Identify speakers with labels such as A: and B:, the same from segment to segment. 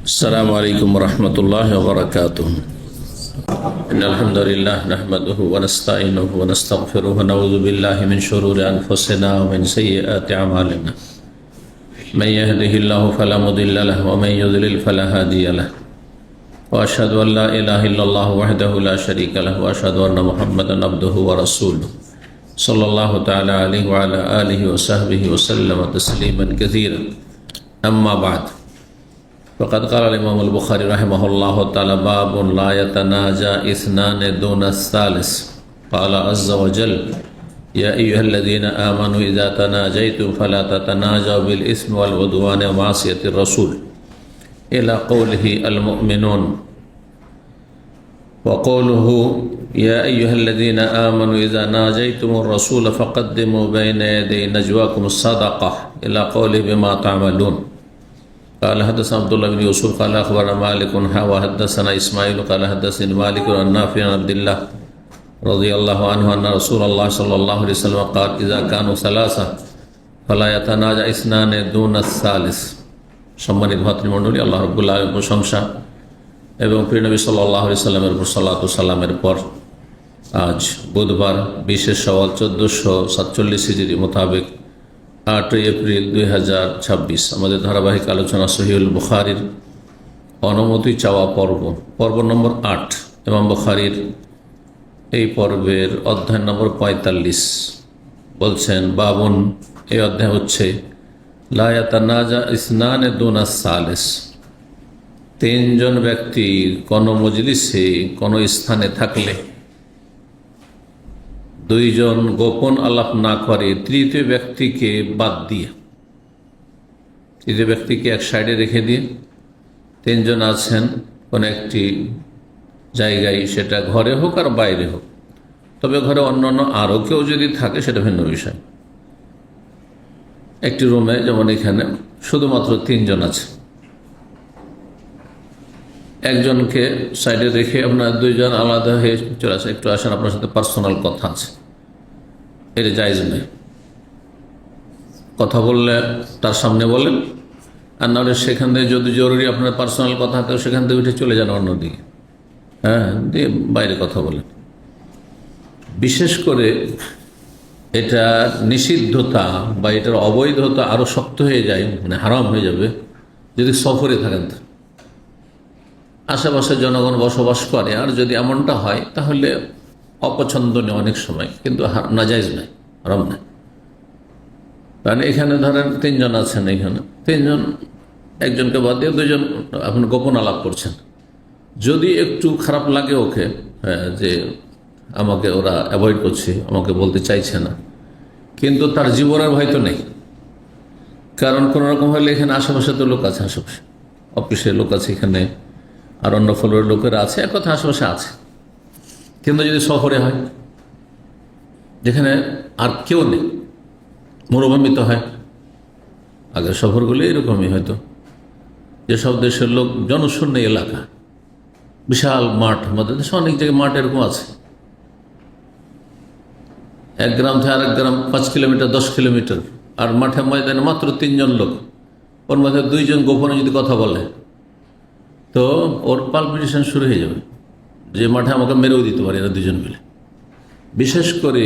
A: السلام عليكم ورحمة الله وبركاته. إن الحمد لله نحمده ونستعينه ونستغفره ونعوذ بالله من شرور أنفسنا ومن سيئات أعمالنا. من يهده الله فلا مضل له ومن يضلل فلا هادي له. وأشهد أن لا إله إلا الله وحده لا شريك له وأشهد أن محمدا عبده ورسوله صلى الله تعالى عليه وعلى آله وصحبه وسلم تسليما كثيرا. أما بعد، فقد قال الإمام البخاري رحمه الله تعالى: باب لا يتناجى اثنان دون الثالث. قال عز وجل: يا أيها الذين آمنوا إذا تناجيتم فلا تتناجوا بالإثم والعدوان ومعصية الرسول إلى قوله المؤمنون. وقوله: يا أيها الذين آمنوا إذا ناجيتم الرسول فقدموا بين يدي نجواكم الصدقة إلى قوله بما تعملون. قال حدثنا عبد الله بن يوسف قال أخبرنا مالك وحدثنا إسماعيل قال حدثني مالك عن نافع عن عبد الله رضي الله عنه أن رسول الله صلى الله عليه وسلم قال: إذا كانوا ثلاثة فلا يتناجى اثنان دون الثالث. সম্মানিত ভাতৃমণ্ডলী, আল্লাহ রাব্বুল আলামিনের প্রশংসা এবং প্রিয় নবী সাল্লাল্লাহু আলাইহি সাল্লামের উপর সালাতু সালামের পর আজ বুধবার 20 শাওয়াল 1447 হিজরি মোতাবেক 8 এপ্রিল 2026 আমাদের ধারাবাহিক আলোচনা সহিহুল বুখারীর অনুমতি চাওয়া পর্ব নম্বর 8। ইমাম বুখারীর এই পর্বের অধ্যায় নম্বর 45 বলছেন, বাবুন, এই অধ্যায় হচ্ছে লা ইয়াতানাজা ইসনানে দুনা সালিস। তিনজন ব্যক্তি কোনো মজলিসে কোনো স্থানে থাকলে দুইজন গোপন আলাপ না করে তৃতীয় ব্যক্তিকে বাদ দিয়ে, তৃতীয় ব্যক্তিকে এক সাইডে রেখে দিয়ে তিনজন আছেন কোন একটি জায়গায়, সেটা ঘরে হোক আর বাইরে হোক, তবে ঘরে অন্যান্য আরও কেউ যদি থাকে সেটা ভিন্ন বিষয়। একটি রুমে যেমন এখানে শুধুমাত্র তিনজন আছে, একজনকে সাইডে রেখে আপনার দুইজন আলাদা হয়ে চলে আসে, একটু আসেন আপনার সাথে পার্সোনাল কথা আছে, এটা জায়েজ নেই। কথা বললে তার সামনে বলেন, আর নাহলে সেখান থেকে যদি জরুরি আপনার পার্সোনাল কথা থাকে সেখান থেকে উঠে চলে যান অন্যদিকে, দিয়ে বাইরে কথা বলেন। বিশেষ করে এটা নিষিদ্ধতা বা এটার অবৈধতা আরও শক্ত হয়ে যায়, মানে হারাম হয়ে যাবে যদি সফরে থাকেন, আশেপাশে জনগণ বসবাস করে, আর যদি এমনটা হয় তাহলে অপছন্দনীয় অনেক সময়, কিন্তু নাজায়েজ নাই, হারাম নাই। কারণ এখানে ধরেন তিনজন আছেন, এখানে তিনজন, একজনকে বাদ দিয়ে দুজন আপনি গোপন আলাপ করছেন। যদি একটু খারাপ লাগে ওকে, যে আমাকে ওরা অ্যাভয়েড করছে, আমাকে বলতে চাইছে না, কিন্তু তার জীবনের ভয় তো নেই, কারণ কোনো রকম হলে এখানে আশেপাশে তো লোক আছে, আশেপাশে অফিসের লোক আছে, এখানে আর অন্য ফ্লোরের লোকেরা আছে, এক কথা আশেপাশে আছে। কিন্তু যদি শহরে হয় যেখানে আর কেউ নেই, মরুভূমিতে হয়, আগের শহরগুলো এরকমই হয়তো, যেসব দেশের লোক জনশূন্য এলাকা, বিশাল মাঠ, আমাদের দেশে অনেক জায়গায় মাঠ এরকম আছে, এক গ্রাম থেকে আরেক গ্রাম 5 কিলোমিটার 10 কিলোমিটার, আর মাঠে ময়দানে মাত্র তিনজন লোক, ওর মধ্যে দুইজন গোপনে যদি কথা বলে তো ওর পালপিটেশন শুরু হয়ে যাবে, যে মাঠে আমাকে মেরেও দিতে পারে এরা দুজন মিলে। বিশেষ করে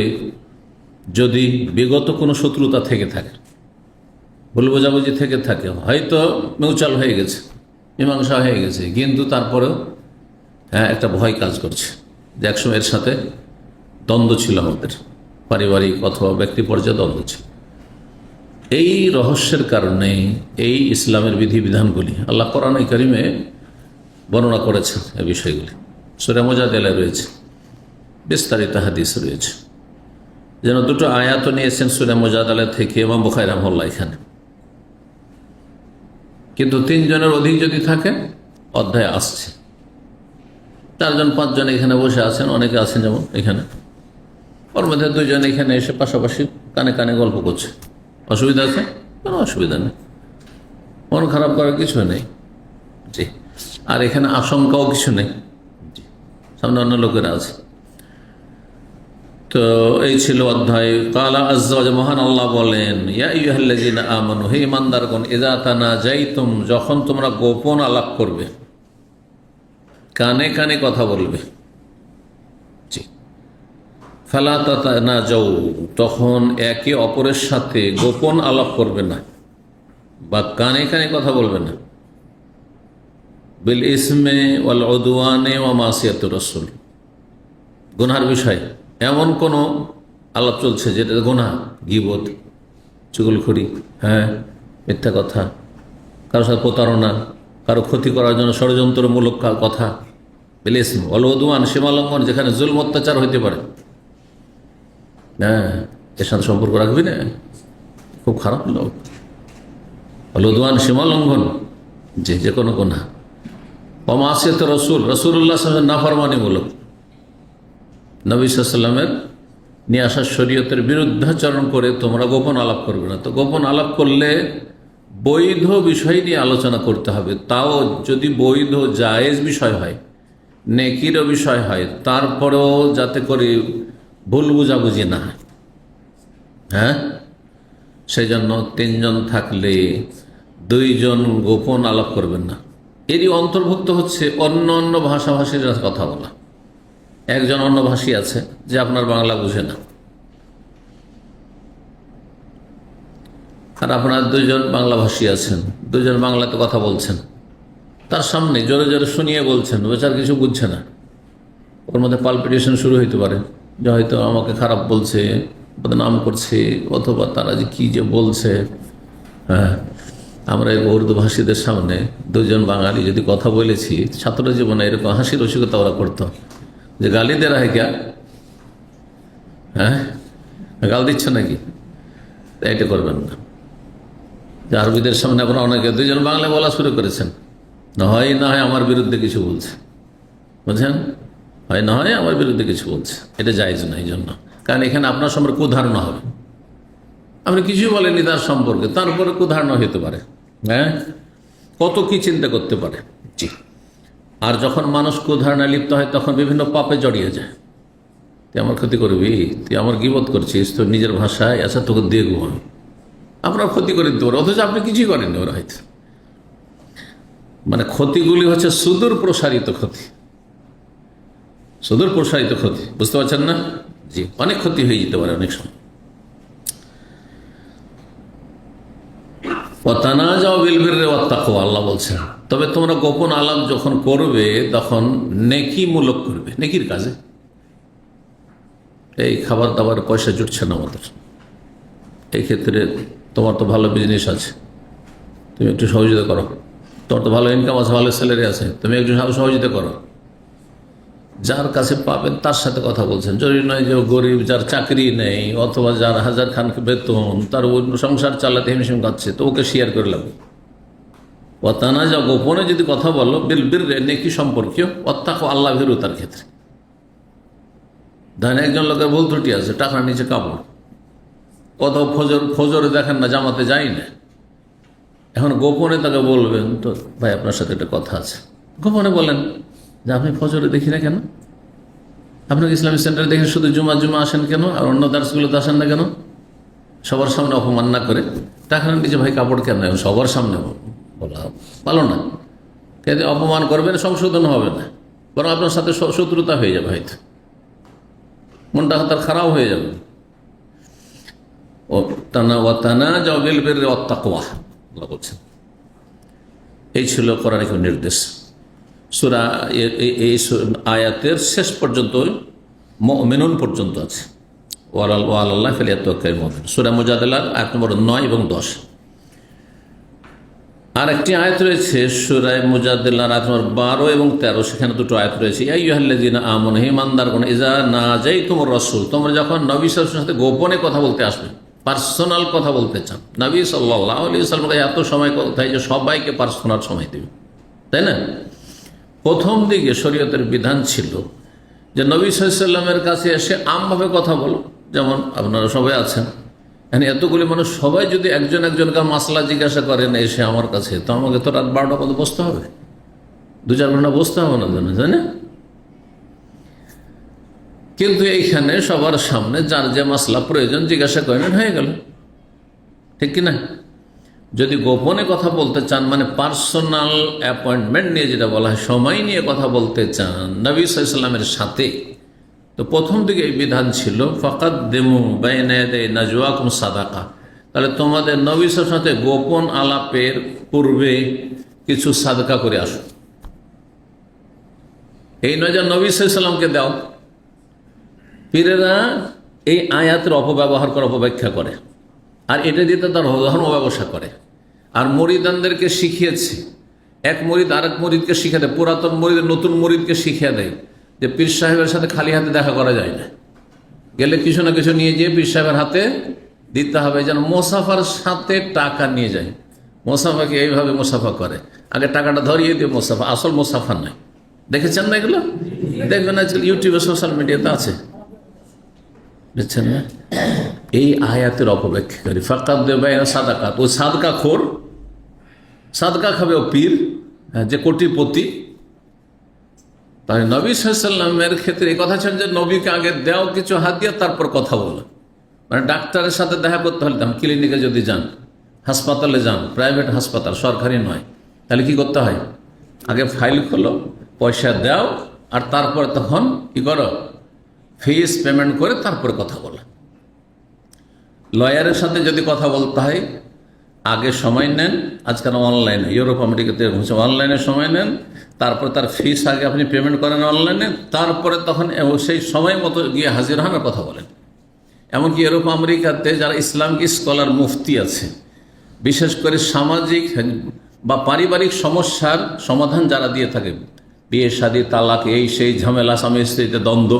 A: যদি বিগত কোনো শত্রুতা থেকে থাকে, ভুল বোঝাবুঝি থেকে থাকে, হয়তো মিউচুয়াল হয়ে গেছে, মীমাংসা হয়ে গেছে, কিন্তু তারপরেও একটা ভয় কাজ করছে যে একসময় এর সাথে দ্বন্দ্ব ছিল, আমাদের পারিবারিক অথবা ব্যক্তি পর্যায়ে দ্বন্দ্ব ছিল। এই রহস্যের কারণে এই ইসলামের বিধিবিধানগুলি আল্লাহ কোরআনে কারিমে বর্ণনা করেছেন, এই বিষয়গুলি সূরা মুজাদালায় রয়েছে, বিস্তারিত হাদিস রয়েছে। যেন দুটো আয়াত নিয়েছেন সূরা মুজাদালা থেকে ইমাম বুখারী রাহিমাহুল্লাহ এখানে। কিন্তু তিনজনের অধিক যদি থাকে, অধ্যায় আসছে 4 জন 5 জন এখানে বসে আছেন, অনেকে আছেন যেমন এখানে, ওর মধ্যে দুইজন এখানে এসে পাশাপাশি কানে কানে গল্প করছে, অসুবিধা আছে? কোনো অসুবিধা নেই, মন খারাপ করার কিছু নেই, জি। আর এখানে আশঙ্কাও কিছু নেই, সামনে অন্য লোকেরা আছে। তো এই ছিল অধ্যায়। কালা আজ্জা ওয়া জাল, মহান আল্লাহ বলেন, ইয়া আইয়ুহাল্লাযীনা আমানু, হে ঈমানদারগণ, ইযা তানাজাইতুম, যখন তোমরা গোপন আলাপ করবে, কানে কানে কথা বলবে, জি, ফালা তাতানাজাউ, তখন একে অপরের সাথে গোপন আলাপ করবে না বা কানে কানে কথা বলবে না, বিল ইসমে ওয়াল উদওয়ানে ওয়া মাসিয়াতুর রাসূল, গুনার বিষয় এমন কোন আলাপ চলছে যেটা গুনাহ, গীবত, চুগলখড়ি, মিথ্যা কথা, কারোর সাথে প্রতারণা, কারো ক্ষতি করার জন্য ষড়যন্ত্রমূলক কথা, বিল ইসম ওয়াল উদওয়ান, সীমালঙ্ঘন, যেখানে জুলম অত্যাচার হইতে পারে, এর সাথে সম্পর্ক রাখবি না, খুব খারাপ লোক। ওয়াল উদওয়ান, সীমালঙ্ঘন, যে কোনো গুনাহ। ওয়া মাসিয়াতুর রাসূল, রাসূলুল্লাহ সাল্লাল্লাহু আলাইহি ওয়াসাল্লাম নাফরমানিমূলক, নবী সাল্লাল্লাহু আলাইহি ওয়াসাল্লামের নিয়ে আসা শরীয়তের বিরুদ্ধাচরণ করে তোমরা গোপন আলাপ করবে না। তো গোপন আলাপ করলে বৈধ বিষয় নিয়ে আলোচনা করতে হবে, তাও যদি বৈধ জায়েজ বিষয় হয়, নেকিরও বিষয় হয়, তারপরেও যাতে করে ভুল বুঝাবুঝি না হয়। সেই জন্য 3 জন থাকলে 2 জন গোপন আলাপ করবেন না। এরই অন্তর্ভুক্ত হচ্ছে অন্য অন্য ভাষাভাষীর কথা বলা। একজন অন্য ভাষী আছে যে আপনার বাংলা বুঝে না, আর আপনার 2 জন বাংলা ভাষী আছেন, 2 জন বাংলাতে কথা বলছেন, তার সামনে জোরে জোরে শুনিয়ে বলছেন, বেচার কিছু বুঝছে না। ওর মধ্যে পালপিটেশন শুরু হইতে পারে যে হয়তো আমাকে খারাপ বলছে, বদনাম করছে, অথবা তারা যে কি যে বলছে। আমরা এই উর্দু ভাষীদের সামনে 2 জন বাঙালি যদি কথা বলেছি, ছাত্র জীবনে এরকম হাসি রসিকতা ওরা করতো যে গালি দে রাহে ক্যা, গাল দিচ্ছ নাকি, এটা করবেন না। যে আরবিদের সামনে আপনারা অনেকে 2 জন বাংলা বলা শুরু করেছেন, না হয় আমার বিরুদ্ধে কিছু বলছে, বুঝছেন, হয় না হয় আমার বিরুদ্ধে কিছু বলছে, এটা জায়েজ না। এই জন্য, কারণ এখানে আপনার সম্পর্কে কুধারণা হবে, আপনি কিছুই বলেননি তার সম্পর্কে, তারপরে কুধারণা হতে পারে, কত কি চিন্তা করতে পারে। জি। আর যখন মানুষ কুধারণা লিপ্ত হয় তখন বিভিন্ন পাপে জড়িয়ে যায়। তুই আমার ক্ষতি করবি, তুই আমার গীবত করছিস, তোর নিজের ভাষায়, আচ্ছা তোকে দেখবো আমি, আপনার ক্ষতি করে দিতে পারে, অথচ আপনি কিছুই করেননি। ওরা হয়তো মানে ক্ষতিগুলি হচ্ছে সুদূর প্রসারিত ক্ষতি, সুদূর প্রসারিত ক্ষতি, বুঝতে পারছেন না? জি, অনেক ক্ষতি হয়ে যেতে পারে অনেক সময়। ওয়াতানাজাউ বিল বিররি ওয়াত তাকওয়া, আল্লাহ বলছেন, তবে তোমরা গোপন আলাপ যখন করবে তখন নেকিমূলক করবে, নেকির কাজে। এই খাবার দাবার পয়সা জুটছে না আমাদের, এই ক্ষেত্রে তোমার তো ভালো বিজনেস আছে, তুমি একটু সহযোগিতা করো, তোমার তো ভালো ইনকাম আছে, ভালো স্যালারি আছে, তুমি একটু সহযোগিতা করো। যার কাছে পাবেন তার সাথে কথা বলছেন, জরুরি নয় যে গরিব, যার চাকরি নেই, অথবা যার 1000 খান বেতন, তার সংসার চালাতে হিমশিম খাচ্ছে, তো ওকে শেয়ার করে লাগবে। ওয়াতানাজা, গোপনে যদি কথা বলো, বিল বিররি, নেকি সম্পর্কীয়, ওয়াত্তাকওয়া, আল্লাহ ভীরুতার ক্ষেত্রে। ধরেন একজন লোকের ভুল ত্রুটি আছে, টাকার নিচে কাপড়, অথবা ফজরে দেখেন না জামাতে যাই না, এখন গোপনে তাকে বলবেন, তো ভাই আপনার সাথে একটা কথা আছে, গোপনে বলেন যে আপনি ফজরে দেখি না কেন, আপনাকে ইসলামী সেন্টারে দেখে শুধু জুমা আসেন কেন, আর অন্য দার্সগুলোতে আসেন না কেন? সবার সামনে অপমান না করে, টাকার নিচে ভাই কাপড় কেন, সবার সামনে বলা ভালো না। কিন্তু অপমান করবেন, সংশোধন হবে না, বরং আপনার সাথে শত্রুতা হয়ে যাবে, হয়তো মনটা তার খারাপ হয়ে যাবে। ওয়াতানাজাউ বিল বিররি ওয়াত তাকওয়া, আল্লাহ বলছেন। এই ছিল কোরআনিক নির্দেশ। সূরা এই আয়াতের শেষ পর্যন্ত মুমিনুন পর্যন্ত আছে, ওয়ালাল্লাহি ফালিয়াতাওয়াক্কালিল মুমিনুন। সূরা মুজাদালার আয়াত নম্বর 9 এবং 10। আর একটি আয়াত রয়েছে সূরা মুজাদালার আয়াত নম্বর 12 এবং 13, সেখানে 2টো আয়াত রয়েছে। ইয়া আইয়ুহাল্লাযীনা আমানু, হে ঈমানদারগণ, ইযা নাজাইতুমুর রাসূল, তোমরা যখন নবী সাল্লাল্লাহু আলাইহি ওয়াসাল্লামের সাথে গোপনে কথা বলতে আসবে, পার্সোনাল কথা বলতে চান, নবী সাল্লাল্লাহু আলাইহি ওয়াসাল্লাম এত সময় কোথায় যে সবাইকে পার্সোনাল সময় দেবে, তাই না? প্রথম দিকে শরীয়তের বিধান ছিল যে নবী সাল্লাল্লাহু আলাইহি ওয়াসাল্লামের কাছে এসে আমভাবে কথা বলো, যেমন আপনারা সবাই আছেন, মানে এতগুলি মানুষ সবাই যদি একজন একজনকে মাসলা জিজ্ঞাসা করেন এসে আমার কাছে, তো আমাকে তো রাত 12টা পর্যন্ত বসতে হবে, 2-4 ঘন্টা বসতে হবে না, তাই না? কিন্তু এইখানে সবার সামনে যার যে মাসলা প্রয়োজন জিজ্ঞাসা করেন, হয়ে গেল। ঠিক কিনা? যদি গোপনে কথা বলতে চান, মানে পার্সোনাল অ্যাপয়েন্টমেন্ট নিয়ে যেটা বলা হয়, সময় নিয়ে কথা বলতে চান নবী সাল্লাল্লাহু আলাইহি ওয়াসাল্লামের সাথে, তো প্রথম দিকে এই বিধান ছিল ফাকাদ্দিমু বাইনা ইয়াদাই নাজওয়াকুম সাদাকা। তাহলে তোমাদের নবী সাল্লাল্লাহু আলাইহি ওয়াসাল্লামের সাথে গোপন আলাপের পূর্বে কিছু সাদকা করে আসো। এই নয় যে নবী সাল্লাল্লাহু আলাইহি ওয়াসাল্লামকে দাও। পীরেরা এই আয়াতের অপব্যবহার করে, অপব্যাখ্যা করে, আর এটা দিয়ে তার ধর্ম ব্যবসা করে। আর মরিদানদেরকে শিখিয়েছে, এক মরিদ আরেক মরিদকে শিখিয়ে দেয়, পুরাতন মরিদ নতুন মরিদকে শিখিয়ে দেয় যে পীর সাহেবের সাথে খালি হাতে দেখা করা যায় না, গেলে কিছু না কিছু নিয়ে গিয়ে পীর সাহেবের হাতে দিতে হবে, যেন মোসাফার সাথে টাকা নিয়ে যায়। মোসাফাকে এইভাবে মোসাফা করে, আগে টাকাটা ধরিয়ে দিয়ে মোসাফা, আসল মোসাফা নয়। দেখেছেন না এগুলো? দেখবেন আজকাল ইউটিউবে, সোশ্যাল মিডিয়াতে আছে, বুঝছেন না? এই আয়াতের অপব্যাখ্যাকারী ফাকাদ্দিমু বাইনা সাদাকাত, ও সাদকা খোর, সাদকা খাবে ও পীর, যে কোটিপতি। তাই নবী সাল্লাল্লাহু আলাইহি ওয়াসাল্লামের ক্ষেত্রে এই কথা ছিল যে নবীকে আগে দেও কিছু হাদিয়া, তারপর কথা বলো। মানে ডাক্তারের সাথে দেখা করতে হলে, ক্লিনিকে যদি যান, হাসপাতালে যান, প্রাইভেট হাসপাতাল, সরকারি নয়, তাহলে কি করতে হয়? আগে ফাইল খোলো, পয়সা দাও, আর তারপর তখন কি করো? ফিস পেমেন্ট করে তারপরে কথা বলো। লয়ারের সাথে যদি কথা বলতে হয়, আগে সময় নেন, আজকাল অনলাইনে, ইউরোপ আমেরিকাতে অনলাইনে সময় নেন, তারপর তার ফিস আগে আপনি পেমেন্ট করেন অনলাইনে, তারপরে তখন সেই সময় মতো গিয়ে হাজির হন আর কথা বলেন। এমনকি ইউরোপ আমেরিকাতে যারা ইসলামিক স্কলার মুফতি আছে, বিশেষ করে সামাজিক বা পারিবারিক সমস্যার সমাধান যারা দিয়ে থাকে, বিয়ে শাদী, তালাক, এই সেই ঝামেলা, স্বামী স্ত্রীতে দ্বন্দ্ব,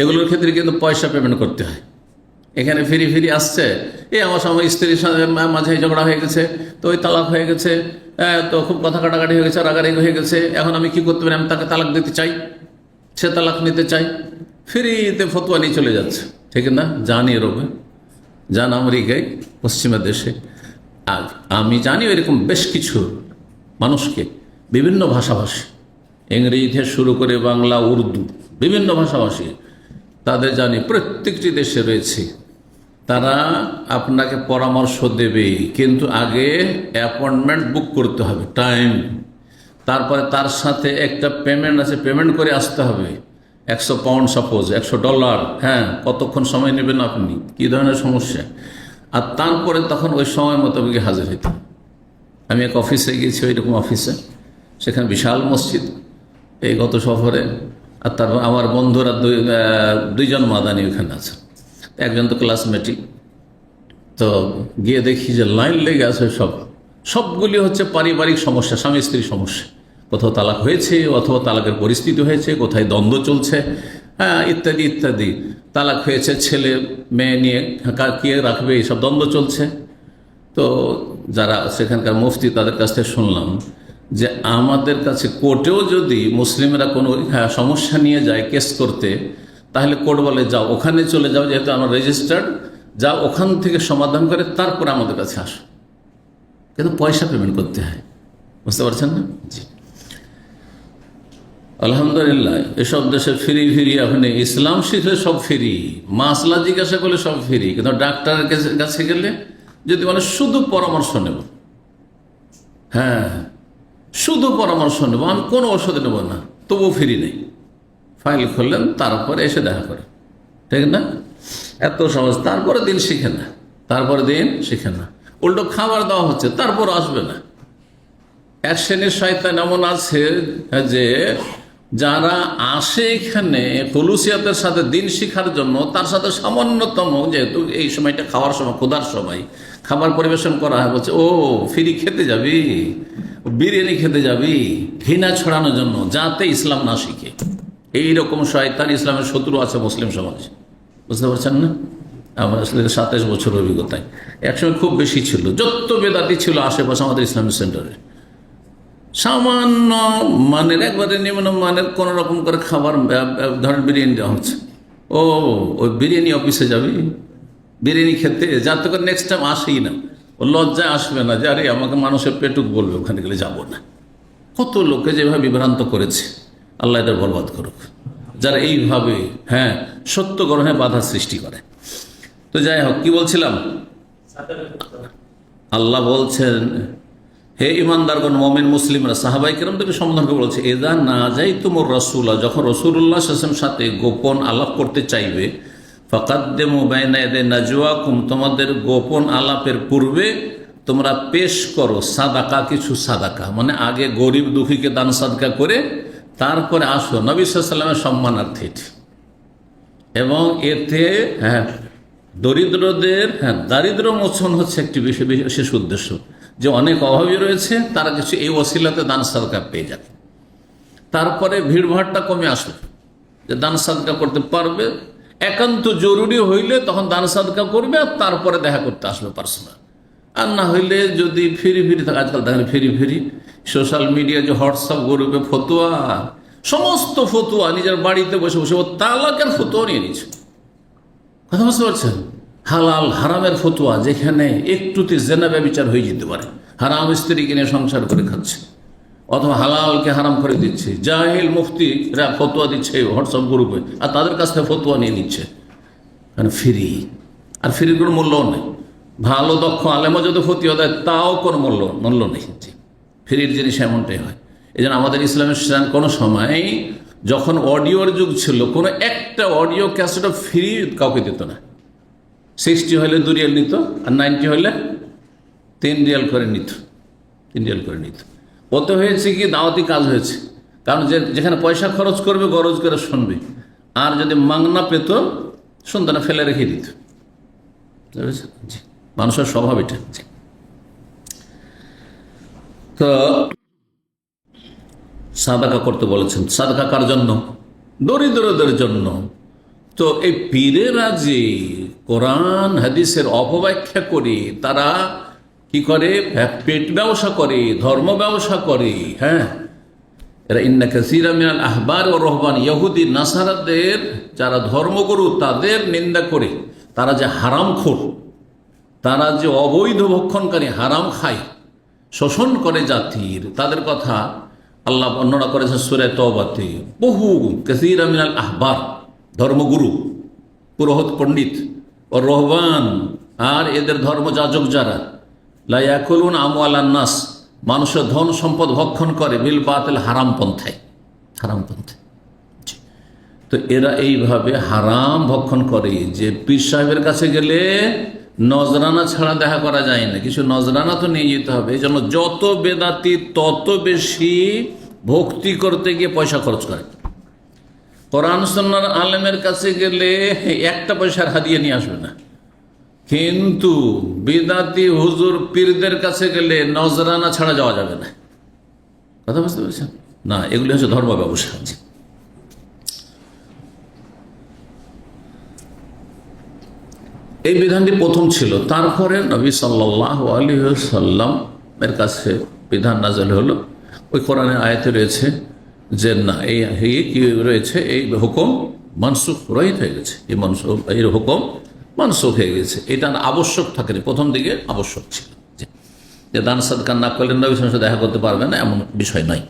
A: এগুলোর ক্ষেত্রে কিন্তু পয়সা পেমেন্ট করতে হয়। এখানে ফিরি ফিরি আসছে, আমার স্বামী স্ত্রীর সাথে মাঝে ঝগড়া হয়ে গেছে, তো ওই তালাক হয়ে গেছে, তো খুব কথা কাটাকাটি হয়ে গেছে, রাগারাগি হয়ে গেছে, এখন আমি কি করতে পারি? আমি তাকে তালাক দিতে চাই, সে তালাক নিতে চাই, ফ্রিতে ফতোয়া নিয়ে চলে যাচ্ছে। ঠিক না? জানি ইউরোপে, যান আমেরিকায়, পশ্চিমা দেশে, আর আমি জানি এরকম বেশ কিছু মানুষকে, বিভিন্ন ভাষাভাষী, ইংরেজি থেকে শুরু করে বাংলা, উর্দু, বিভিন্ন ভাষাভাষী, তাদের জানি প্রত্যেকটি দেশে রয়েছে। তারা আপনাকে পরামর্শ দেবে, কিন্তু আগে অ্যাপয়েন্টমেন্ট বুক করতে হবে, টাইম, তারপরে তার সাথে একটা পেমেন্ট আছে, পেমেন্ট করে আসতে হবে। 100 পাউন্ড, সাপোজ $100, হ্যাঁ, কতক্ষণ সময় নেবেন আপনি, কী ধরনের সমস্যা, আর তারপরে তখন ওই সময় মোতাবেক হাজির হইতে। আমি এক অফিসে গিয়েছি, ওইরকম অফিসে, সেখানে বিশাল মসজিদ, এই গত সফরে, আর তারপর আমার বন্ধুরা দুইজন মাদানি ওখানে আছে, একজন তো ক্লাসমেটই। তো গিয়ে দেখি যে লাইন লেগে আছে, সবগুলি হচ্ছে পারিবারিক সমস্যা, স্বামী স্ত্রীর সমস্যা, কোথাও তালাক হয়েছে অথবা তালাকের পরিস্থিতি হয়েছে, কোথায় দ্বন্দ্ব চলছে, হ্যাঁ, ইত্যাদি ইত্যাদি। তালাক হয়েছে, ছেলে মেয়ে নিয়ে কে রাখবে, এইসব দ্বন্দ্ব চলছে। তো যারা সেখানকার মুফতি, তাদের কাছ থেকে শুনলাম যে আমাদের কাছে কোর্টেও যদি মুসলিমরা কোনো সমস্যা নিয়ে যায় কেস করতে, তাহলে কোর্ট বলে যাও ওখানে চলে যাও, যেহেতু আমরা রেজিস্টার্ড, যাও ওখান থেকে সমাধান করে তারপরে আমাদের কাছে আসো, কিন্তু পয়সা পেমেন্ট করতে হয়। বুঝতে পারছেন না? জি, আলহামদুলিল্লাহ, এসব দেশে ফ্রি ফ্রি, আপনি ইসলাম শিখলে সব ফ্রি, মাসলা জিজ্ঞাসা করলে সব ফ্রি, কিন্তু ডাক্তারের কাছে গেলে যদি মানে শুধু পরামর্শ নেব, হ্যাঁ, শুধু পরামর্শ নেব, আমি কোনো ওষুধ নেব না, তবুও ফ্রি নেই। ফাইল খুললেন, তারপরে এসে দেখা করে, ঠিক না? এত সহজ। তারপরে দিন শিখে না, তারপরে দিন শিখে না, উল্টো খাবার দেওয়া হচ্ছে, তারপর আসবে না। এক শ্রেণীর শয়তান এমন আছে যে যারা আসে এখানে খুলুসিয়াতের সাথে দিন শিখার জন্য, তার সাথে সামান্যতম, যেহেতু এই সময়টা খাওয়ার সময়, ক্ষুধার সময়, খাবার পরিবেশন করা হয়, বলছে ও ফ্রি খেতে যাবি, বিরিয়ানি খেতে যাবি, ঘৃণা ছড়ানোর জন্য, যাতে ইসলাম না শিখে। এইরকম শয়তান ইসলামের শত্রু আছে মুসলিম সমাজে। বুঝতে পারছেন না? আমার আসলে 27 বছর অভিজ্ঞতায়, একসময় খুব বেশি ছিল, যত বেদাতি ছিল আশেপাশে আমাদের ইসলামিক সেন্টারে, সামান্য মানের, একবারে নিম্ন মানের কোন রকম করে খাবার, ধরেন বিরিয়ানি দেওয়া হচ্ছে, ও ওই বিরিয়ানি অফিসে যাবি বিরিয়ানি খেতে, যাতে করে নেক্সট টাইম আসেই না, ও লজ্জায় আসবে না যে আরে আমাকে মানুষের পেটুক বলবে, ওখানে গেলে যাবো না। কত লোকে যেভাবে বিভ্রান্ত করেছে, আল্লাহ এদের বরবাদ করুক। যারা এইভাবে সত্য গ্রহণে বাধা সৃষ্টি করে। তো যাই হোক, কি বলছিলাম, আল্লাহ বলছেন, হে ইমানদারগণ, মুমিন মুসলিমরা, সাহাবাই কেরামদেরকে সম্বোধন করে বলছে, এদা না যাই তুমুর রাসূলা, যখন রাসূলুল্লাহ সাল্লাল্লাহু আলাইহি ওয়াসাল্লামের সাথে গোপন আলাপ করতে চাইবে, ফাকাদ্দিমু বাইনা ইয়াদাই নাজওয়াকুম, তোমাদের গোপন আলাপের পূর্বে তোমরা পেশ করো সাদাকা, কিছু সাদাকা, মানে আগে গরিব দুঃখীকে দান সাদকা করে তারপরে আসো নবী সাল্লাল্লাহু আলাইহি ওয়াসাল্লামের সম্মানার্থে। এবং এতে দরিদ্রদের দারিদ্র মোচন হচ্ছে একটি বিশেষ উদ্দেশ্য, যে অনেক অভাবী রয়েছে তারা কিছু এই ওসিলাতে দান সাদকা পেয়ে যাবে। তারপরে ভিড়ভাড়টা কমে আসবে, যে দান সাদকা করতে পারবে, একান্ত জরুরি হইলে তখন দান সাদকা করবে, আর তারপরে দেখা করতে আসবে পার্সোনাল। আর না হইলে যদি ফিরি থাকে, আজকাল দেখেন ফিরি সোশ্যাল মিডিয়া, যে হোয়াটসঅ্যাপ গ্রুপে ফতোয়া, সমস্ত ফতোয়া নিজের বাড়িতে বসে বসে ও তালাকের ফতোয়া নিয়ে নিচ্ছে। কথা বুঝতে পারছেন? হালাল হারামের ফতোয়া, যেখানে একটুতে জেনা ব্যভিচার হয়ে যেতে পারে, হারাম স্ত্রীকে নিয়ে সংসার করে খাচ্ছে, অথবা হালালকে হারাম করে দিচ্ছে, জাহিল মুফতিরা ফতোয়া দিচ্ছে হোয়াটসঅ্যাপ গ্রুপে, আর তাদের কাছ থেকে ফতোয়া নিয়ে নিচ্ছে। কারণ ফ্রি, আর ফ্রির কোনো মূল্য নেই। ভালো দক্ষ আলেমও যদি ফতোয়া দেয় তাও কোনো মূল্য নেই। ফ্রির জিনিস এমনটাই হয়। এই জন্য আমাদের ইসলামের কোনো সময় যখন অডিওর যুগ ছিল, কোনো একটা অডিও ক্যাসেটও ফ্রি কাউকে দিত না। 60 হলে 2 রিয়াল নিত, আর 90 হলে 3 রিয়াল করে নিত। ওতে হয়েছে কি, দাওয়াতি কাজ হয়েছে। কারণ যেখানে পয়সা খরচ করবে গরজ করে শুনবে, আর যদি মাংনা পেত শুনতো না, ফেলে রেখে দিত। জি, মানুষের স্বভাব এটা। তো সাদাকা করতে বলেছেন। সাদাকা কার জন্য? দরিদ্রদের জন্য। তো এই পীরেরা যে কোরআন হাদিসের অপব্যাখ্যা করে তারা কি করে, পেট ব্যবসা করে, ধর্ম ব্যবসা করে। এরা ইন্না কাসীরা মিনাল আহবার ওয়া রুহবান, ইহুদি নাসারাদের যারা ধর্মগুরু তাদের নিন্দা করে, তারা যে হারামখোর, তারা যে অবৈধ ভক্ষণকারী, হারাম খায়, শোষণ করে জাতির, তাদের কথা আল্লাহ বর্ণনা করেছেন সূরা তওবাতে। বহু কাসীরা মিনাল আহবার, ধর্মগুরু, পুরোহিত পণ্ডিত, ও রহবান, আর এদের ধর্মযাজক যারা, লা ইয়াকুলুন আমওয়ালান নাস, মানুষের ধন সম্পদ ভক্ষণ করে, বিল বাতিল, হারাম পন্থায়। তো এরা এইভাবে হারাম ভক্ষণ করে, যে পীর সাহেবের কাছে গেলে নজরানা ছাড়া দেখা করা যায় না, কিছু নজরানা তো নিয়ে যেতে হবে। এই জন্য যত বেদাতি তত বেশি ভক্তি করতে গিয়ে পয়সা খরচ করে। কোরআন সুন্নাহর আলেমের কাছে গেলে একটা পয়সার হাদিয়া নিয়ে আসবে না, কিন্তু বেদাতি হুজুর পীরদের কাছে গেলে নজরানা ছাড়া যাওয়া যাবে না। কথা বুঝতে পেরেছেন? না, এগুলি হচ্ছে ধর্ম ব্যবসা। এই বিধানটি প্রথম ছিল, তারপরে নবী সাল্লাল্লাহু আলাইহি ওয়াসাল্লামের কাছে বিধান নাযিল হলো। ওই কোরআনের আয়াতে রয়েছে যে না, এই কি রয়েছে, এই হুকুম মানসুখ রহিত হয়ে গেছে, এই হুকুম মানসুখ হয়ে গেছে। এটা আবশ্যক থাকেনি, প্রথম দিকে আবশ্যক ছিল, যে দান সাদকা না করলে নবী সাল্লাল্লাহু আলাইহি ওয়াসাল্লাম দেখা করতে পারবে না, এমন বিষয় নয়।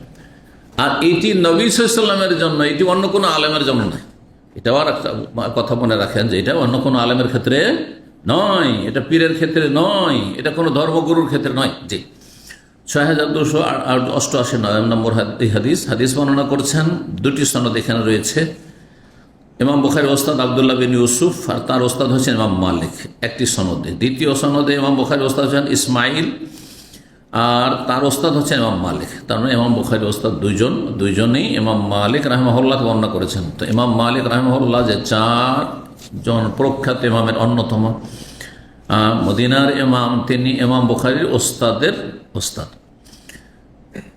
A: আর এটি নবী সাল্লাল্লাহু আলাইহি ওয়াসাল্লামের জন্য, এটি অন্য কোনো আলেমের জন্য নয়। এটাও আর একটা কথা মনে রাখেন, যে এটা অন্য কোনো আলেমের ক্ষেত্রে নয়, এটা পীরের ক্ষেত্রে নয়, এটা কোনো ধর্মগুরুর ক্ষেত্রে নয়। জি, 6288 নম্বর হাদিস বর্ণনা করছেন। দুটি সনদ এখানে রয়েছে। ইমাম বুখারীর ওস্তাদ আব্দুল্লাহ বিন ইউসুফ, আর তার ওস্তাদ হচ্ছেন ইমাম মালিক, একটি সনদে। দ্বিতীয় সনদে ইমাম বুখারীর ওস্তাদ হচ্ছেন ইসমাইল, আর তার ওস্তাদ হচ্ছেন ইমাম মালিক। তার মানে ইমাম বুখারীর ওস্তাদ দুইজনেই ইমাম মালিক রাহিমাহুল্লাহকে বর্ণনা করেছেন। তো ইমাম মালিক রাহিমাহুল্লাহ যে 4 জন প্রখ্যাত ইমামের অন্যতম, মদিনার ইমাম, তিনি ইমাম বুখারীর ওস্তাদের ওস্তাদ।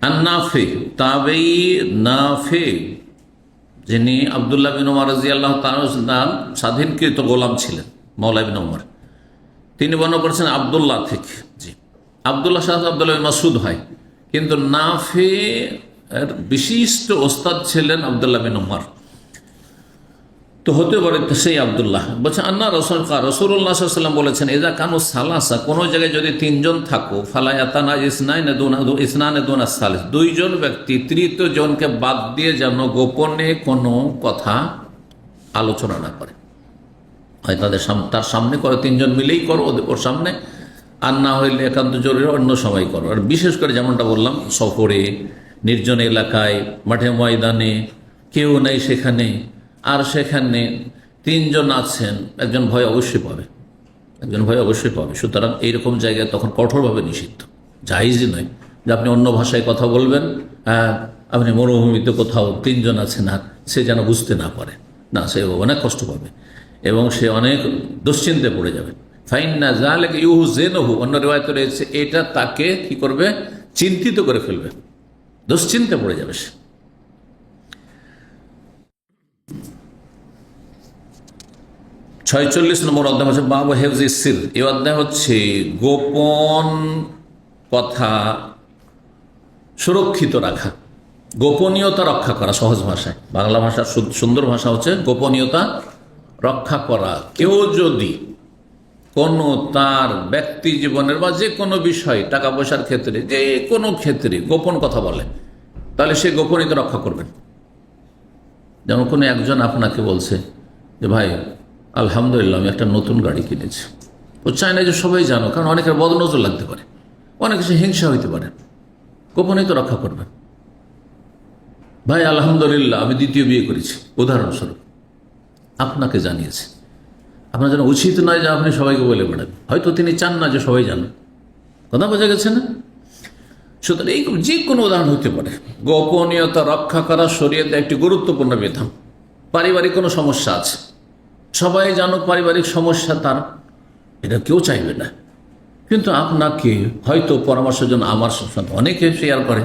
A: আর নাফি, তাবেঈ নাফি, যিনি আব্দুল্লাহ বিন উমর রাদিয়াল্লাহু তাআলা স্বাধীনকৃত গোলাম ছিলেন, মাওলা ইবনে উমর, তিনি বর্ণনা করেছেন আব্দুল্লাহ থেকে। জি, আব্দুল্লাহ সাথে আব্দুল্লাহ বিন মাসউদ হয়, কিন্তু নাফি এর বিশিষ্ট ওস্তাদ ছিলেন আব্দুল্লাহ বিন উমর। তো তো হতে পারে সেই আব্দুল্লাহ বলছে আন্না রাসূলুল্লাহ সাল্লাল্লাহু আলাইহি ওয়াসাল্লাম বলেছেন ইযা কানু সালাসা, কোনো জায়গায় যদি তিনজন থাকো, ফালা ইয়াতানা ইসনানে দুনা সালিস, দুইজন ব্যক্তি তৃতীয় জনকে বাদ দিয়ে যেন গোপনে কোনো কথা আলোচনা না করে, হয় তার সামনে করো, তিনজন মিলেই করো ওর সামনে, আর না হইলে একান্ত জরুরি অন্য সময় করো। আর বিশেষ করে যেমনটা বললাম, সফরে, নির্জন এলাকায়, মাঠে ময়দানে কেউ নেই সেখানে, আর সেখানে তিনজন আছেন, একজন ভয় অবশ্যই পাবে, সুতরাং এইরকম জায়গায় তখন কঠোরভাবে নিষিদ্ধ, জায়েজই নয় যে আপনি অন্য ভাষায় কথা বলবেন। হ্যাঁ, আপনি মরুভূমিতে কোথাও তিনজন আছেন আর সে যেন বুঝতে না পারে, না, সে অনেক কষ্ট পাবে এবং সে অনেক দুশ্চিন্তায় পড়ে যাবে। ফাইন্না যালিকা ইউহজিনুহু, অন্য রিওয়ায়াতে রয়েছে এটা তাকে কি করবে, চিন্তিত করে ফেলবে, দুশ্চিন্তা পড়ে যাবে সে। 46 নম্বর অধ্যায় হচ্ছে বাবু হেফজিস সির। এই অধ্যায় হচ্ছে গোপন কথা সুরক্ষিত রাখা, গোপনীয়তা রক্ষা করা। সহজ ভাষায়, বাংলা ভাষার সুন্দর ভাষা হচ্ছে গোপনীয়তা রক্ষা করা। কেউ যদি কোনো তার ব্যক্তি জীবনের বা যে কোনো বিষয়, টাকা পয়সার ক্ষেত্রে, যে কোনো ক্ষেত্রে গোপন কথা বলে, তাহলে সে গোপনীয়তা রক্ষা করবেন। যেমন কোনো একজন আপনাকে বলছে যে ভাই আলহামদুলিল্লাহ আমি একটা নতুন গাড়ি কিনেছি, ও চায় না যে সবাই জানো, কারণ অনেকের বদনজর লাগতে পারে, অনেক সে হিংসা হইতে পারে, গোপনীয়তা রক্ষা করবেন। ভাই আলহামদুলিল্লাহ আমি দ্বিতীয় বিয়ে করেছি, উদাহরণস্বরূপ আপনাকে জানিয়েছে। আপনার যেন উচিত নয় যে আপনি সবাইকে বলে বেড়াবেন, হয়তো তিনি চান না যে সবাই জানেন, কথা বোঝা গেছে না? সুতরাং এই যে কোনো উদাহরণ হতে পারে। গোপনীয়তা রক্ষা করা শরীয়তে একটি গুরুত্বপূর্ণ বিধান। পারিবারিক কোনো সমস্যা আছে, সবাই জানুক পারিবারিক সমস্যা তার, এটা কেউ চাইবে না, কিন্তু আপনাকে হয়তো পরামর্শের জন্য, আমার সাথে অনেকে শেয়ার করে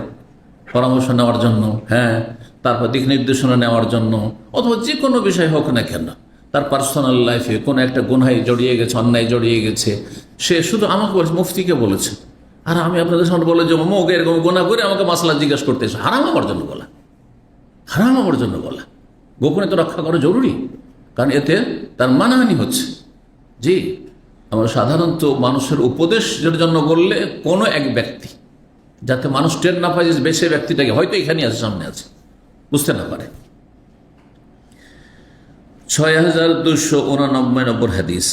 A: পরামর্শ নেওয়ার জন্য, হ্যাঁ, তারপর দিক নির্দেশনা নেওয়ার জন্য, অথবা যে কোনো বিষয় হোক না কেন, তার পার্সোনাল লাইফে কোনো একটা গুনাহে জড়িয়ে গেছে, অন্যায় জড়িয়ে গেছে, সে শুধু আমাকে বলেছে, মুফতিকে বলেছে, আর আমি আপনাদের সামনে বলে যে মুখ এরকম গোনা করে আমাকে মাসলা জিজ্ঞাসা করতে এসে, হারাম আমার জন্য বলা, হারাম আমার জন্য বলা। গোপনীয়তা রক্ষা করা জরুরি, কারণ এতে তার মানহানি হচ্ছে। জি, আমরা সাধারণত মানুষের উপদেশের জন্য বললে কোনো এক ব্যক্তি, যাতে মানুষ টের না পায় যে বেশি ব্যক্তিটাকে হয়তো এখানে আছে, সামনে আছে, বুঝতে না পারে। 6289 নম্বর হাদিস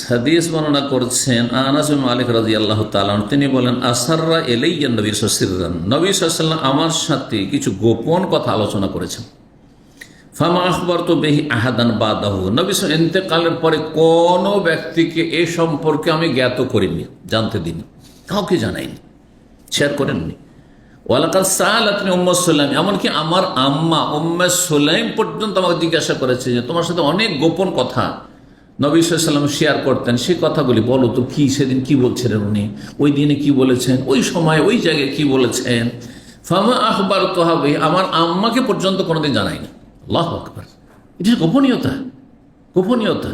A: বর্ণনা করছেন আনাস বিন মালিক রাদিয়াল্লাহু তাআলা, তিনি বলেন আসাররা ইলাইয়া নবী সিররান, নবী সাল্লাল্লাহু আলাইহি ওয়াসাল্লাম আমার সাথে কিছু গোপন কথা আলোচনা করেছেন। ফামা আখবারতু বিহি আহাদান বাদাহু, নবী সাল্লাল্লাহু ইন্তেকালের পরে কোন ব্যক্তিকে এ সম্পর্কে আমি জ্ঞাত করিনি, জানতে দিইনি, কাউকে জানাইনি, শেয়ার করেননি। ওয়ালাকাদ সাআলাতনি উম্মু সুলাইম, এমনকি আমার আম্মা উম্মে সুলাইম পর্যন্ত আমাকে জিজ্ঞাসা করেছে যে তোমার সাথে অনেক গোপন কথা নবী সাল্লাল্লাহু আলাইহি ওয়াসাল্লাম শেয়ার করতেন, সেই কথাগুলি বলো তো, কি সেদিন কি বলছিলেন উনি, ওই দিনে কি বলেছেন, ওই সময় ওই জায়গায় কি বলেছেন। ফামা আখবারতুহা বিহি, আমার আম্মাকে পর্যন্ত কোনোদিন জানাইনি। আল্লাহু আকবার, এটা গোপনীয়তা, গোপনীয়তা।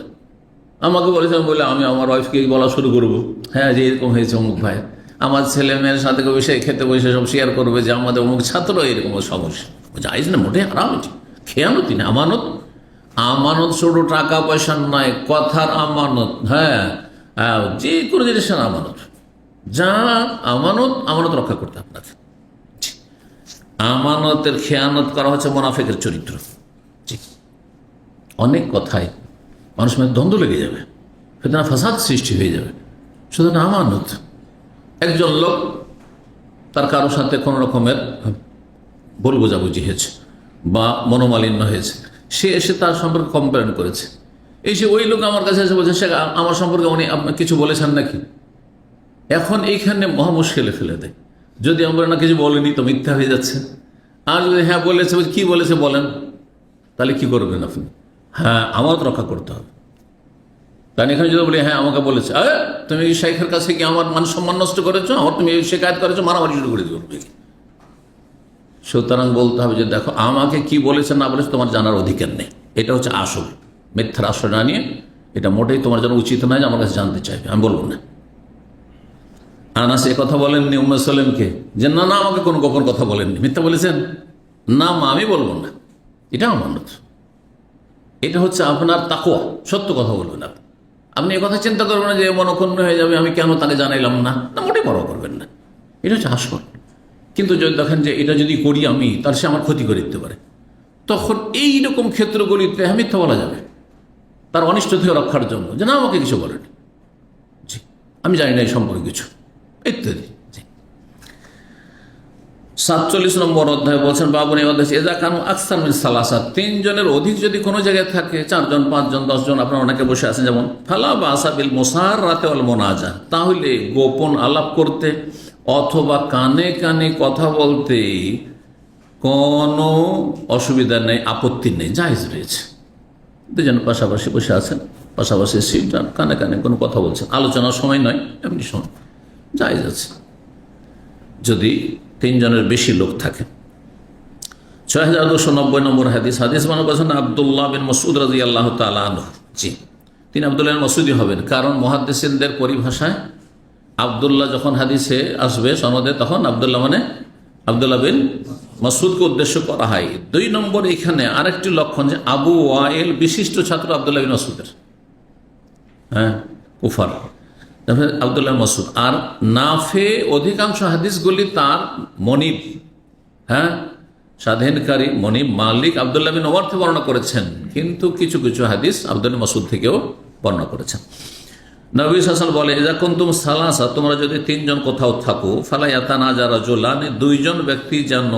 A: আমাকে বলেছেন বলে আমি আমার ওয়াইফকে বলা শুরু করবো, হ্যাঁ যে এরকম হয়েছে অমুক ভাই, আমার ছেলে মেয়ের সাথে বসে খেতে বসে সব শেয়ার করবে যে আমাদের অমুক ছাত্র এরকম সমস্যা, যাইজ না, মোটে হারাম, খেয়ানতি না, আমানত, আমানত শুধু টাকা পয়সার নয়, কথার আমানত, হ্যাঁ, যে কোনো জিনিসের আমানত, যা আমানত, আমানত রক্ষা করতে আপনাকে। আমানতের খেয়ানত করা হচ্ছে মুনাফিকের চরিত্র। অনেক কথায় মানুষ দ্বন্দ্ব লেগে যাবে, ফিতনা ফাসাদ সৃষ্টি হয়ে যাবে। সুতরাং আমানত, একজন লোক তার কারোর সাথে কোনো রকমের ভুল বোঝাবুঝি হয়েছে বা মনোমালিন্য হয়েছে, সে এসে তার সম্পর্কে কমপ্লেন করেছে, এসে ওই লোক আমার কাছে এসে বলছে সে আমার সম্পর্কে উনি আপনার কিছু বলেছেন নাকি। এখন এইখানে মহা মুশকিলে ফেলে দেয়, যদি আমরা না কিছু বলেনি তো মিথ্যা হয়ে যাচ্ছে, আর যদি হ্যাঁ বলেছে, কি বলেছে বলেন, তাহলে কি করবেন আপনি? হ্যাঁ, আমানত রক্ষা করতে হবে। কারণ এখানে যদি বলি হ্যাঁ আমাকে বলেছে, তুমি শেখের কাছে কি আমার মান সম্মান নষ্ট করেছো, আমার তুমি শেখায়ত করেছো, মারামারি শুরু করে দেবো। সুতরাং বলতে হবে যে দেখো আমাকে কি বলেছে না বলেছে তোমার জানার অধিকার নেই, এটা হচ্ছে আসল। মিথ্যার আশ্রয় না নিয়ে, এটা মোটেই তোমার জন্য উচিত নয় যে আমার কাছে জানতে চাইবে, আমি বলবো না। আনাস এ কথা বলেননি উম্মে সুলাইমকে যে না না আমাকে কোনো গোপন কথা বলেননি, মিথ্যা বলেছেন, না মা আমি বলবো না, এটা আমানত। এটা হচ্ছে আপনার তাকওয়া। সত্য কথা বলবেন আপনি এ কথা চিন্তা করবেন না যে মনক্ষুণ্ণ হয়ে যাবে, আমি কেন তাকে জানাইলাম না, মোটেই পরোয়া করবেন না। এটা হচ্ছে আসল। কিন্তু যদি দেখেন যে এটা যদি করি আমি, তার সে আমার ক্ষতি করে দিতে পারে, তখন এইরকম ক্ষেত্রগুলিতে মিথ্যা বলা যাবে তার অনিষ্ট থেকে রক্ষার জন্য, যে না আমাকে কিছু বলেনি, জি আমি জানি না এই সম্পর্কে কিছু, ইত্যাদি। 47 নম্বর অধ্যায় বলছেন বাবুন এজা কানু আকসার মিন সালাসা, 3 জনের অধিক যদি কোনো জায়গায় থাকে, 4 জন 5 জন 10 জন, আপনারা অনেকে বসে আছেন যেমন, ফালা বাসা বিল মুসাররাতি ওয়াল মুনাজা, তাহলে গোপন আলাপ করতে অথবা কানে কানে কথা বলতে কোনো অসুবিধা নেই, আপত্তি নেই, জায়েজ রয়েছে। দুজন পাশাপাশি বসে আছেন, পাশাপাশি সিট, কানে কানে কোনো কথা বলছেন, আলোচনার সময় নয়, এমনি শোন, জায়েজ আছে যদি 3 জনের বেশি লোক থাকে। 6290 নম্বর হাদিস মানে বলছেন আব্দুল্লাহ বিন মাসউদ রাদিয়াল্লাহু তাআলা আনহু। জি, তিনি আব্দুল্লাহ বিন মাসউদই হবেন, কারণ মুহাদ্দিসিনদের পরিভাষায় আব্দুল্লাহ যখন হাদিসে আসবে সনদে, তখন আব্দুল্লাহ মানে আব্দুল্লাহ বিন মাসউদকে উদ্দেশ্য করা হয়। 2 নম্বর এখানে আরেকটি লক্ষণ যে আবু ওয়াইল বিশিষ্ট ছাত্র আব্দুল্লাহ বিন মাসউদের, হ্যাঁ কুফার আব্দুল্লাহ মাসউদ। আর নাফে অধিকাংশ হাদিসগুলি তার মনিব, হ্যাঁ স্বাধীনকারী মনিব মালিক আব্দুল্লাহ বিন ওমর থেকে বর্ণনা করেছেন, কিন্তু কিছু কিছু হাদিস আব্দুল্লাহ মাসউদ থেকেও বর্ণনা করেছেন। নবী সাল্লাল্লাহু আলাইহি ওয়াসাল্লাম বলে ইযা কুনতুম সালাসা, তোমরা যদি 3 জন কোথাও থাকো, ফালা ইয়াতানাজা রাজুলান, 2 জন ব্যক্তি যেন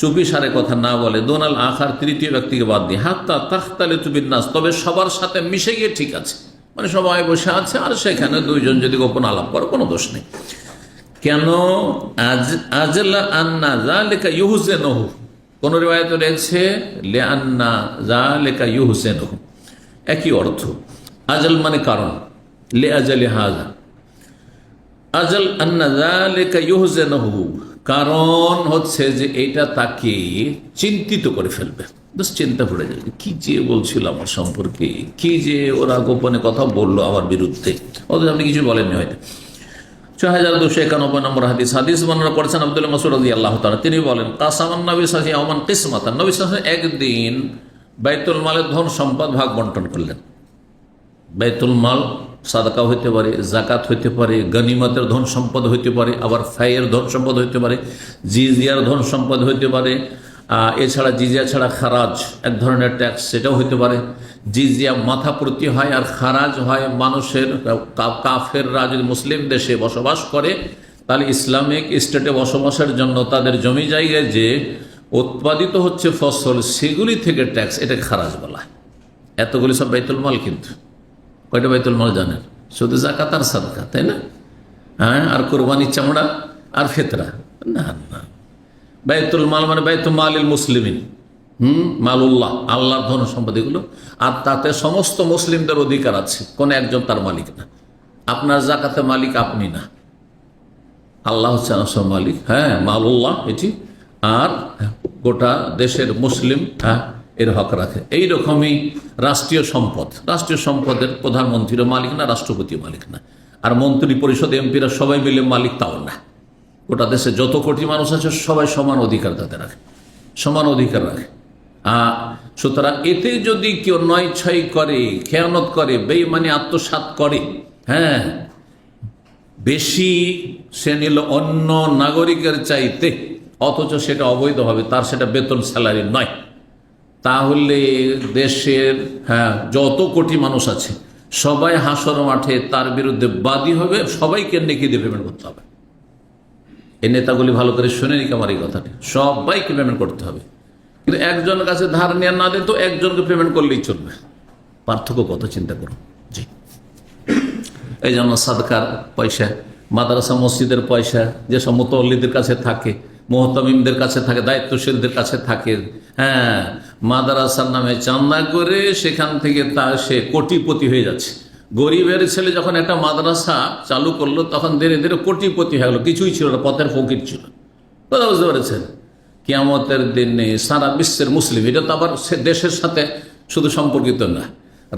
A: চুপি সারে কথা না বলে, দোনাল আখার, তৃতীয় ব্যক্তিকে বাদ দিয়ে, হাত্তা তাখতালিতু বিন নাস, তবে সবার সাথে মিশে গিয়ে ঠিক আছে, মানে সবাই বসে আছে আর সেখানে 2 জন যদি গোপন আলাপ করে কোনো দোষ নেই। কেন? আজলা আন্না যালিকা ইউহসিনুহু, কোন রিওয়ায়াতে রয়েছে লিআন্না যালিকা ইউহসিনুহু, একই অর্থ। আজল মানে কারণ, লিআজলি হাযা, আজল আন্না যালিকা ইউহসিনুহু, কারণ হচ্ছে যে এটা তাকে চিন্তিত করে ফেলবে, চিন্তা পড়ে যাবে, কি যে বলছিল আমার সম্পর্কে, কি যে ওরা গোপনে কথা বললো আমার বিরুদ্ধে, অথচ আপনি কিছু বলেননি হয়তো। 6291 নম্বর হাদিস বর্ণনা করেছেন আব্দুল্লাহ মাসউদ রাদিয়াল্লাহু তাআলা, তিনি বলেন কাসামান নবী সাল্লাল্লাহু আলাইহি ওয়াসাল্লাম কিসমাতান, নবী সাল্লাল্লাহু আলাইহি ওয়াসাল্লাম একদিন বাইতুল মালের ধন সম্পদ ভাগ বন্টন করলেন। বাইতুল মাল সাদাকা হইতে পারে, জাকাত হইতে পারে, গনিমতের ধন সম্পদ হইতে পারে, আবার ফাইয়ের ধন সম্পদ হইতে পারে, জিজিয়ার ধন সম্পদ হইতে পারে, এছাড়া জিজিয়া ছাড়া খারাজ এক ধরনের ট্যাক্স, সেটাও হইতে পারে। জিজিয়া মাথা প্রতি হয় আর খারাজ হয় মানুষের, কাফেররা যদি মুসলিম দেশে বসবাস করে তাহলে ইসলামিক স্টেটে বসবাসের জন্য তাদের জমি জায়গায় যে উৎপাদিত হচ্ছে ফসল, সেগুলি থেকে ট্যাক্স, এটা খারাজ বলা হয়। এতগুলি সব বাইতুল মাল, কিন্তু কয়টা বাইতুল মাল জানেন? শুধু জাকাত আর সাদকা, তাই না? হ্যাঁ, আর কোরবানির চামড়া আর ফিতরা না, না। বাইতুল মাল মানে বাইতুল মালিল মুসলিমিন, মালুল্লাহ, আল্লাহর ধন সম্পদ এগুলো, আর তাতে সমস্ত মুসলিমদের অধিকার আছে, কোন একজন তার মালিক না। আপনার জাকাতে মালিক আপনি না, আল্লাহ হচ্ছে আসল মালিক, হ্যাঁ মালুল্লাহ এটি, আর গোটা দেশের মুসলিম এর হক রাখে। এইরকমই রাষ্ট্রীয় সম্পদ, রাষ্ট্রীয় সম্পদের প্রধানমন্ত্রীরও মালিক না, রাষ্ট্রপতিও মালিক না, আর মন্ত্রী পরিষদ এমপিরা সবাই মিলে মালিক তাও না। গোটা দেশে যত কোটি মানুষ আছে সবাই সমান অধিকার তাদের রাখে, সমান অধিকার রাখে। সুতরাং এতে যদি কেউ নয় ছয় করে, খেয়ানত করে, বেঈমানি আত্মসাৎ করে, হ্যাঁ বেশি সে নিল অন্য নাগরিকের চাইতে, অথচ সেটা অবৈধভাবে, তার সেটা বেতন স্যালারি নয়, তাহলে দেশের যত কোটি মানুষ আছে সবাই হাসর মাঠে তার বিরুদ্ধে বাদী হবে, সবাইকে নেকি দিয়ে পেমেন্ট করতে হবে। এই নেতাগুলি ভালো করে শুনে নিক আমার এই কথাটি, সবাইকে পেমেন্ট করতে হবে। কিন্তু একজনের কাছে ধার নেওয়া না দিত, একজনকে পেমেন্ট করলেই চলবে। পার্থক্য কত চিন্তা করুন। জি, এই জন্য সাদকার পয়সা, মাদ্রাসা মসজিদের পয়সা যেসব মুতাল্লিদের কাছে থাকে, মুহতামিমদের কাছে থাকে, দায়িত্বশীলদের কাছে থাকে, হ্যাঁ মাদ্রাসার নামে চান্দা করে সেখান থেকে সে কোটিপতি হয়ে যাচ্ছে। গরিবের ছেলে যখন একটা মাদ্রাসা চালু করলো তখন ধীরে ধীরে কোটিপতি হয়ে গেল, কিছুই ছিল না, পথের ফকির ছিল। কথা বুঝতে পেরেছেন? কিয়ামতের দিনে সারা বিশ্বের মুসলিম, এটা তো আবার সে দেশের সাথে শুধু সম্পর্কিত না,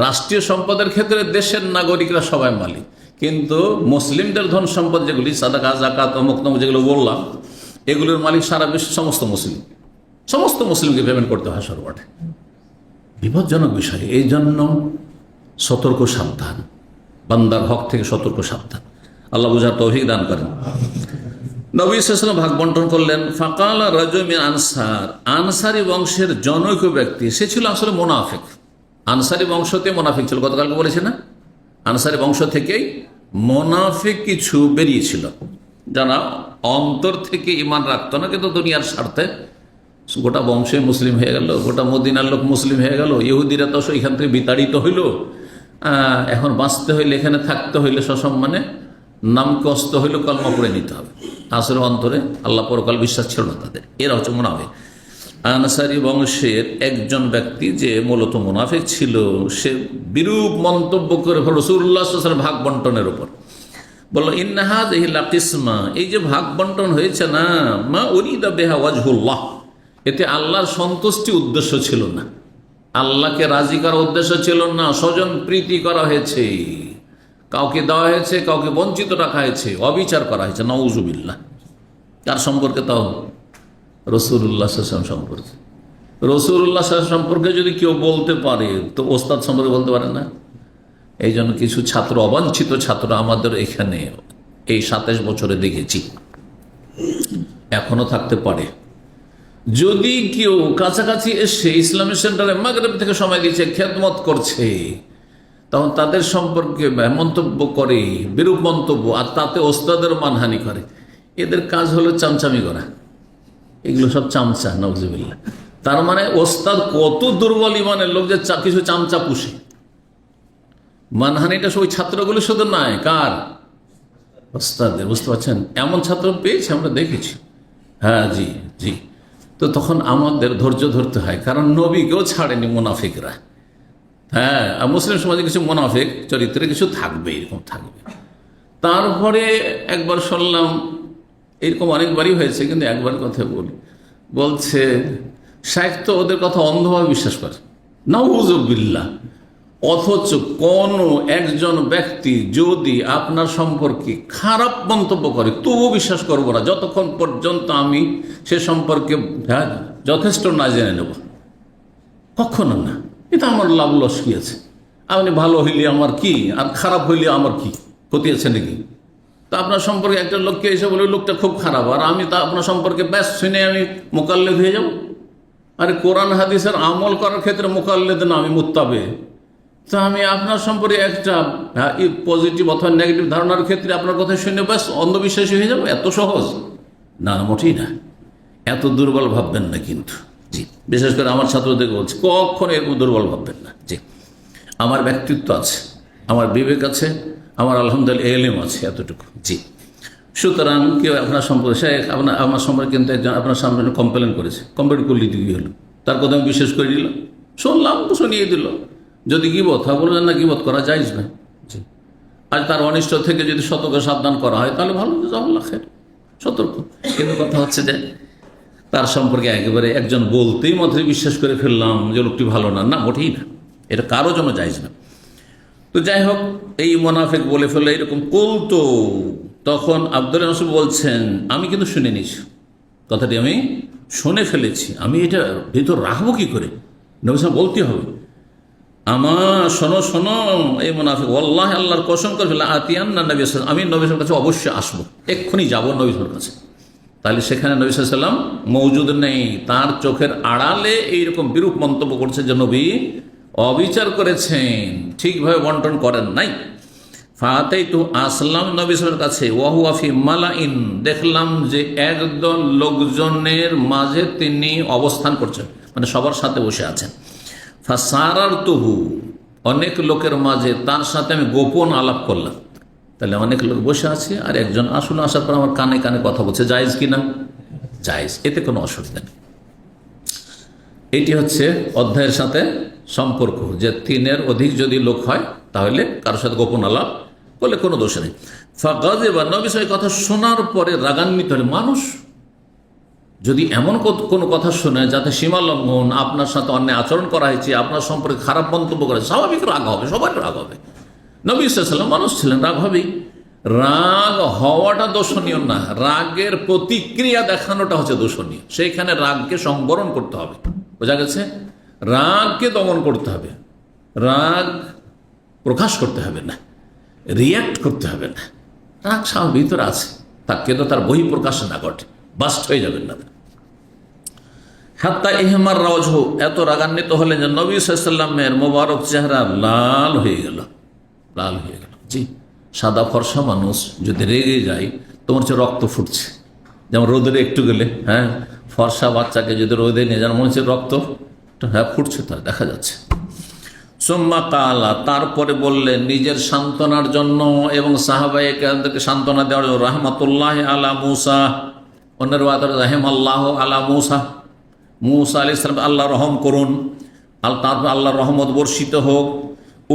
A: রাষ্ট্রীয় সম্পদের ক্ষেত্রে দেশের নাগরিকরা সবাই মালিক, কিন্তু মুসলিমদের ধন সম্পদ যেগুলি সাদাকা যাকাত অমুক তমুক যেগুলো বললাম, এগুলোর মালিক সারা বিশ্বের সমস্ত মুসলিম, সমস্ত মুসলিমকে পেমেন্ট করতে হয় সর্বটে।
B: বিপজ্জনক বিষয়। এই জন্য সতর্ক সাবধান, বান্দার হক থেকে সতর্ক সাবধান। আল্লাহ বুঝার তৌফিক দান করেন। নবী সাল্লাল্লাহু আলাইহি ওয়াসাল্লাম ভাগ বন্টন করলেন। ফাকাল রাজুল মিন আনসার, আনসারি বংশের জনৈক ব্যক্তি, সে ছিল আসলে মুনাফিক। আনসারি বংশতে মুনাফিক ছিল, গতকালকে বলেছি না, আনসারি বংশ থেকেই মুনাফিক কিছু বেরিয়েছিল, যারা অন্তর থেকে ঈমান রাখতো না, কিন্তু দুনিয়ার স্বার্থে গোটা বংশে মুসলিম হয়ে গেল, গোটা মদিনার লোক মুসলিম হয়ে গেল, ইহুদিরা তো এখান থেকে বিতাড়িত হইল। এখন বাঁচতে হইলে, এখানে থাকতে হইলে সসম্মানে নাম কষ্ট হইলে কলমা পড়ে নিতে হবে। আসলে অন্তরে আল্লাহ পরকাল বিশ্বাস ছিল না তাদের। এরা হচ্ছে মুনাফিক। আনসারি বংশের একজন ব্যক্তি যে মূলত মুনাফিক ছিল, সে বিরূপ মন্তব্য করে রাসূলুল্লাহ সাল্লাল্লাহু আলাইহি ওয়াসাল্লাম ভাগ বন্টনের উপর বলল, ইন্না হাযিহি লাকিসমা, এই যে ভাগ বন্টন হয়েছে না, মা উরিদা বিহা ওয়াজহুল্লাহ, এতে আল্লাহর সন্তুষ্টি উদ্দেশ্য ছিল না, আল্লাহকে রাজি করার উদ্দেশ্য ছিল না, স্বজন প্রীতি করা হয়েছে, কাউকে দেওয়া হয়েছে, কাউকে বঞ্চিত রাখা হয়েছে, অবিচার করা হয়েছে। নাউজুবিল্লাহ। কার সম্পর্কে? তাও রাসূলুল্লাহ সাল্লাল্লাহু আলাইহি ওয়াসাল্লাম সম্পর্কে। রাসূলুল্লাহ সাল্লাল্লাহু আলাইহি ওয়াসাল্লাম সম্পর্কে যদি কেউ বলতে পারে, তো ওস্তাদ সম্পর্কে বলতে পারে না? এই জন্য কিছু ছাত্র, অবাঞ্ছিত ছাত্র আমাদের এখানে এই 27 বছরে দেখেছি, এখনো থাকতে পারে। যদি কেউ কাছাকাছি এসে ইসলামিক সেন্টারে মাগরিব থেকে সময় দিচ্ছে, খেদমত করছে, তখন তাদের সম্পর্কে মন্তব্য করে, বিরূপ মন্তব্য, আর তাতে ওস্তাদের মানহানি করে, এদের কাজ হলো চামচামি করা। এগুলো সব চামচা, নাউজুবিল্লাহ। তার মানে ওস্তাদ কত দুর্বল ইমানের লোক যে কিছু চামচা পুষে। মানহানিটা ওই ছাত্রগুলো শুধু নয়, কার? ওস্তাদের। বুঝতে পারছেন? এমন ছাত্র পেয়েছি আমরা, দেখেছি। হ্যাঁ, জি জি। তো তখন আমাদের ধৈর্য ধরতে হয়, কারণ নবীকেও ছাড়েনি মুনাফিকরা। হ্যাঁ, আর মুসলিম সমাজে কিছু মুনাফিক চরিত্রে কিছু থাকবে, এরকম থাকবে। তারপরে একবার শুনলাম, এরকম অনেকবারই হয়েছে, কিন্তু একবার কথা বলছে, শাইখ তো ওদের কথা অন্ধভাবে বিশ্বাস করে। নাউযুবিল্লাহ। অথচ কোন একজন ব্যক্তি যদি আপনার সম্পর্কে খারাপ মন্তব্য করে, তবুও বিশ্বাস করবো না যতক্ষণ পর্যন্ত আমি সে সম্পর্কে যথেষ্ট না জেনে নেব। কখনো না। এটা আমার লাভ লস কি আছে? আপনি ভালো হইলে আমার কি, আর খারাপ হইলে আমার কি ক্ষতি আছে নাকি? তা আপনার সম্পর্কে একটা লোককে এসে বলে লোকটা খুব খারাপ, আর আমি তা আপনার সম্পর্কে ব্যাস শুনে আমি মোকাল্লেদ হয়ে যাব? আরে কোরআন হাদিসের আমল করার ক্ষেত্রে মোকাল্লেদ না, আমি মুত্তাবে। তা আমি আপনার সম্পর্কে একটা পজিটিভ অথবা নেগেটিভ ধারণার ক্ষেত্রে আপনার কথা শুনে ব্যাস অন্ধবিশ্বাসী হয়ে যাবো? এত সহজ না, মোটেই না। এত দুর্বল ভাববেন না কিন্তু। জি, বিশেষ করে আমার ছাত্রদেরকে বলছি, কখনো এরকম দুর্বল ভাববেন না। জি, আমার ব্যক্তিত্ব আছে, আমার বিবেক আছে, আমার আলহামদুলিল্লাহ এলেম আছে, এতটুকু। জি, সুতরাং কেউ আপনার সম্পর্কে, সে আমার সম্পর্কে কিন্তু একজন আপনার সামনে কমপ্লেন করেছে, কমপ্লেন করলে কি হলো? তার কথা আমি বিশ্বাস করে নিলাম, শুনলাম, শুনিয়ে দিল। যদি গীবত হয়, বললেন না গীবত করা জায়েজ না। জি, আর তার অনিষ্ট থেকে যদি সতর্ক সাবধান করা হয়, তাহলে ভালো, জাযাকাল্লাহ খাইর, সতর্ক। কিন্তু কথা হচ্ছে যে তার সম্পর্কে একেবারে একজন বলতেই মাত্র বিশ্বাস করে ফেললাম যে লোকটি ভালো না, না, মোটেই না। এটা কারো জন্য জায়েজ না। তো যাই হোক, এই মুনাফিক বলে ফেললে এরকম করতো। তখন আব্দুল্লাহ রাসূল বলছেন, আমি কিন্তু শুনে নিয়েছি, কথাটি আমি শুনে ফেলেছি, আমি এটা ভিতর রাখবো কি করে? নবী সাল্লাল্লাহু বলতে হবে, আমার শোনো শোনো, এই মুনাফিক ওয়াল্লাহি, আল্লাহর কসম করে ফেললাম, আতিয়ান্না নবী সাল্লাল্লাহু আলাইহি ওয়াসাল্লাম, আমি নবী সাল্লাল্লাহু আলাইহি ওয়াসাল্লামের কাছে অবশ্যই আসবো, এক্ষুনি যাবো নবী সাল্লাল্লাহু আলাইহি ওয়াসাল্লামের কাছে। তাহলে সেখানে নবী সাল্লাল্লাহু আলাইহি ওয়াসাল্লাম মওজুদ নেই, তার চোখের আড়ালে এইরকম বিরূপ মন্তব্য করছে যে নবী অবিচার করেছেন, ঠিকভাবে বন্টন করেন নাই। ফাতাইতু, আসলাম নবী সাল্লাল্লাহু আলাইহি ওয়াসাল্লামের কাছে, ওয়া হুয়া ফি মালাইন, দেখলাম যে একদল লোকজনের মাঝে তিনি অবস্থান করছেন, মানে সবার সাথে বসে আছেন। ফাসারারতুহু, অনেক লোকের মাঝে তার সাথে আমি গোপন আলাপ করলাম। তাহলে অনেক লোক বসে আছে, আর একজন আসলে আসার পর আমার কানে কানে কথা বলছে, জায়েজ কিনা? জায়েজ, এতে কোনো অসুবিধা নেই। এটি হচ্ছে অধ্যায়ের সাথে সম্পর্ক, যে 3-এর অধিক যদি লোক হয় তাহলে কারোর সাথে গোপন আলাপ করলে কোনো দোষ নেই। ফাগাযিবা, নবী সাল্লাল্লাহু আলাইহি ওয়াসাল্লাম কথা শোনার পরে রাগান্বিত হলে, মানুষ যদি এমন কোনো কথা শোনে যাতে সীমা লঙ্ঘন, আপনার সাথে অন্যায় আচরণ করা হয়েছে, আপনার সম্পর্কে খারাপ মন্তব্য করে, স্বাভাবিক রাগ হবে, সবার রাগ হবে। নবী সাল্লাল্লাহু আলাইহি ওয়াসাল্লাম মানুষ ছিলেন, রাগ হবেই। রাগ হওয়াটা দোষণীয় না, রাগের প্রতিক্রিয়া দেখানোটা হচ্ছে দোষণীয়। সেইখানে রাগকে সংবরণ করতে হবে, বোঝা গেছে? রাগকে দমন করতে হবে, রাগ প্রকাশ করতে হবে না, রিয়াক্ট করতে হবে না। রাগ স্বাভাবিক ভিতরে আছে, তাকে তো তার বহিঃপ্রকাশ না ঘটে, বাস্ট হয়ে যাবেন না। হাত্তা ইহমার রাওয়াজহ, এত রাগান্বিত হলেন যে নবী সাল্লাল্লাহু আলাইহি ওয়াসাল্লামের মোবারক চেহারা লাল হয়ে গেল, লাল হয়ে গেল। জি, সাদা ফর্সা মানুষ যদি রেগে যায় তোমার হচ্ছে রক্ত ফুটছে, যেমন রোদে একটু গেলে, হ্যাঁ, ফর্সা বাচ্চাকে যদি রোদে নিয়ে যান মনে হচ্ছে রক্ত, হ্যাঁ, ফুটছে, তা দেখা যাচ্ছে। সুম্মা কালা, তারপরে বললেন নিজের সান্ত্বনার জন্য এবং সাহাবায়ে-কেরামদেরকে সান্ত্বনা দেওয়ার জন্য, রাহমাতুল্লাহ আলা মুসা, অন্যের রাহিমাল্লাহ আলা মুসা, মুসা আলাইহিস সালাম আল্লাহ রহম করুন, তারপর আল্লাহর রহমত বর্ষিত হোক।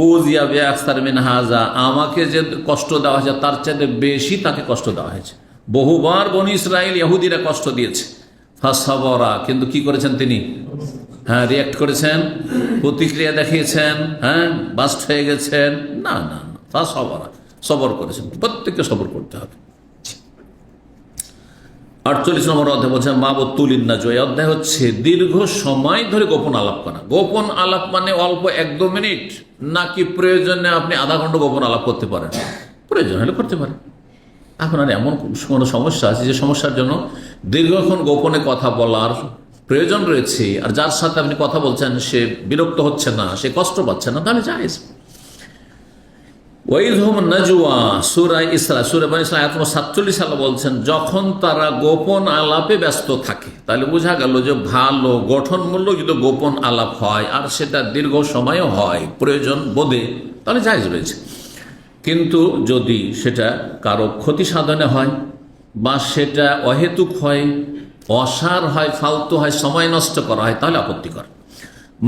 B: উযিয়া বিআকসার মিন হাযা, আমাকে যে কষ্ট দেওয়া হয়েছে তার চাইতে বেশি তাকে কষ্ট দেওয়া হয়েছে। বহুবার বনী ইসরাইল ইহুদিরা কষ্ট দিয়েছে, ফাসাবরা, কিন্তু কি করেছেন তিনি? হ্যাঁ, রিয়াক্ট করেছেন, প্রতিক্রিয়া দেখিয়েছেন, হ্যাঁ, বাস্ট হয়ে গেছেন না, না, না, ফাসাবরা, সবর করেছেন। প্রত্যেককে সবর করতে হবে। 48 নম্বর অধ্যায় বলছেন মাবতুলিন নাজওয়া। এই অধ্যায় হচ্ছে দীর্ঘ সময় ধরে গোপন আলাপ করা। গোপন আলাপ মানে অল্প 1-2 মিনিট, নাকি প্রয়োজনে আপনি আধা ঘন্টা গোপন আলাপ করতে পারেন? প্রয়োজন হলে করতে পারেন। এখন আর এমন কোনো সমস্যা আছে যে সমস্যার জন্য দীর্ঘক্ষণ গোপনে কথা বলার প্রয়োজন রয়েছে, আর যার সাথে আপনি কথা বলছেন সে বিরক্ত হচ্ছে না, সে কষ্ট পাচ্ছে না, তাহলে জায়েজ। ওয়াইদহুম নাজওয়া, সূরা ইসরা, সূরা বনী ইসরাঈল আয়াত 47 সালে বলছেন যখন তারা গোপন আলাপে ব্যস্ত থাকে। তাহলে বোঝা গেল যে ভালো গঠনমূলক যদি গোপন আলাপ হয় আর সেটা দীর্ঘ সময়ও হয় প্রয়োজন বোধে, তাহলে জায়েজ রয়েছে। কিন্তু যদি সেটা কারো ক্ষতি সাধনে হয় বা সেটা অহেতুক হয়, অসার হয়, ফালতু হয়, সময় নষ্ট করা হয়, তাহলে আপত্তিকর।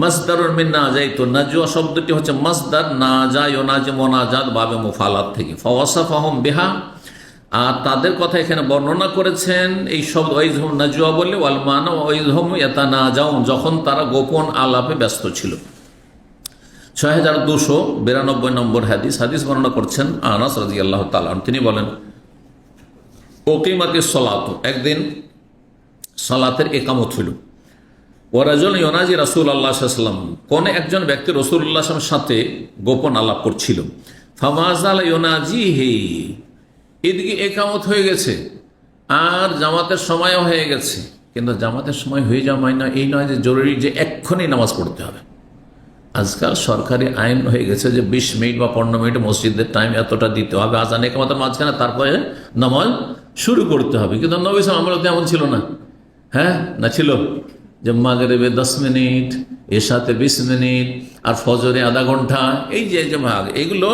B: মাসদারুন মিন নাজাইতু, নাজওয়া শব্দটি হচ্ছে মাসদার, নাজা ইউনাজি মুনাজাত বাবে মুফালাত থেকে। ফাওয়াসাফাহুম বিহা, আর তাদের কথা এখানে বর্ণনা করেছেন এই শব্দ ওয়াইজহুম নাজওয়া বলে, ওয়াল মানা ওয়াইজহুম ইয়াতানাজাউন, যখন তারা গোপন আলাপে ব্যস্ত ছিল। 6292 নম্বর হাদিস বর্ণনা করছেন আনাস রাদিয়াল্লাহু তাআলা আনহু, তিনি বলেন উকিমাতিস সালাতু, একদিন সালাতের ইকামত হইল। ওয়ারাজুল ইউনাজি রাসূলুল্লাহ সাল্লাল্লাহু আলাইহি ওয়াসাল্লাম, কোন একজন ব্যক্তি রাসূলুল্লাহ সাল্লাল্লাহু আলাইহি ওয়াসাল্লামের সাথে গোপন আলাপ করছিল। ফামাজাল ইউনাজিহি, এদিকে ইকামত হয়ে গেছে আর জামাতের সময়ও হয়ে গেছে, কিন্তু জামাতের সময় হয়ে যাওয়া মানে এই নয় যে জরুরি যে এক্ষুনি নামাজ পড়তে হবে। আজকাল সরকারি আইন হয়ে গেছে যে 20 মিনিট বা 15 মিনিট মসজিদের টাইম এতটা দিতে হবে, আজান ইকামতের মাঝখানে তারপরে নামাজ শুরু করতে হবে। কিন্তু নবী সাল্লাল্লাহু আলাইহি ওয়াসাল্লাম এমন ছিল না, হ্যাঁ, না ছিল যে মাগরিবে 10 মিনিট, এশাতে 20 মিনিট আর ফজরে আধা ঘন্টা, এই যে ভাগ, এগুলো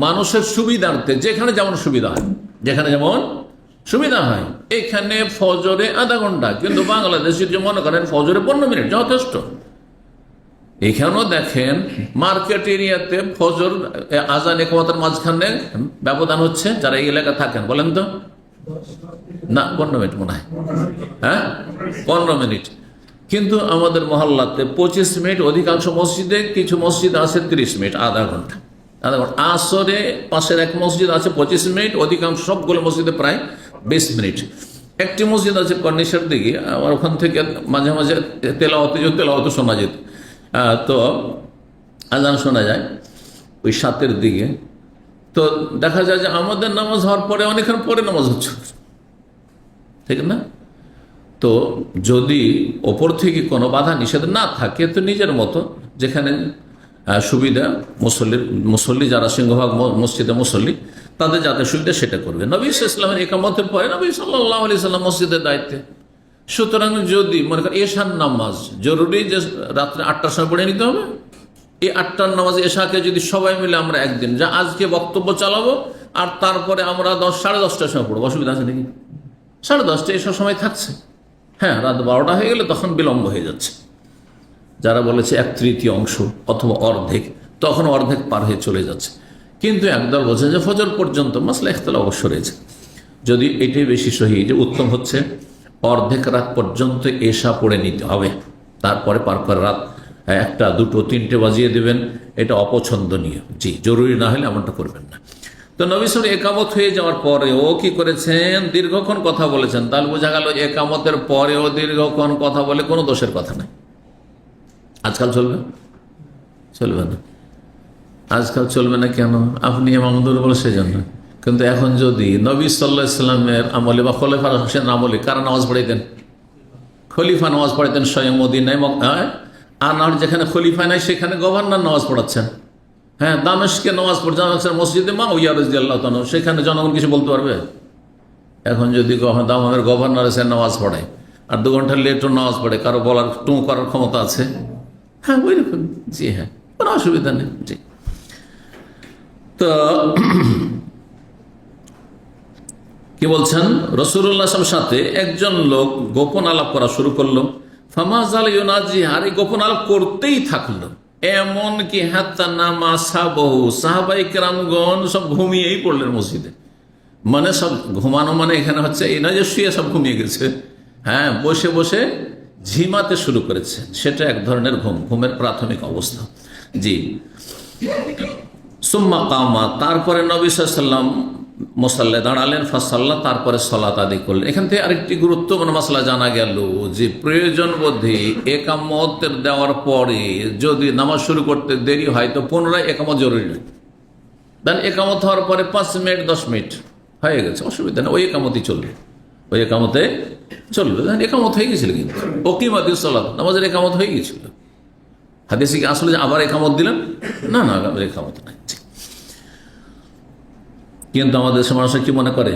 B: মানুষের সুবিধার্থে যেখানে যেমন সুবিধা হয়, যেখানে যেমন সুবিধা হয়। এখানে ফজরে আধা ঘন্টা, কিন্তু বাংলাদেশে যে মনে করেন ফজরে 15 মিনিট যথেষ্ট। এখানেও দেখেন মার্কেট এরিয়াতে ফজর আজান ইকামতের মাঝখানে ব্যবধান হচ্ছে, যারা এই এলাকা থাকেন বলেন তো, না 15 মিনিট মনে হয়, হ্যাঁ 15 মিনিট। কিন্তু আমাদের মহল্লাতে 25 মিনিট, অধিকাংশ মসজিদে, কিছু মসজিদ আছে 30 মিনিট, আধা ঘন্টা। আসরে পাশের এক মসজিদ আছে 25 মিনিট, অধিকাংশ সবগুলো মসজিদে প্রায় 20 মিনিট। একটি মসজিদ আছে কর্নিশের দিকে, আমার ওখান থেকে মাঝে মাঝে তেলাওয়াত শোনা যেত, তো আজান শোনা যায় ওই 7-এর দিকে। তো দেখা যায় যে আমাদের নামাজ হওয়ার পরে অনেকক্ষণ পরে নামাজ হচ্ছে, ঠিক না? তো যদি ওপর থেকে কোনো বাধা নিষেধ না থাকে তো নিজের মতো যেখানে সুবিধা, মুসল্লি যারা সিংহভাগ মসজিদে মুসল্লি, তাদের যাতে সুবিধা সেটা করবে। নবী সাল্লাল্লাহু আলাইহি ওয়াসাল্লামের ইকামতের পরে নবী সাল্লাল্লাহু আলাইহি ওয়াসাল্লাম মসজিদের দায়িত্বে। সুতরাং যদি মনে করেন এশার নামাজ জরুরি যে রাত্রে 8টার সময় পড়ে নিতে হবে, এই 8টার নামাজ এশাকে যদি সবাই মিলে আমরা একদিন যা আজকে বক্তব্য চালাবো আর তারপরে আমরা 10-10:30টার সময় পড়বো, অসুবিধা আছে নাকি? 10:30 এসব সময় থাকছে, হ্যাঁ, রাত 12টা হয়ে গেলে তখন বিলম্ব হয়ে যাচ্ছে। যারা বলেছে 1/3 অংশ অথবা অর্ধেক, তখন অর্ধেক পার হয়ে চলে যাচ্ছে। কিন্তু একদল বলছে যে ফজর পর্যন্ত, মাসলা ইখতিলাফ অবশ্য রয়েছে। যদি এটাই বেশি সহি যে উত্তম হচ্ছে অর্ধেক রাত পর্যন্ত এশা পড়ে নিতে হবে, তারপরে পার করে রাত 1টা 2টো 3টে বাজিয়ে দেবেন, এটা অপছন্দনীয়। জি, জরুরি না হলে এমনটা করবেন না। তো নবী সাল্লাল্লাহু আলাইহি ওয়াসাল্লাম একামত হয়ে যাওয়ার পরে ও কি করেছেন? দীর্ঘক্ষণ কথা বলেছেন। তাহলে বোঝা গেল একামতের পরেও দীর্ঘক্ষণ কথা বলে কোনো দোষের কথা নাই। আজকাল চলবে? চলবে না। আজকাল চলবে না কেন? আপনি ইমাম দুর্বল সেজন্য। কিন্তু এখন যদি নবী সাল্লাল্লাহু আলাইহি ওয়াসাল্লামের আমলে বা খলিফা রাশিদিন আমলে কারা নামাজ পড়াইতেন? খলিফা নামাজ পড়াইতেন স্বয়ং মদিনায়। আর না যেখানে খলিফা নাই সেখানে গভর্নর নামাজ পড়াচ্ছেন। হ্যাঁ, দামেস্কে নামাজ পড়ছেন মসজিদে মাউইয়া রাদিয়াল্লাহু তাআলা, সেখানে জনগণ কিছু বলতে পারবে? এখন যদি দামের গভর্নর এসে নামাজ পড়ায় আর 2 ঘন্টা লেটও নামাজ পড়ে, কারো বলার টু করার ক্ষমতা আছে? হ্যাঁ, ওই রকম। জি হ্যাঁ, কোনো অসুবিধা নেই। জি, তো কি বলছেন, রাসূলুল্লাহ সাল্লাল্লাহু আলাইহি ওয়াসাল্লামের সাথে একজন লোক গোপন আলাপ করা শুরু করলো। ফামাজাল ইউনাজি, আর এই গোপন আলাপ করতেই থাকলো, এমন কি হাত্তা নামা সাহাবাহু, সাহাবায়ে কেরামগণ সব ঘুমিয়েই পড়লেন মসজিদে। মানে সব ঘুমানো মানে এখানে হচ্ছে এই নয় যে শুয়ে সব ঘুমিয়ে গেছে। হ্যাঁ, বসে বসে ঝিমাতে শুরু করেছে। সেটা এক ধরনের ঘুমের প্রাথমিক অবস্থা। জি, সুম্মা কামা, তারপরে নবী সাল্লাল্লাহু আলাইহি ওয়াসাল্লাম মুসাল্লায় দাঁড়ালেন, ফাসাল্লাহ, তারপরে সালাত আদায় করলেন। এখান থেকে আরেকটি গুরুত্বপূর্ণ মাসলা জানা গেল যে প্রয়োজন বোধে একামত দেওয়ার পরে যদি নামাজ শুরু করতে দেরি হয় তো পুনরায় একামত জরুরি নয়। দেন একামত হওয়ার পরে 5 মিনিট 10 মিনিট হয়ে গেছে, অসুবিধা নেই, ওই একামতই চলবে, ওই একামতে চলবে। দেন একামত হয়ে গেছিল, কিন্তু ওকিমাতিস সালাত, নামাজের একামত হয়ে গেছিল। হাদিসে কি আসলে যে আবার একামত দিলেন? না না, একামত নাই। কিন্তু আমাদের দেশের মানুষ কি মনে করে,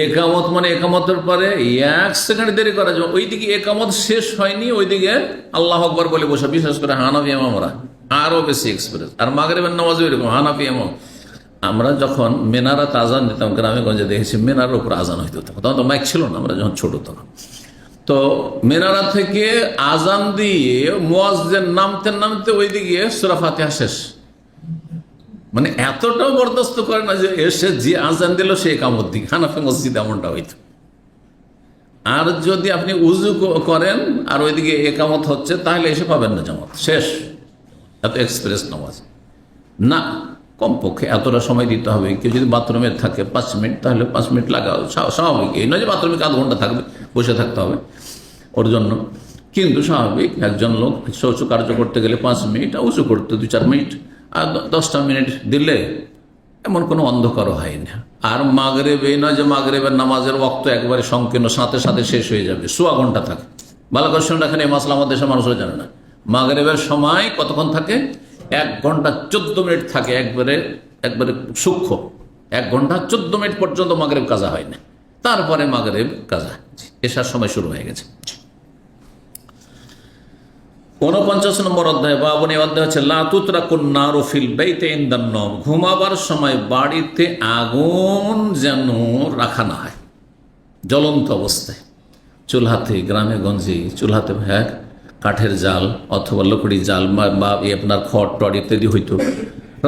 B: একামত মানে একামতের পরে 1 সেকেন্ড দেরি করা যাবে, ওইদিকে একামত শেষ হয়নি, ওইদিকে আল্লাহু আকবার বলে বসা। বিশেষ করে হানাফি ইমামরা আরো বেশি এক্সপিরিয়েন্স। আর মাগরিবের নামাজও এরকম, হানাফি ইমাম। আমরা যখন মেনারাত আজান দিতাম, গ্রামে গঞ্জে দেখেছি মেনার উপর আজান হইতে, তখন তো মাইক ছিল না, আমরা যখন ছোট তখন। তো মেনারা থেকে আজান দিয়ে মুয়াজ্জিন নামতে নামতে ওইদিকে সূরা ফাতিহা শেষ। মানে এতটাও বরদাস্ত করে না যে এসে যে আজান দিল সে একামত দিক। হানাফি মসজিদ এমনটা হইতো। আর যদি আপনি উজু করেন আর ওইদিকে একামত হচ্ছে, তাহলে এসে পাবেন না জামাত, শেষ। এত এক্সপ্রেস নামাজ না, কমপক্ষে এতটা সময় দিতে হবে। কেউ যদি বাথরুমে থাকে 5 মিনিট, তাহলে 5 মিনিট লাগাও, স্বাভাবিক। এই নয় যে বাথরুমে আধ ঘন্টা থাকবে, বসে থাকতে হবে ওর জন্য। কিন্তু স্বাভাবিক, একজন লোক শৌচ কার্য করতে গেলে 5 মিনিট, উঁচু করতে 2-4 মিনিট, আর 10টা মিনিট দিলে এমন কোনো অন্ধকারও হয় না। আর মাগরিব এই নয় যে মাগরিবের নামাজের ওয়াক্ত একবারে সংকীর্ণ, সাথে সাথে শেষ হয়ে যাবে, 1.25 ঘন্টা থাকে। ভালো করে শুনে রাখেন, এই মাসলা আমাদের দেশের মানুষও জানে না। মাগরিবের সময় কতক্ষণ থাকে? 1 ঘন্টা 14 মিনিট থাকে, একবারে সূক্ষ্ম। 1 ঘন্টা 14 মিনিট পর্যন্ত মাগরিব কাজা হয় না, তারপরে মাগরিব কাজা, এশার সময় শুরু হয়ে গেছে। 49 নম্বর অধ্যায়, বাবুন, এই অধ্যায় হচ্ছে লা তুতরাকুন নারু ফিল বাইতি ইনদান নওম, ঘুমাবার সময় বাড়িতে আগুন যেন রাখা না হয় জ্বলন্ত অবস্থায়। চুলহাতে, গ্রামে গঞ্জে চুলহাতে, হ্যাঁ, কাঠের জাল অথবা লকড়ি জাল বা আপনার খড় টড় ইত্যাদি হইতো।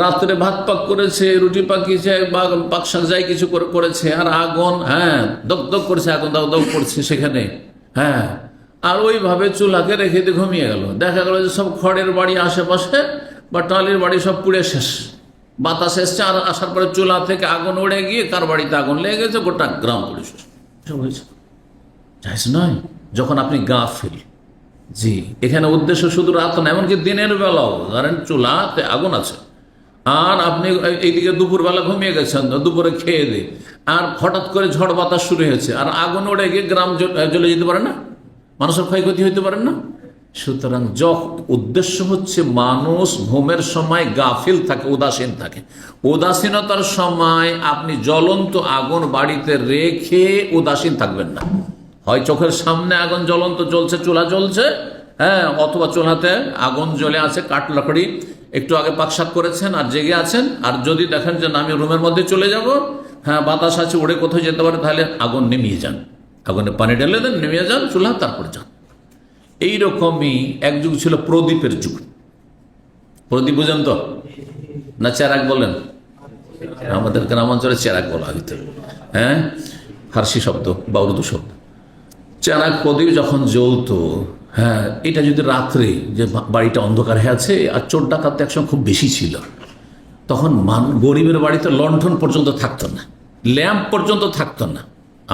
B: রাত্রে ভাত পাক করেছে, রুটি পাকিয়েছে বা পাক শাক যাই কিছু করেছে, আর আগুন, হ্যাঁ, দগদগ করেছে, আগুন দগদগ করছে সেখানে, হ্যাঁ। আর ওইভাবে চুলাকে রেখে দিয়ে ঘুমিয়ে গেল। দেখা গেল যে সব খড়ের বাড়ি আশেপাশে বা টালির বাড়ি সব পুড়ে শেষ, বাতাস এসছে, আর আসার পরে চুলা থেকে আগুন উড়ে গিয়ে কার বাড়িতে আগুন লেগে গেছে, গোটা গ্রাম পুড়ে শেষ। সব হয়েছে, জায়েজ নয় যখন আপনি গাফিল। জি, এখানে উদ্দেশ্য শুধু রাত না, এমনকি দিনের বেলাও ধরেন চুলাতে আগুন আছে, আর আপনি এইদিকে দুপুরবেলা ঘুমিয়ে গেছেন, দুপুরে খেয়ে দিয়ে, আর হঠাৎ করে ঝড় বাতাস শুরু হয়েছে, আর আগুন উড়ে গিয়ে গ্রাম জ্বলে যেতে পারে না, মানুষের ক্ষয়ক্ষতি হইতে পারে না। সুতরাং উদ্দেশ্য হচ্ছে মানুষ ঘুমের সময় গাফিল থাকে, উদাসীন থাকে। উদাসীনতার সময় আপনি জ্বলন্ত আগুন বাড়িতে রেখে উদাসীন থাকবেন না। হয় চোখের সামনে আগুন জ্বলন্ত জ্বলছে, চুলা জ্বলছে, হ্যাঁ, অথবা চুলাতে আগুন জ্বলে আছে, কাঠ লাকড়ি একটু আগে পাকশাক করেছেন আর জেগে আছেন, আর যদি দেখেন যে আমি রুমের মধ্যে চলে যাব, হ্যাঁ, বাতাস আছে, উড়ে কোথাও যেতে পারে, তাহলে আগুন নেমিয়ে যান, আগুনে পানি ঢেলে দেন, নেমে যান চুলা, তারপর যান। এইরকমই এক যুগ ছিল প্রদীপের যুগ। প্রদীপ বুঝেন তো না? চেরাক বলেন, আমাদের গ্রামাঞ্চলে চেরাক বলা হইতো, হ্যাঁ, ফার্সি শব্দ বা উর্দু শব্দ। চেরাক প্রদীপ যখন জ্বলতো, হ্যাঁ, এটা যদি রাত্রে, যে বাড়িটা অন্ধকার হয়ে আছে আর চোর ডাকাত একসময় খুব বেশি ছিল, তখন গরিবের বাড়িতে লণ্ঠন পর্যন্ত থাকতো না, ল্যাম্প পর্যন্ত থাকতো না,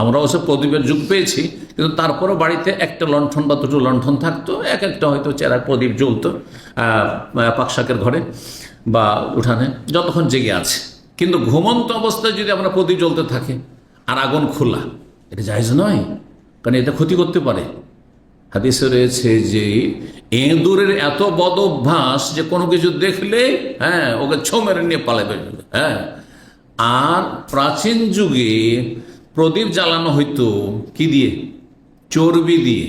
B: আমরা অবশ্য প্রদীপের যুগ পেয়েছি, কিন্তু তারপরও বাড়িতে একটা লণ্ঠন বা দুটো লণ্ঠন থাকতো, এক একটা হয়তো চেরা প্রদীপ জ্বলতো পাকশাকের ঘরে বা উঠানে, যতক্ষণ জেগে আছে। কিন্তু ঘুমন্ত অবস্থায় যদি আমরা প্রদীপ জ্বলতে থাকে আর আগুন খোলা, এটা জায়েজ নয়, কারণ এটা ক্ষতি করতে পারে। হাদিসে রয়েছে যে এঁদুরের এত বদ অভ্যাস যে কোনো কিছু দেখলে ওকে ছো মেরে নিয়ে পালাবে। আর প্রাচীন যুগে প্রদীপ জ্বালানো হইতো কি দিয়ে? চর্বি দিয়ে।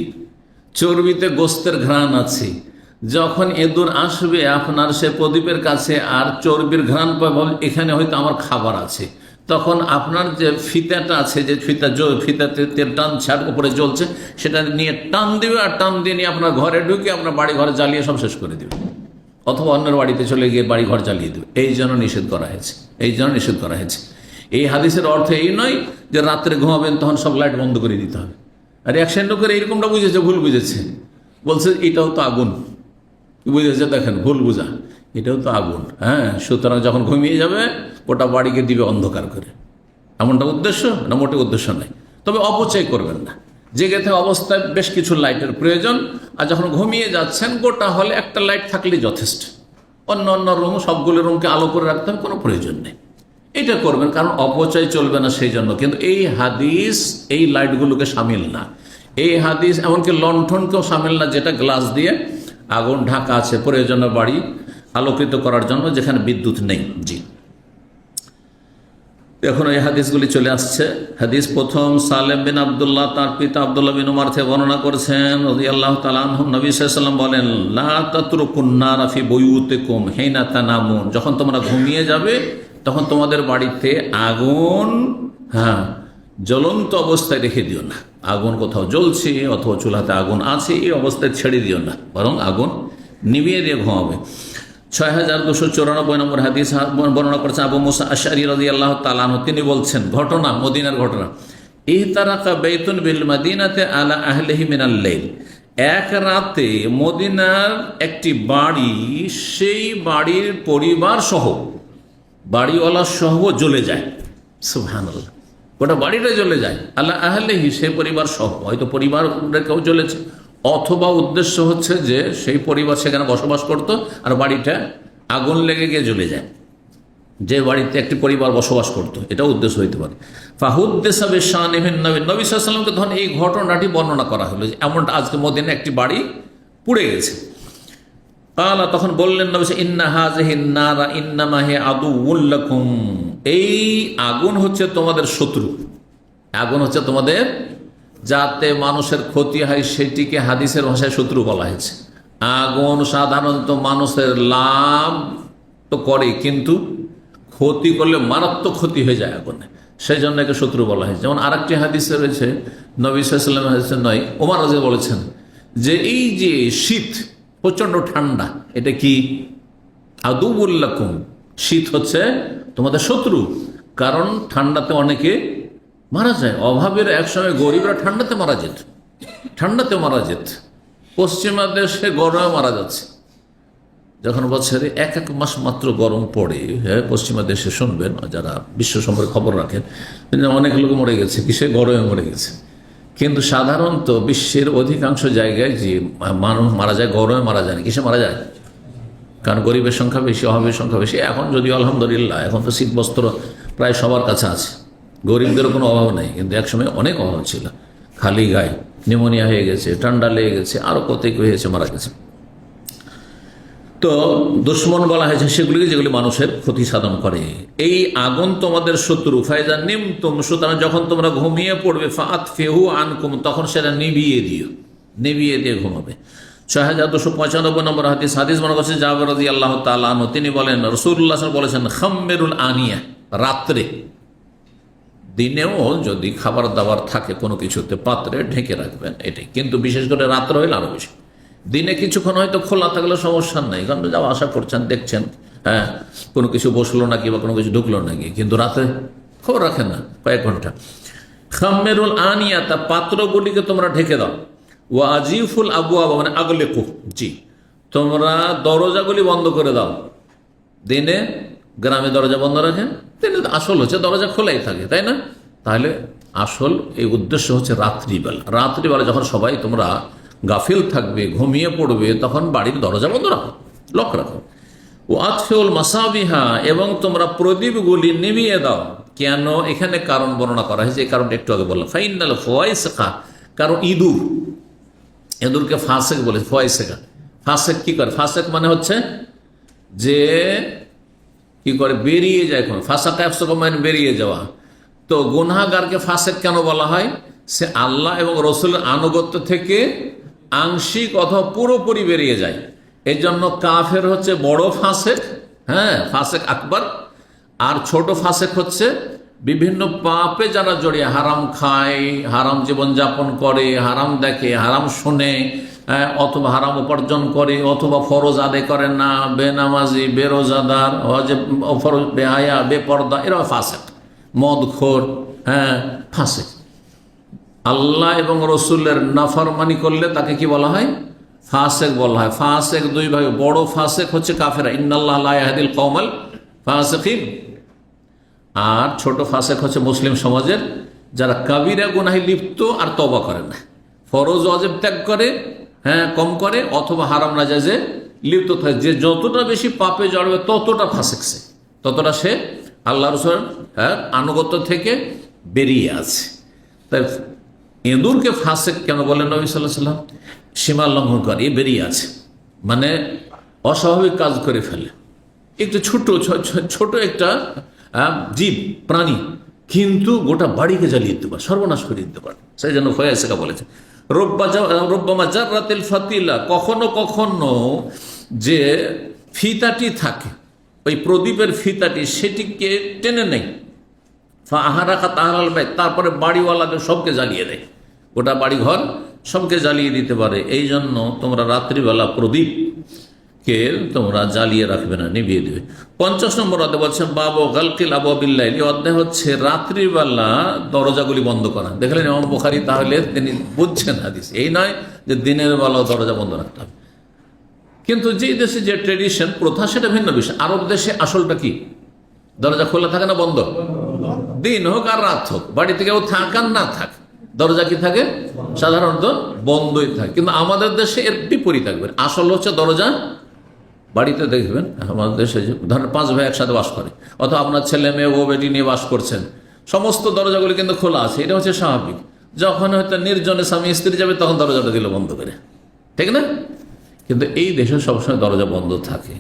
B: চর্বিতে গোস্তের ঘ্রাণ আছে। যখন এঁদুর আসবে আপনার সে প্রদীপের কাছে আর চর্বির ঘ্রাণ পাবে, এখানে হয়তো আমার খাবার আছে, তখন আপনার যে ফিতাটা আছে, যে ফিতাতে তেল টান ছাড় উপরে জ্বলছে, সেটা নিয়ে টান দিবে, আর টান দিয়ে নিয়ে আপনার ঘরে ঢুকে আপনার বাড়ি ঘরে জ্বালিয়ে সব শেষ করে দেবে, অথবা অন্যের বাড়িতে চলে গিয়ে বাড়ি ঘর জ্বালিয়ে দেবে। এই জন্য নিষেধ করা হয়েছে, এই জন্য নিষেধ করা হয়েছে। এই হাদিসের অর্থ এই নয় যে রাত্রে ঘুমাবেন তখন সব লাইট বন্ধ করে দিতে হবে। আর এক শ্রেণী করে এইরকমটা বুঝেছে, ভুল বুঝেছে, বলছে এটাও তো আগুন। কি বুঝেছে? দেখেন, ভুল বুঝা, এটাও তো আগুন। সুতরাং যখন ঘুমিয়ে যাবে ওটা বাড়িকে দিবে অন্ধকার করে, এমনটা উদ্দেশ্য না? মোটে উদ্দেশ্য নয়। তবে অপচয় করবেন না। জেগে থাকা অবস্থায় বেশ কিছু লাইটের প্রয়োজন, আর যখন ঘুমিয়ে যাচ্ছেন গোটা হলে একটা লাইট থাকলেই যথেষ্ট। অন্য অন্য রুম, সবগুলো রুমকে আলো করে রাখতে হবে, কোনো প্রয়োজন নেই। এটা করবেন, কারণ অপচয় চলবে না সেই জন্য। কিন্তু এই হাদিস এই লাইটগুলোকে সামিল না। এই হাদিস এমনকি লণ্ঠনকেও সামিল না, যেটা গ্লাস দিয়ে আগুন ঢাকা আছে প্রয়োজনে বাড়ি আলোকিত করার জন্য, যেখানে বিদ্যুৎ নেই। জি, এখন এই হাদিসগুলি চলে আসছে। হাদিস প্রথম, সালেম বিন আবদুল্লাহ তার পিতা আবদুল্লাহ বিন উমার থেকে বর্ণনা করেছেন রাদিয়াল্লাহু তাআলা আনহু, নবী সাল্লাল্লাহু আলাইহি ওয়াসাল্লাম বলেন, লা তাতরুকুন নারা ফি বুয়ুতিকুম হিনা তানামুন, যখন তোমরা ঘুমিয়ে যাবে তখন তোমাদের বাড়িতে আগুন জ্বলন্ত অবস্থায় রেখে দিও না। আগুন কোথাও জ্বলছে অথবা চুলাতে আগুন আছে, এই অবস্থায় ছেড়ে দিও না, বরং আগুন নিভিয়ে দিয়ে ঘুমাবে। 6294 নম্বর হাদিস বর্ণনা করেছেন আবু মুসা আশআরী রাদিয়াল্লাহু তাআলা আনহু, তিনি বলছেন, ঘটনা, মদিনার ঘটনা, ইহতারাকা বাইতুন বিল মাদিনাতে আলা আহলিহি মিনাল লাইল, এক রাতে মদিনার একটি বাড়ি, সেই বাড়ির পরিবার সহ, বাড়িওয়ালা সহ জ্বলে যায়। সুবহানাল্লাহ, গোটা বাড়িটা জ্বলে যায়। আলা আহলিহি, সেই পরিবার সহ, হয়তো পরিবারের কেউ জ্বলেছে, অথবা উদ্দেশ্য হচ্ছে যে সেই পরিবার সেখানে বসবাস করত আর বাড়িটা আগুন লেগে গিয়ে জ্বলে যায়, যে বাড়িতে একটি পরিবার বসবাস করত, এটা উদ্দেশ্য হইতে পারে। ফাহুদ্দেসা বিশানিহিন নবী সাল্লাল্লাহু আলাইহি ওয়াসাল্লামকে তখন এই ঘটনাটি বর্ণনা করা হলো, যে এমনটা আজকে মদিনায় একটি বাড়ি পুড়ে গেছে। কালা, তখন বললেন নবী, ইন্না হাযিহিন নারা ইন্নামা হিয়া আদুউল লাকুম, এই আগুন হচ্ছে তোমাদের শত্রু, আগুন হচ্ছে তোমাদের, যাতে মানুষের ক্ষতি হয় সেটিকে হাদিসের ভাষায় শত্রু বলা হয়েছে। আগুন সাধারণত মানুষের লাভ তো করে, কিন্তু ক্ষতি করলে মারাত্মক ক্ষতি হয়ে যায় আগুনে, সেই জন্য একে শত্রু বলা হয়েছে। যেমন আরেকটি হাদিসে রয়েছে, নবী সাল্লাল্লাহু আলাইহি ওয়াসাল্লাম হাদিসে নয়, ওমর রাদিয়াল্লাহু আনহু বলেছেন যে এই যে শীত, প্রচণ্ড ঠান্ডা, এটা কি? আদুউল লাকুম, শীত হচ্ছে তোমাদের শত্রু, কারণ ঠান্ডাতে অনেকে মারা যায়। অভাবের একসময় গরিবরা ঠান্ডাতে মারা যেত, ঠান্ডাতে মারা যেত। পশ্চিমা দেশে গরমে মারা যাচ্ছে, যখন বছরে এক মাস মাত্র গরম পড়ে, পশ্চিমা দেশে শুনবেন, যারা বিশ্ব সম্পর্কে খবর রাখেন, অনেক লোক মরে গেছে, কিসে? গরমে মরে গেছে। কিন্তু সাধারণত বিশ্বের অধিকাংশ জায়গায় যে মানুষ মারা যায়, গরমে মারা যায় না, কিসে মারা যায়? কারণ গরিবের সংখ্যা বেশি, অভাবের সংখ্যা বেশি। এখন যদিও আলহামদুলিল্লাহ এখন তো শীত বস্ত্র প্রায় সবার কাছে আছে, গরিবদেরও কোনো অভাব নেই, কিন্তু একসময় অনেক অভাব ছিল। খালি গায়ে নিউমোনিয়া হয়ে গেছে, ঠান্ডা লেগে গেছে, আরও কত কি হয়েছে, মারা গেছে। তো দুশ্মন বলা হয়েছে সেগুলিকে, যেগুলি মানুষের ক্ষতি সাধন করে। এই আগুন তোমাদের শত্রু। ফায়জা নিমতুম, সুতরাং যখন তোমরা ঘুমিয়ে পড়বে, ফাতফিহু আনকুম, তখন সেটা নিভিয়ে দিও, নিভিয়ে দিয়ে ঘুমাবে। 6295 নম্বর হাদিস মনে করছে জাবের রাদিয়াল্লাহু তাআলা আনহু, তিনি বলেন, রাসূলুল্লাহ সাল্লাল্লাহু আলাইহি ওয়াসাল্লাম বলেছেন, খাম্মিরুল আনিয়া, রাত্রে, দিনেও যদি খাবার দাবার থাকে কোনো কিছুতে, পাত্রে ঢেকে রাখবেন, এটাই। কিন্তু বিশেষ করে রাত্রে হইলে আরো বেশি। দিনে কিছুক্ষণ হয়তো খোলা থাকলে সমস্যা নাই, কারণ যাওয়া আশা করছেন, দেখছেন কোনো কিছু বসলো নাকি বা কোনো কিছু ঢুকলো নাকি, কিন্তু রাতে খবর রাখেন না, কয়েক ঘন্টা। খাম্মেরুল আনিয়া, তা পাত্রগুলিকে তোমরা ঢেকে দাও। ওয়া আজিফুল আবওয়াব, মানে আগলিকু, জি, তোমরা দরজাগুলি বন্ধ করে দাও। দিনে গ্রামে দরজা বন্ধ রাখেন, দিনে আসল হচ্ছে দরজা খোলাই থাকে, তাই না? তাহলে আসল এই উদ্দেশ্য হচ্ছে রাত্রিবেলা। রাত্রিবেলা যখন সবাই তোমরা গাফিল থাকবে, ঘুমিয়ে পড়বে, তখন বাড়ির দরজা বন্ধ রাখো, লক রাখো। ও আতফিউল মাসাবিহা, এবং তোমরা প্রদীপগুলি নিভিয়ে দাও। কেন? এখানে কারণ বর্ণনা করা হয়েছে, এই কারণটা একটু আগে বললাম। ফাইনাল ফওয়াইসিকা, কারণ ইঁদুরকে ফাসেক বলে। ফওয়াইসিকা, ফাসেক কি করে? ফাসেক মানে হচ্ছে যে কি করে, বেরিয়ে যায়। কোন ফাসাকা এফসাকা মানে বেরিয়ে যাওয়া। তো গুনাহগারকে ফাসেক কেন বলা হয়? সে আল্লাহ এবং রসুলের আনুগত্য থেকে আংশিক অথবা পুরোপুরি বেরিয়ে যায়। এই জন্য কাফের হচ্ছে বড় ফাসেক, হ্যাঁ, ফাসেক আকবর। আর ছোট ফাসেক হচ্ছে বিভিন্ন পাপে যারা জড়িয়ে, হারাম খায়, হারাম জীবনযাপন করে, হারাম দেখে, হারাম শোনে, অথবা হারাম উপার্জন করে, অথবা ফরজ আদায় করে না, বেনামাজি, বেরোজাদার, ফরজ বেহায়া, বেপর্দা, এরা ফাসেক। মদখোর, হ্যাঁ, ফাসেক। আল্লাহ এবং রসুলের নাফরমানি করলে তাকে কি বলা হয়? ফাসেক বলা হয়। ফাসেক দুই ভাগে, বড় ফাসেক হচ্ছে কাফেরা, ইন্নাল্লাহ লা ইয়াহদিল কওমাল ফাসিকিন। আর ছোট ফাসেক হচ্ছে মুসলিম সমাজের যারা কাবিরা গুনাহে লিপ্ত আর তওবা করে না, ফরজ ওয়াজিব ত্যাগ করে, হ্যাঁ, কম করে, অথবা হারাম নাজায়েজে লিপ্ত থাকে। যে যতটা বেশি পাপে জড়বে ততটা ফাসেক, ততটা সে আল্লাহ রসুলের আনুগত্য থেকে বেরিয়ে আছে। তাই ইঁদুরকে ফাসেক কেন বলেন নবী সাল্লাল্লাহু আলাইহি ওয়াসাল্লাম? সীমা লঙ্ঘন করে, এ বেরিয়ে আছে, মানে অস্বাভাবিক কাজ করে ফেলে। একটু ছোট একটা জীব, প্রাণী, কিন্তু গোটা বাড়িকে জ্বালিয়ে দিতে পারে, সর্বনাশ করে দিতে পারে। সেই জন্য ফয়াসেকা বলেছে রব্বামা জাররাতিল ফাতিলা, কখনো কখনো যে ফিতাটি থাকে, ওই প্রদীপের ফিতাটি, সেটিকে টেনে নেই, ফাহারাকা তাহরাল বাইত, তারপরে বাড়িওয়ালাদের সবকে জ্বালিয়ে দেয়, গোটা বাড়িঘর সবকে জ্বালিয়ে দিতে পারে। এই জন্য তোমরা রাত্রিবেলা প্রদীপকে তোমরা জ্বালিয়ে রাখবে না, নিভিয়ে দেবে। 50 নম্বর অধ্যায় বলছে বাবু গালকিল আবুবিল্লাহ, এই অধ্যায় হচ্ছে রাত্রিবেলা দরজাগুলি বন্ধ করা। দেখলেন ইমাম বুখারী, তাহলে তিনি বুঝছেন হাদিস, এই নয় যে দিনের বেলা দরজা বন্ধ রাখতে হবে। কিন্তু যে দেশে যে ট্রেডিশন, প্রথা, সেটা ভিন্ন বিষয়। আরব দেশে আসলটা কি? দরজা খোলা থাকে না বন্ধ? দিন হোক আর রাত হোক, বাড়িতে কেউ থাক আর না থাক, দরজা কি থাকে? সাধারণত বন্ধই থাকে। কিন্তু আমাদের দেশে এর বিপরীত থাকবে। আসল হচ্ছে দরজা, বাড়িতে দেখবেন আমাদের দেশে ধরেন 5 ভাই একসাথে বাস করে, অথবা আপনার ছেলে মেয়ে ও বেটি নিয়ে বাস করছেন, সমস্ত দরজাগুলি কিন্তু খোলা আছে, এটা হচ্ছে স্বাভাবিক। যখন হয়তো নির্জনে স্বামী স্ত্রী যাবে, তখন দরজাটা দিল বন্ধ করে, ঠিক না? কিন্তু এই দেশে সবসময় দরজা বন্ধ থাকে।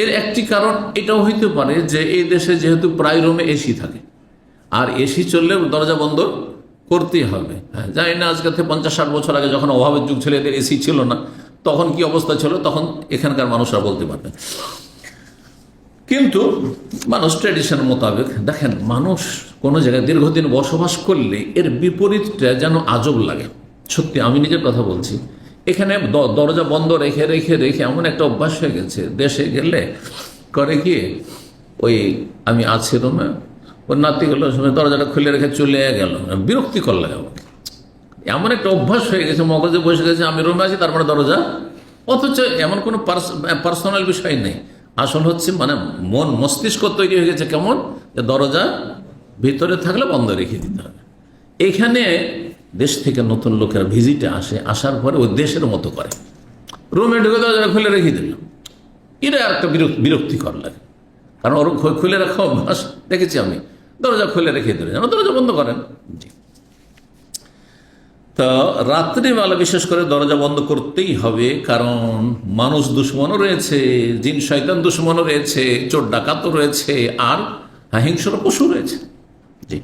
B: এর একটি কারণ এটাও হইতে পারে যে এই দেশে যেহেতু প্রায় রুমে এসি থাকে, আর এসি চললে দরজা বন্ধ করতেই হবে। হ্যাঁ, জানি না আজকে থেকে 50-60 বছর আগে যখন অভাবের যুগ ছিল, এদের এসি ছিল না, তখন কি অবস্থা ছিল, তখন এখানকার মানুষরা বলতে পারবে। কিন্তু মানুষ ট্র্যাডিশনের মোতাবেক, দেখেন, মানুষ কোনো জায়গায় দীর্ঘদিন বসবাস করলে এর বিপরীতটা যেন আজব লাগে। সত্যি, আমি নিজের কথা বলছি। এখানে দরজা বন্ধ রেখে রেখে রেখে এমন একটা অভ্যাস হয়ে গেছে, দেশে গেলে করে কি, ওই আমি আছি রুমে, ওর নাতিগুলো দরজাটা খুলে রেখে চলে গেল, বিরক্তিকর লাগে আমাকে। এমন একটা অভ্যাস হয়ে গেছে, মগজে বসে গেছে, আমি রুমে আছি, তারপরে দরজা, অথচ এমন কোনো পার্সোনাল বিষয় নেই। আসল হচ্ছে মানে মন মস্তিষ্ক তৈরি হয়ে গেছে কেমন, যে দরজা ভিতরে থাকলে বন্ধ রেখে দিতে হবে। এখানে দেশ থেকে নতুন লোকেরা ভিজিটে আসে, আসার পরে ওই দেশের মতো করে, রুমে ঢুকে দরজা খুলে রেখে দিল। এটা আর একটা বিরক্তিকর লাগে, কারণ ওর খুলে রাখা অভ্যাস দেখেছি আমি, দরজা খুলে রেখে দিল, যেন দরজা বন্ধ করেন। জি, তো রাত্রিবেলা বিশেষ করে দরজা বন্ধ করতেই হবে, কারণ মানুষ দুশ্মনও রয়েছে, জিন শয়তান দুশ্মনও রয়েছে, চোর ডাকাতও রয়েছে, আর হিংস্র পশু রয়েছে। জি,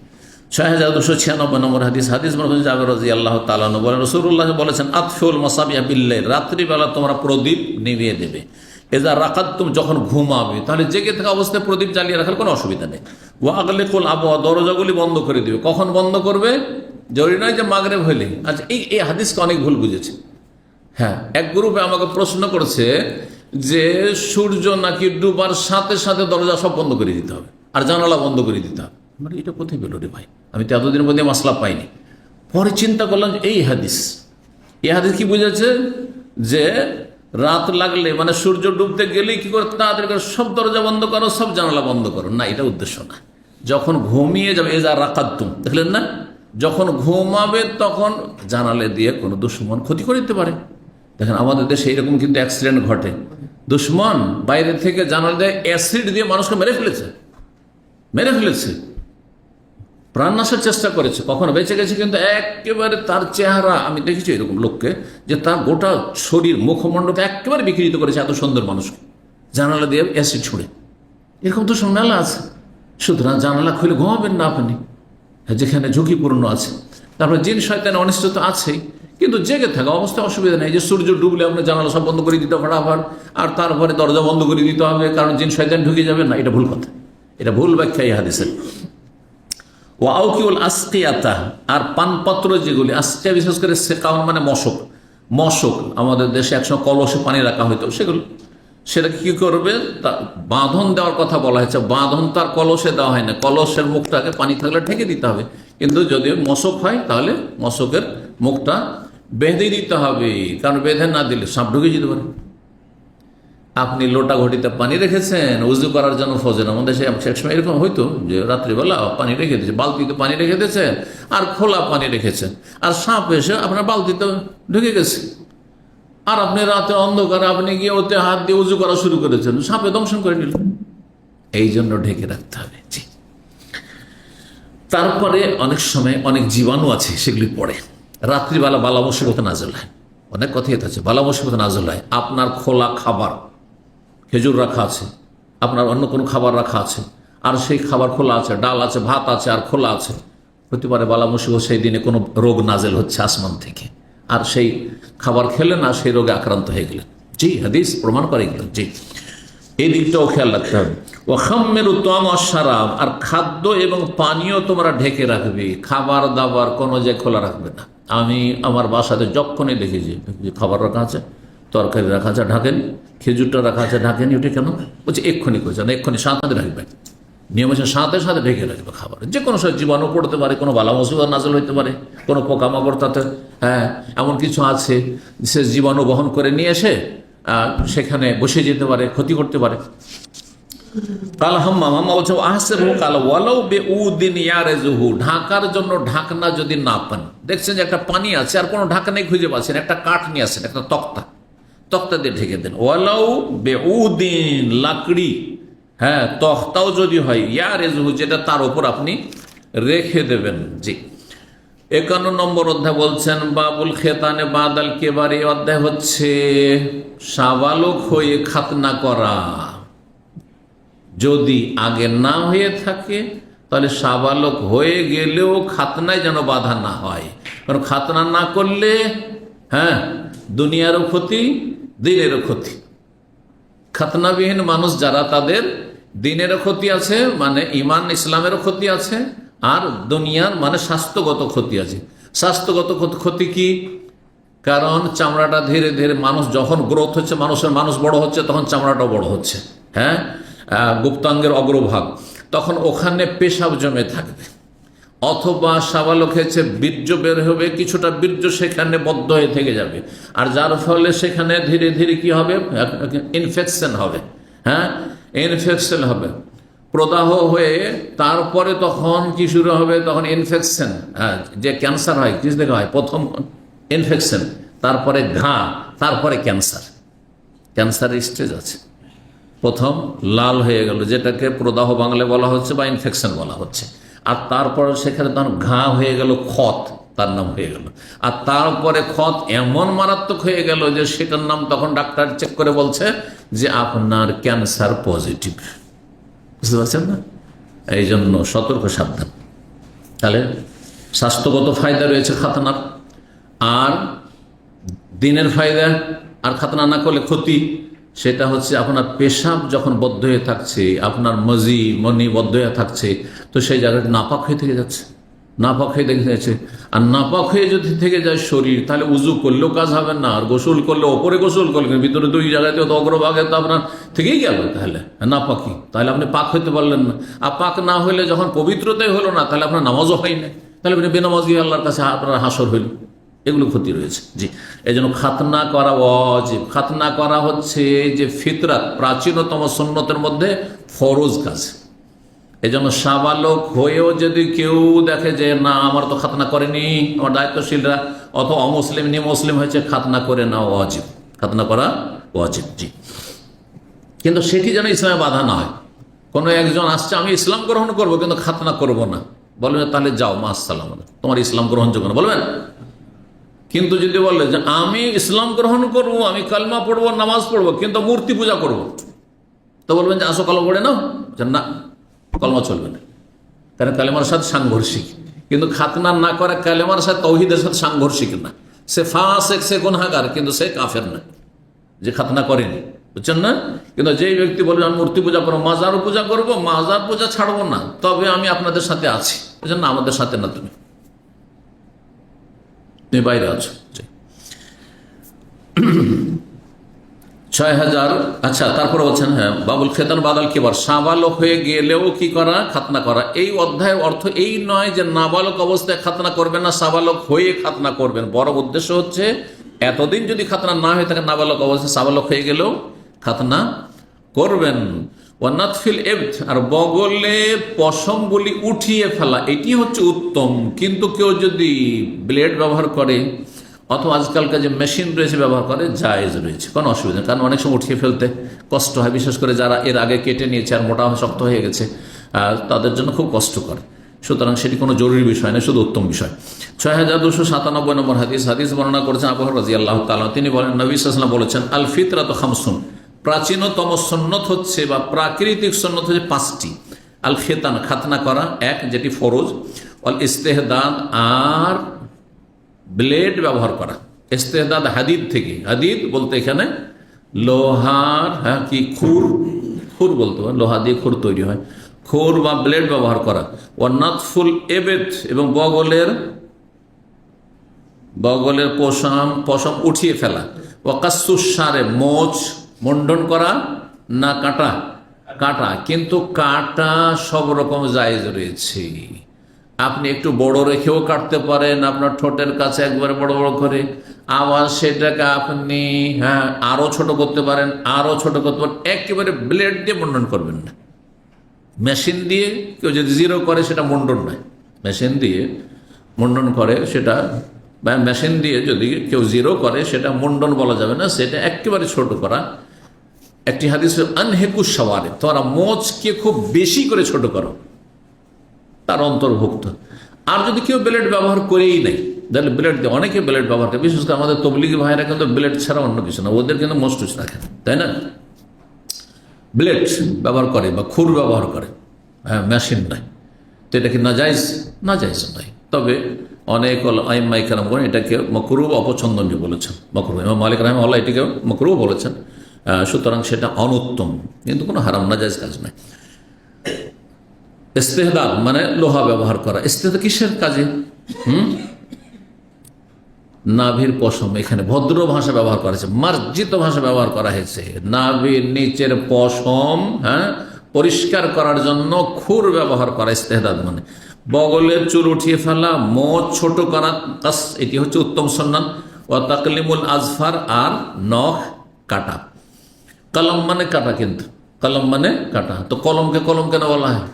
B: 6296 নম্বর হাদিস জাবের রাদিয়াল্লাহু তাআলা আনহু বলেন, রাসূলুল্লাহ বলেছেন, আতফিউল মাসাবিহা বিল্লাইল, রাত্রিবেলা তোমরা প্রদীপ নিভিয়ে দেবে। এজা রাকাতুম, যখন ঘুমাবে, তাহলে জেগে থাকা অবস্থায় প্রদীপ জ্বালিয়ে রাখার কোনো অসুবিধা নেই। ওয়া আগলিকুল আবওয়া, দরজাগুলি বন্ধ করে দিবে। কখন বন্ধ করবে? জরুরি নয় যে মাগরিব হইলে। আচ্ছা, এই হাদিসকে অনেক ভুল বুঝেছে। হ্যাঁ, এক গ্রুপে আমাকে প্রশ্ন করছে যে সূর্য নাকি ডুবার সাথে সাথে দরজা সব বন্ধ করে দিতে হবে আর জানালা বন্ধ করে দিতে হবে। মানে এটা কোথায় পেল রে ভাই? আমি তো এতদিনের মধ্যে মাসলা পাইনি। পরে চিন্তা করলাম যে এই হাদিস কি বুঝেছে, যে রাত লাগলে, মানে সূর্য ডুবতে গেলেই কি করে তাড়াতাড়ি করে সব দরজা বন্ধ করো, সব জানালা বন্ধ করো। না, এটা উদ্দেশ্য না। যখন ঘুমিয়ে যাবে, এজা রাকাতুম, দেখলেন না, যখন ঘুমাবে তখন জানালে দিয়ে কোনো দুশ্মন ক্ষতি করে দিতে পারে। দেখেন আমাদের দেশে এইরকম কিন্তু অ্যাক্সিডেন্ট ঘটে, দুশ্মন বাইরে থেকে জানালা দিয়ে অ্যাসিড দিয়ে মানুষকে মেরে ফেলেছে, প্রাণনাশের চেষ্টা করেছে, কখনো বেঁচে গেছে, কিন্তু একেবারে তার চেহারা, আমি দেখেছি এরকম লোককে যে তার গোটা শরীর মুখমণ্ডল একেবারে বিকৃত করেছে, এত সুন্দর মানুষকে জানালা দিয়ে অ্যাসিড ছুঁড়ে। এরকম তো সব মেলা আছে। সুতরাং জানালা খুলে ঘুমাবেন না আপনি, যেখানে ঝুঁকিপূর্ণ আছে। তারপরে জিন শয়তান অনিষ্ট তো আছেই, কিন্তু জেগে থাকা অবস্থায় অসুবিধা নেই যে সূর্য ডুবলে আপনার জানালা সব বন্ধ করে দিতে ফটাফট, আর তারপরে দরজা বন্ধ করে দিতে হবে কারণ জিন শয়তান ঢুকে যাবে না। এটা ভুল কথা, এটা ভুল ব্যাখ্যা এই হাদিসের। ওয়াউকিউল আসকিয়াতা, আর পানপত্র যেগুলি, আসকিয়া বিশেষ করে সেকাউন মানে মশক, আমাদের দেশে একসময় কলসে পানি রাখা হইতো, সেটা কি করবে, বাঁধন দেওয়ার কথা বলা হয়েছে। বাঁধন তার কলসে দেওয়া হয় না, কলসের মুখটাকে পানি থাকলে ঢেকে দিতে হবে, কিন্তু যদি মশক হয় তাহলে মশকের মুখটা বেঁধে দিতে হবে, কারণ বেঁধে না দিলে সাপ ঢুকে যেতে পারে। আপনি লোটা ঘটিতে পানি রেখেছেন উজু করার জন্য ফজর, আমাদের সে একসময় এরকম হইতো যে রাত্রিবেলা পানি রেখে দিয়েছে, বালতিতে পানি রেখে দিয়েছেন আর খোলা পানি রেখেছেন, আর সাপ এসে আপনার বালতিতে ঢুকে গেছে, আর আপনি রাতে অন্ধকারে আপনি গিয়ে ওতে হাত দিয়ে উজু করা শুরু করেছেন, সাপে দংশন করে নিল। এই জন্য ঢেকে রাখতে হবে। জি। তারপরে অনেক সময় অনেক জীবাণু আছে, সেগুলি পড়ে রাত্রিবেলা, বালা মুসিবত নাজল হয়, অনেক কথাই আছে, বালা মুসিবত নাজল হয়। আপনার খোলা খাবার, খেজুর রাখা আছে, আপনার অন্য কোনো খাবার রাখা আছে, আর সেই খাবার খোলা আছে, ডাল আছে, ভাত আছে, আর খোলা আছে, হতে পারে বালা মুসিবত সেই দিনে কোনো রোগ নাজেল হচ্ছে আসমান থেকে, আর সেই খাবার খেলেন আর সেই রোগে আক্রান্ত হয়ে গেলেন। জি, হাদিস প্রমাণ করে গেলেন। জি, এই দিকটাও খেয়াল রাখতে হবে। ও খাম্মেরু তোয়াম অসারাব, আর খাদ্য এবং পানীয় তোমরা ঢেকে রাখবে, খাবার দাবার কোনো যে খোলা রাখবে না। আমি আমার বাসাতে যখনই দেখেছি যে খাবার রাখা আছে, তরকারি রাখা আছে ঢাকেন, খেজুরটা রাখা আছে ঢাকেন, ওটা কেন বলছে এক্ষুনি করছে না, এক্ষুনি সাথে রাখবেন, নিয়মের সাথে সাথে ঢেকে রাখবে খাবার। যে কোনো সময় জীবাণু পড়তে পারে, কোনো বালা মুসিবত নাজল হইতে পারে, কোনো পোকামাকড় তাতে এমন কিছু আছে সে জীবাণু বহন করে নিয়ে এসে সেখানে বসে যেতে পারে, ক্ষতি করতে পারে। কাল হাম্মা বলছে আহসেবু কাল ওয়ালাউ বিউদিন ইয়ারজুহু, ঢাকার জন্য ঢাকনা যদি না পান, দেখছেন যে একটা পানি আছে আর কোনো ঢাকনাই খুঁজে পাচ্ছেন, একটা কাঠ নিয়ে আসেন, একটা তক্তা দিয়ে ঢেকে দেন। ওয়ালাউ বিউদিন, লাকড়ি, তক্তাও যদি হয়, ইয়ারজুহু, যেটা তার উপর আপনি রেখে দেবেন। জি। 51 নম্বর অধ্যায় বলছেন বাবুল খেতানে বাদাল কেবার। এই অধ্যায় হচ্ছে সাবালক হয়ে খাতনা করা। যদি আগে না হয়ে থাকে তাহলে সাবালক হয়ে গেলেও খাতনায় যেন বাধা না হয়, কারণ খাতনা না করলে দুনিয়ারও ক্ষতি, দিনেরও ক্ষতি। খাতনাবিহীন মানুষ যারা, তাদের দিনেরও ক্ষতি আছে, মানে ইমান ইসলামেরও ক্ষতি আছে, আর দুনিয়ার মানে স্বাস্থ্যগত ক্ষতি আছে। স্বাস্থ্যগত ক্ষতি কি? কারণ চামড়াটা ধীরে ধীরে, মানুষ যখন গ্রোথ হচ্ছে, মানুষ বড় হচ্ছে, তখন চামড়াটাও বড় হচ্ছে, গুপ্তাঙ্গের অগ্রভাগ, তখন ওখানে পেশাব জমে থাকবে, অথবা সাবালক হয়েছে বীর্য বের হবে, কিছুটা বীর্য সেখানে বদ্ধ হয়ে থেকে যাবে, আর যার ফলে সেখানে ধীরে ধীরে কি হবে, ইনফেকশন হবে, ইনফেকশন হবে, প্রদাহ হয়ে তারপরে তখন কি শুরু হবে, তখন ইনফেকশন, যে ক্যান্সার হয়, কি দেখা হয়, প্রথম ইনফেকশন, তারপরে ঘা, তারপরে ক্যান্সারের স্টেজ আছে। প্রথম লাল হয়ে গেল, যেটাকে প্রদাহ বাংলায় বলা হচ্ছে বা ইনফেকশন বলা হচ্ছে, আর তারপর সেখানে তখন ঘা হয়ে গেল, ক্ষত তার নাম হয়ে গেল, আর তারপরে ক্ষত এমন মারাত্মক হয়ে গেল যে সেটার নাম তখন ডাক্তার চেক করে বলছে যে আপনার ক্যান্সার পজিটিভ। বুঝতে পারছেন না? এই জন্য সতর্ক, সাবধান। তাহলে স্বাস্থ্যগত ফায়দা রয়েছে খাতনার, আর দিনের ফায়দা, আর খাতনা না করলে ক্ষতি, সেটা হচ্ছে আপনার পেশাব যখন বদ্ধ হয়ে থাকছে, আপনার মনি বদ্ধ হয়ে থাকছে, তো সেই জায়গাটা নাপাক হয়ে থেকে যাচ্ছে, নাপাক হয়ে থেকে যাচ্ছে। আর নাপাক হয়ে যদি থেকে যায় শরীর, তাহলে উজু করলেও কাজ হবে না, আর গোসল করলে ওপরে গোসল করলেন, ভিতরে দুই জায়গাতে তো অগ্রভাগে তো আপনার থেকেই গেল, তাহলে নাপাকি, তাহলে আপনি পাক হইতে পারলেন না। আর পাক না হইলে যখন পবিত্রতাই হলো না, তাহলে আপনার নামাজও হয় না, তাহলে আপনি বেনামাজি আল্লাহর কাছে আপনার হাসর হইল, এগুলো ক্ষতি রয়েছে। জি, এই জন্য খাতনা করা ওয়াজিব। খাতনা করা হচ্ছে যে ফিতরাত, প্রাচীনতম সুন্নতের মধ্যে ফরজ কাজ। এই জন্য সাবালক হয়েও যদি কেউ দেখে যে না আমার তো খাতনা করেনি, আমার দায়িত্বশীলরা অথবা অমুসলিম নিমুসলিম হয়েছে, খাতনা করে নেওয়া ওয়াজিব, খাতনা করা ওয়াজিব। জি, কিন্তু সেটি যেন ইসলামে বাধা না হয়। কোনো একজন আসছে আমি ইসলাম গ্রহণ করব কিন্তু খাতনা করব না, বলবেন তাহলে যাও মা আসসালাম, তোমার ইসলাম গ্রহণযোগ্য না, বলবেন। কিন্তু যদি বলে যে আমি ইসলাম গ্রহণ করব, আমি কালমা পড়বো, নামাজ পড়বো, কিন্তু মূর্তি পূজা করব, তো বলবেন যে আসো কলমা পড়ে নাও, না কলমা চলবে না, কারণ কালেমার সাথে সাংঘর্ষিক। কিন্তু খাতনা না করে কালেমার সাথে তৌহিদের সাথে সাংঘর্ষিক না, সে ফাসিক, সে গুনাহগার, কিন্তু সে কাফের না, যে খাতনা করেনি, বুঝছেন না। কিন্তু যেই ব্যক্তি বলবে আমি মূর্তি পূজা করবো, মাজার পূজা করবো, মাজার পূজা ছাড়বো না, তবে আমি আপনাদের সাথে আছি, বুঝছেন না, আমাদের সাথে না, তুমি বাইরে আছো। 6000। আচ্ছা, তারপরে বলছেন হ্যাঁ বাবুল খেতান বাদাল কিবার, সাবালক হয়ে গেলেও কি করা, খাতনা করা। এই অধ্যায়ের অর্থ এই নয় যে নাবালক অবস্থায় খাতনা করবেন না, সাবালক হয়ে খাতনা করবেন। বড় উদ্দেশ্য হচ্ছে এতদিন যদি খাতনা না হয়ে থাকে, নাবালক অবস্থায় সাবালক হয়ে গেলেও খাতনা করবেন। ওয়ানাতফিল এবত, আর বগলে পশমগুলি উঠিয়ে ফেলা, এটি হচ্ছে উত্তম। কিন্তু কেউ যদি ব্লেড ব্যবহার করে অথবা আজকালকার যে মেশিন রয়েছে ব্যবহার করে, জায়েজ রয়েছে, কোনো অসুবিধা নেই। কারণ অনেক সময় উঠিয়ে ফেলতে কষ্ট হয়, বিশেষ করে যারা এর আগে কেটে নিয়েছে আর মোটা শক্ত হয়ে গেছে, তাদের জন্য খুব কষ্ট করে। সুতরাং সেটি কোনো জরুরি বিষয় নয়, শুধু উত্তম বিষয়। 6297 নম্বর হাদিস, হাদিস বর্ণনা করেছেন আবু হুরায়রা রাদিয়াল্লাহু তাআলা। তিনি বলেন নবী সাল্লাল্লাহু আলাইহি ওয়াসাল্লাম বলেছেন, আল ফিতরাতু খামসুন, প্রাচীনতম সুন্নত হচ্ছে বা প্রাকৃতিক সুন্নত হচ্ছে 5টি। আল খেতান, খাতনা করা, এক যেটি ফরজ। অল ইস্তেহদাদ, আর ব্লেড ব্যবহার করা। ইস্তেহদাদ হাদিদ থেকে, হাদিদ বলতে এখানে লোহার, হ্যাঁ কি খুর, খুর বলতে হয়, লোহা দিয়ে খুর তৈরি হয়, খুর বা ব্লেড ব্যবহার করা। ও নাতফুল এবেদ, এবং বগলের পশম উঠিয়ে ফেলা। ও কাসুসারে, মোচ মুন্ডন করা, না কাটা, কাটা, কিন্তু কাটা সব রকম জায়েজ রয়েছে। আপনি একটু বড় রেখেও কাটতে পারেন, আপনার ঠোঁটের কাছে একবারে বড় বড় করে, আবার সেটাকে আপনি আরো ছোট করতে পারেন, আরো ছোট করতে পারেন। একেবারে ব্লেড দিয়ে মুন্ডন করবেন না। মেশিন দিয়ে কেউ যদি জিরো করে সেটা মুন্ডন নয়, মেশিন দিয়ে মুন্ডন করে সেটা, বা মেশিন দিয়ে যদি কেউ জিরো করে সেটা মুন্ডন বলা যাবে না, সেটা একেবারে ছোট করা। একটি হাদিস আনহেকুস সাওয়ারে, তোমরা মোচকে খুব বেশি করে ছোট করো, তার অন্তর্ভুক্ত। আর যদি কেউ ব্লেড ব্যবহার করেই নেই, তাহলে ব্লেড দিয়ে, অনেকে ব্লেড ব্যবহার করে, বিশেষ করে আমাদের তবলিগি ভাইরা কিন্তু ব্লেড ছাড়া অন্য কিছু না, ওদের কিন্তু মস্তুস রাখেন, তাই না, ব্লেড ব্যবহার করে বা খুর ব্যবহার করে, মেশিন নাই। তো এটা কি নাজায়েজ? নাজায়েজ নয়। তবে অনেক আইম্মায়ে কেরামগণ এটাকে মাকরুহ, অপছন্দনীয় বলেছেন। মাকরুহ, ইমাম মালিক রাহিমাহুল্লাহ এটিকে মাকরুহ বলেছেন। সুতরাং সেটা অনুত্তম, কিন্তু কোনো হারাম নাজায়েজ কাজ নয়। ইস্তেহদাদ মানে লোহা ব্যবহার করা। ইস্তেহদাদ কিসের কাজে? নাভির পশম, এখানে ভদ্র ভাষা ব্যবহার করা হয়েছে, মার্জিত ভাষা ব্যবহার করা হয়েছে। নাভির নিচের পশম পরিষ্কার করার জন্য খুর ব্যবহার করা ইস্তেহদাদ মানে। বগলের চুল উঠিয়ে ফেলা, মোচ ছোট করা, কাস, এটি হচ্ছে উত্তম সুন্নাত। ওয়া তাকলিমুল আজফার, আর নখ কাটা। কলম মানে কাটা, কিন্তু কলম মানে কাটা। তো কলমকে কলম কেন বলা হয়?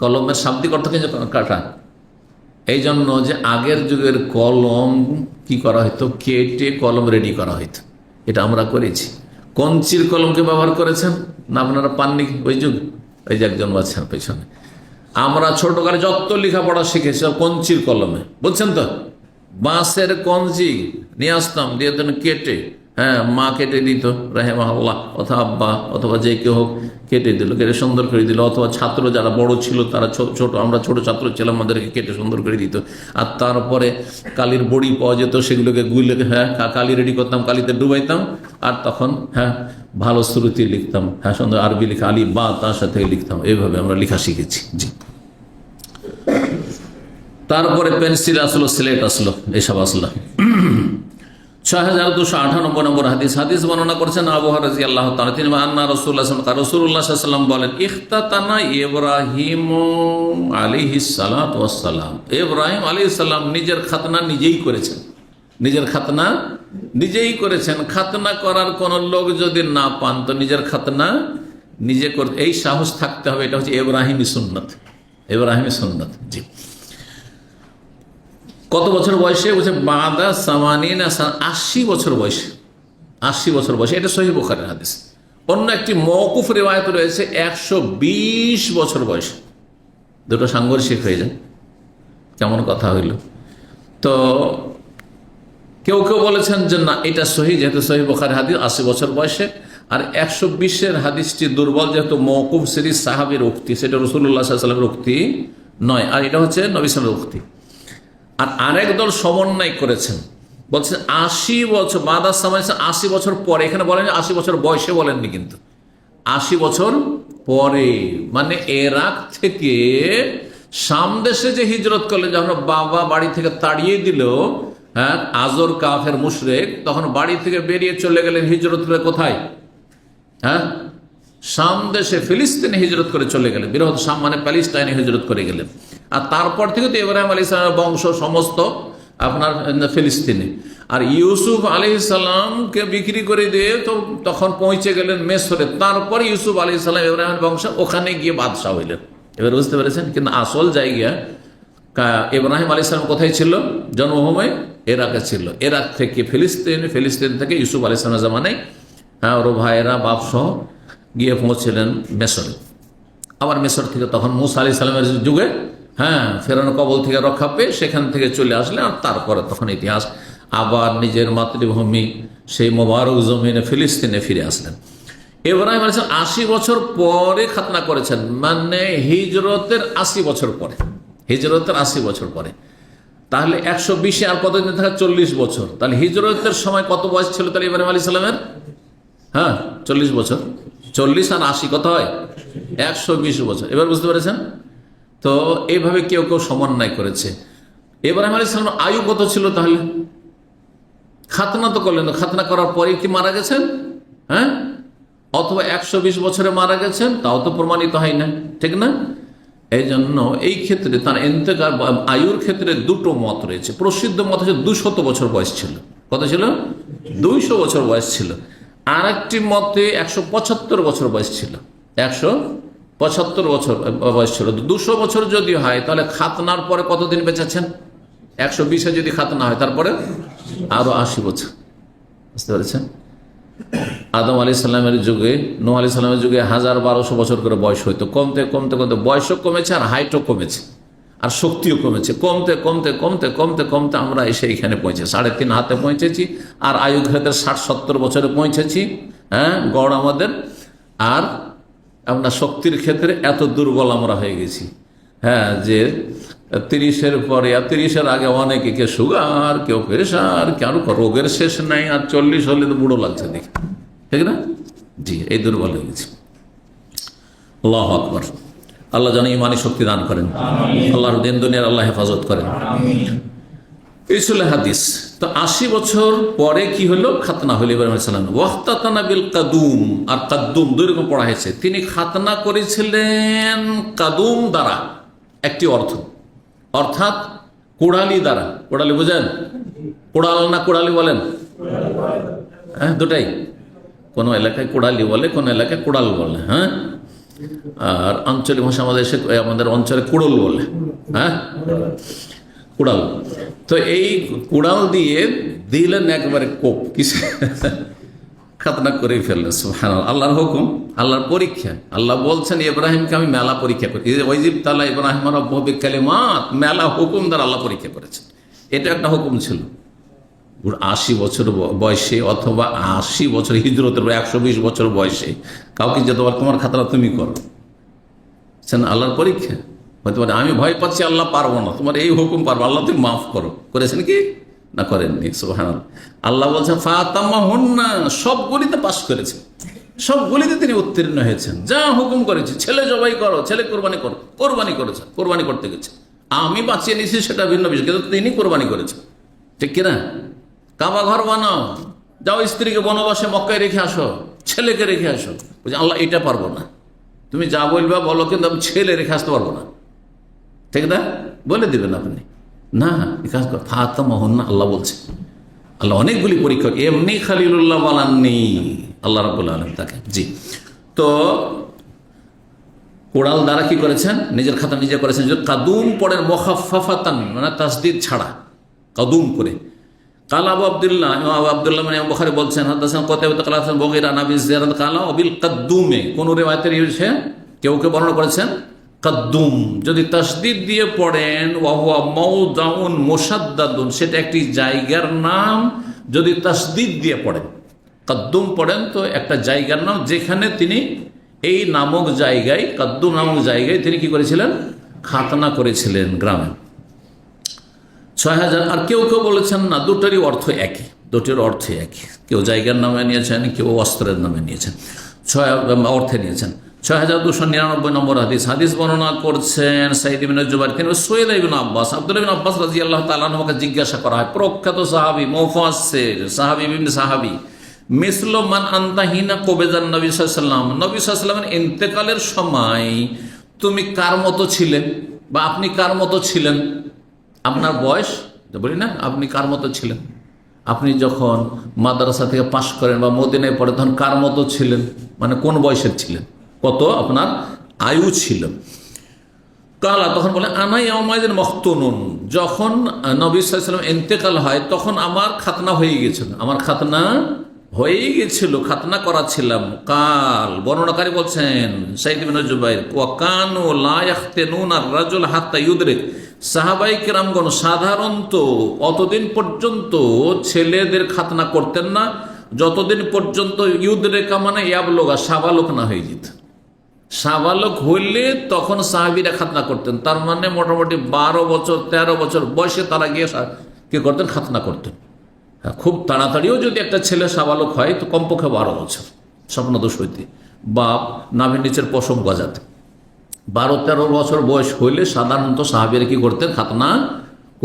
B: কলমের শাব্দিক অর্থ কিন্তু কাটা। এই জন্য যে আগের যুগের কলম কি করা হইতো, কেটে কলম রেডি করা হইতো, এটা আমরা করেছি। কঞ্চির কলমকে ব্যবহার করেছেন না আপনারা? পাননি ওই যুগ? ওই যে একজন বাচ্চার পেছনে। আমরা ছোটকালে যত লেখাপড়া শিখেছি সব কঞ্চির কলমে, বুঝছেন তো। বাঁশের কঞ্চি নিয়ে আসতাম, দিয়ে কেটে, মা কেটে দিত রাহিমাহুল্লাহ, অথবা আব্বা অথবা যে কেউ হোক কেটে দিল, কেটে সুন্দর করে দিল। অথবা ছাত্র যারা বড় ছিল তারা ছোট, আমরা ছোট ছাত্র ছিলাম, আমাদেরকে কেটে সুন্দর করে দিত। আর তারপরে কালির বড়ি পাওয়া যেত, সেগুলোকে গুলে কালি রেডি করতাম, কালিতে ডুবাইতাম, আর তখন ভালো শ্রুতি লিখতাম, সুন্দর আরবি লিখা, আলি বা তার সাথে লিখতাম। এইভাবে আমরা লেখা শিখেছি। জি, তারপরে পেন্সিল আসলো, স্লেট আসলো, এসব আসলো। 6298 নম্বর হাদিস, হাদিস বর্ণনা করেছেন আবু হুরায়রা রাদিয়াল্লাহু তাআলা। তিনি আন্না রাসূলুল্লাহ সাল্লাল্লাহু আলাইহি ওয়াসাল্লাম বলেন, ইখতাতানা ইব্রাহিম আলাইহিস সালাতু ওয়াস সালাম। ইব্রাহিম আলাইহিস সালাম নিজের খাতনা নিজেই করেছেন, নিজের খাতনা নিজেই করেছেন। খাতনা করার কোন লোক যদি না পান তো নিজের খাতনা নিজে করতে, এই সাহস থাকতে হবে। এটা হচ্ছে ইব্রাহিমী সুন্নাত, ইব্রাহিমী সুন্নাত। জি। কত বছর বয়সে? বলছে বাদা সামানিনা, 80 বছর বয়সে, 80 বছর বয়সে। এটা সহিহ বুখারীর হাদিস। অন্য একটি মওকুফ রিওয়ায়াত রয়েছে 120 বছর বয়সে। দুটো সাংঘর্ষিক হয়ে যায়, কেমন কথা হইল। তো কেউ কেউ বলেছেন যে না, এটা সহিহ, যেহেতু সহিহ বুখারীর হাদিস 80 বছর বয়সে। আর 120-এর হাদিসটি দুর্বল, যেহেতু মওকুফ সিরিজ সাহাবীর উক্তি, সেটা রাসূলুল্লাহ সাল্লাল্লাহু আলাইহি ওয়াসাল্লামের উক্তি নয়, আর এটা হচ্ছে নবী সাল্লাল্লাহু আলাইহি ওয়াসাল্লামের উক্তি। আর আরেক দল সমন্বয় করেছেন, বলছেন 80 বছর বাদা সামানি, 80 বছর পরে। এখানে বলেন 80 বছর বয়সে বলেননি, কিন্তু 80 বছর পরে, মানে এরাক থেকে শাম দেশে যে হিজরত করলেন, যখন বাবা বাড়ি থেকে তাড়িয়ে দিল, হ্যাঁ, আজর কাফের মুশরিক, তখন বাড়ি থেকে বেরিয়ে চলে গেলেন হিজরত করে কোথায়? হ্যাঁ, শাম দেশে, ফিলিস্তিনে হিজরত করে চলে গেলেন। বৃহৎ শাম মানে প্যালেস্টাইনে হিজরত করে গেলেন। আর তারপর থেকে তো ইব্রাহিম আলাইহিস সালামের বংশ সমস্ত আপনার ফিলিস্তিনে। আর ইউসুফ আলাইহিস সালামকে বিক্রি করে দিয়ে তো তখন পৌঁছে গেলেন মেসরে। তারপরে ইউসুফ আলাইহিস সালাম, ইব্রাহিমের বংশ, ওখানে গিয়ে বাদশাহ হইলেন। এবার বুঝতে পেরেছেন? কিন্তু আসল জায়গা ইব্রাহিম আলাইহিস সালাম কোথায় ছিল? জন্মভূমি এরাকে ছিল। এরাক থেকে ফিলিস্তিন, ফিলিস্তিন থেকে ইউসুফ আলাইহিস সালামের জামানায়, হ্যাঁ, ওর ভাইয়েরা বাপসহ গিয়ে পৌঁছলেন মেসরে। আবার মেসর থেকে তখন মুসা আলাইহিস সালামের যুগে, হ্যাঁ, ফেরাউনের কবল থেকে রক্ষা পেয়ে সেখান থেকে চলে আসলেন। আর তারপরে তখন ইতিহাস আবার নিজের মাতৃভূমি সেই মোবারক জমিনে ফিলিস্তিনে ফিরে আসলেন। ইব্রাহিম আলাইহিস সালাম 80 বছর পরে খাতনা করেছেন, মানে হিজরতের 80 বছর পরে, হিজরতের 80 বছর পরে। তাহলে 120-এ আর কতদিন থাকা? 40 বছর। তাহলে হিজরতের সময় কত বয়স ছিল তাহলে ইব্রাহিম আলাইহিস সালামের? হ্যাঁ, 40 বছর। 40 আর 80 কত হয়? 120 বছর। এবার বুঝতে পেরেছেন? তো এইভাবে কেউ কেউ সমন্বয় করেছে। ইব্রাহিম আলাইহিস সালামের আয়ু কত ছিল তাহলে? খাতনা তো করলেন, খাতনা করার পরে কি মারা গেছেন? হ্যাঁ, অথবা 120 বছরে মারা গেছেন, তাও তো প্রমাণিত হয় না, ঠিক না? এই জন্য এই ক্ষেত্রে তার ইন্তেকাল আয়ুর ক্ষেত্রে দুটো মত রয়েছে। প্রসিদ্ধ মত হচ্ছে 200 বছর বয়স ছিল। কত ছিল? 200 বছর বয়স ছিল। আর একটি মতে 175 বছর বয়স ছিল। 175 বছর বয়স ছিল। 200 বছর যদি হয় তাহলে খাতনার পরে কতদিন বেঁচেছেন? 120-এ যদি খাতনা হয় তারপরে আরো 80 বছর। বুঝতে পেরেছেন? আদম আলাইহিস সালামের যুগে, নূহ আলাইহিস সালামের যুগে 1200 বছর করে বয়স হইতো। কমতে কমতে কমতে বয়সও কমেছে, আর হাইটও কমেছে, আর শক্তিও কমেছে। কমতে কমতে কমতে কমতে কমতে আমরা এসে এখানে পৌঁছে 3.5 হাতে পৌঁছেছি। আর আয়ু ক্ষেত্রে 60-70 বছরে পৌঁছেছি, হ্যাঁ, গড় আমাদের। আর আমরা শক্তির ক্ষেত্রে এত দুর্বল আমরা হয়ে গেছি, হ্যাঁ, যে 30-এর পরে, 30-এর আগে অনেকে, কে সুগার, কেউ প্রেশার, কারো রোগের শেষ নাই। আর 40 হলে তো বুড়ো লাগছে দেখি, ঠিক না? জি, এই দুর্বল হয়ে গেছি। আল্লাহু আকবার। আল্লাহ যেন ইমানি শক্তি দান করেন, আল্লাহর দিন দুনিয়ার আল্লাহ হেফাজত করেন। এই ছিল হাদিস। তো 80 বছর পরে কি হলো? খাতনা হলো ইব্রাহিম আলাইহিস সালাম। ওয়াখতাতানা বিল কাদুম। আর কাদুম দুই রকম পড়া হয়েছে। তিনি খাতনা করেছিলেন কাদুম দ্বারা, একটি অর্থ, অর্থাৎ কোড়ালি দ্বারা। কোড়ালি বুঝেন? কোড়াল না কোড়ালি বলেন? হ্যাঁ, দুটাই। কোন এলাকায় কোড়ালি বলে, কোন এলাকায় কোড়াল বলে। হ্যাঁ, আর আঞ্চলিক ভাষা আমাদের অঞ্চলে কুড়ল বলে। হ্যাঁ, কুড়াল। তো এই কুড়াল দিয়ে দিলেন একবারে কোপ, কিসে খাতনা করে ফেললেন। সুবহানাল্লাহ। আল্লাহর হুকুম, আল্লাহর পরীক্ষা। আল্লাহ বলছেন ইব্রাহিমকে আমি মেলা পরীক্ষা করি। ওয়াইজিব তাআলা ইব্রাহিম রাব্বুহু বিকালিমাত, মেলা হুকুম দ্বারা আল্লাহ পরীক্ষা করেছেন। এটা একটা হুকুম ছিল। 80 বছর বয়সে অথবা 80 বছর হিজরতের 120 বছর বয়সে কাউকে যে তোমার খাতনা তুমি করো, আল্লাহর পরীক্ষা হতে পারে। আমি ভয় পাচ্ছি, আল্লাহ পারবো না, তোমার এই হুকুম পারবো, আল্লাহ তুমি মাফ করো। করেছেন কি না করেননি? সুবহানাল্লাহ। আল্লাহ বলছেন ফাতামাহুন্না, সবগুলিতে পাস করেছেন, সবগুলিতে তিনি উত্তীর্ণ হয়েছেন। যা হুকুম করেছে, ছেলে জবাই করো, ছেলে কোরবানি করো, কোরবানি করেছেন, কোরবানি করতে গেছে। আমি বাঁচিয়ে নিয়েছি সেটা ভিন্ন বিষয়, কিন্তু তিনি কোরবানি করেছেন, ঠিক কিনা? কাবা ঘর বানাও, যাও স্ত্রীকে বনবাসে মক্কায় রেখে আসো, ছেলেকে রেখে আসো। বলছে আল্লাহ এটা পারবো না, তুমি যা বলবা বলো, কিন্তু আমি ছেলে রেখে আসতে পারবো না, ঠিক না? বলে দিবেন আপনি না, কাজ কর ফাতামাহুন না। আল্লাহ বলছে, আল্লাহ অনেকগুলি পরীক্ষা, এমনি খালিলুল্লাহ বলাননি আল্লাহ রাব্বুল আলামিন তাকে। জি, তো কোড়াল দ্বারা কি করেছেন, নিজের খাতা নিজে করেছেন। যদি কাদুম পড়েন মুখাফফাতান মানে তাসদিদ ছাড়া, কাদুম করে। কাল আবু আব্দুল্লাহ, আবু আব্দুল্লাহ মানে বুখারী বলছেন হাদাসান কতাইবা কাল হাসান বগীরা নবী জিয়ারাত কালা ওবিল কাদ্দুমে। কোন রিওয়ায়াতের হয়েছে, কেউ কেউ বর্ণনা করেছেন কাদ্দুম। যদি তাসদিদ দিয়ে পড়েন ওয়া হুয়া মাওদাউন মুসাদ্দাদুন, সেটা একটি জায়গার নাম। যদি তাসদিদ দিয়ে পড়েন, কাদ্দুম পড়েন তো একটা জায়গার নাম, যেখানে তিনি এই নামক জায়গায়, কাদ্দুম নামক জায়গায় তিনি কি করেছিলেন, খাতনা করেছিলেন গ্রামে। 6000। আর কেউ কেউ বলেছেন না, দুটোরই অর্থ একই, দুটোর অর্থ একই। কেউ জায়গার নামে নিয়েছেন, কেউ অস্ত্রের নামে নিয়েছেন, অর্থে নিয়েছেন। 6299 নম্বর হাদিস। হাদিস বর্ণনা করছেন সাইদ ইবনে জুবাইর। তিনি সুয়েদ ইবনে আব্বাস, আব্দুল্লাহ ইবনে আব্বাস রাদিয়াল্লাহু তাআলা আনহুকে জিজ্ঞাসা করা হয়, প্রখ্যাত সাহাবী, মুফাসসির সাহাবী, ইবনে সাহাবী, মিসলু মান আনতা হিনা কবেজান নবী সাল্লাল্লাহু আলাইহি ওয়াসাল্লাম, নবী সাল্লাল্লাহু আলাইহি ওয়াসাল্লামের ইন্তেকালের সময় তুমি কার মতো ছিলেন, বা আপনি কার মতো ছিলেন, আপনার বয়স বলি না, আপনি কার মতো ছিলেন, আপনি যখন মাদ্রাসা থেকে পাশ করেন বা মদিনায় পড়ে তখন কার মতো ছিলেন, মানে কোন বয়সের ছিলেন, কত আপনার আয়ু ছিল। কালা, তখন বলে আনাই আমাদের মখতুনুন, যখন নবী সাল্লাল্লাহু আলাইহি ওয়াসাল্লাম ইন্তেকাল হয় তখন আমার খাতনা হয়ে গেছিল, আমার খাতনা হয়ে গেছিল, খাতনা করা ছিলাম। কাল, বর্ণনাকারী বলছেন সাইদ ইবনে জুবাইর, ওয়া কানু লা ইয়াখতানুনা আর-রাজুল হাত্তা ইউদরিক, সাহাবায়ে কেরামগণ সাধারণত অতদিন পর্যন্ত ছেলেদের খাতনা করতেন না যতদিন পর্যন্ত ইউদরিকা মানে ইয়াবলুগা, সাবালক না হয়ে যেত। সাবালক হইলে তখন সাহাবীরা খাতনা করতেন, তার মানে মোটামুটি 12 বছর 13 বছর বয়সে তারা গিয়ে কি করতেন, খাতনা করতেন। হ্যাঁ, খুব তাড়াতাড়িও যদি একটা ছেলে সাবালক হয় তো কমপক্ষে 12 বছর স্বপ্নদোষ হইতে বা নাভির নিচের পশম গজাতে 12-13 বছর বয়স হইলে সাধারণত সাহাবীরা কি করতেন, খাতনা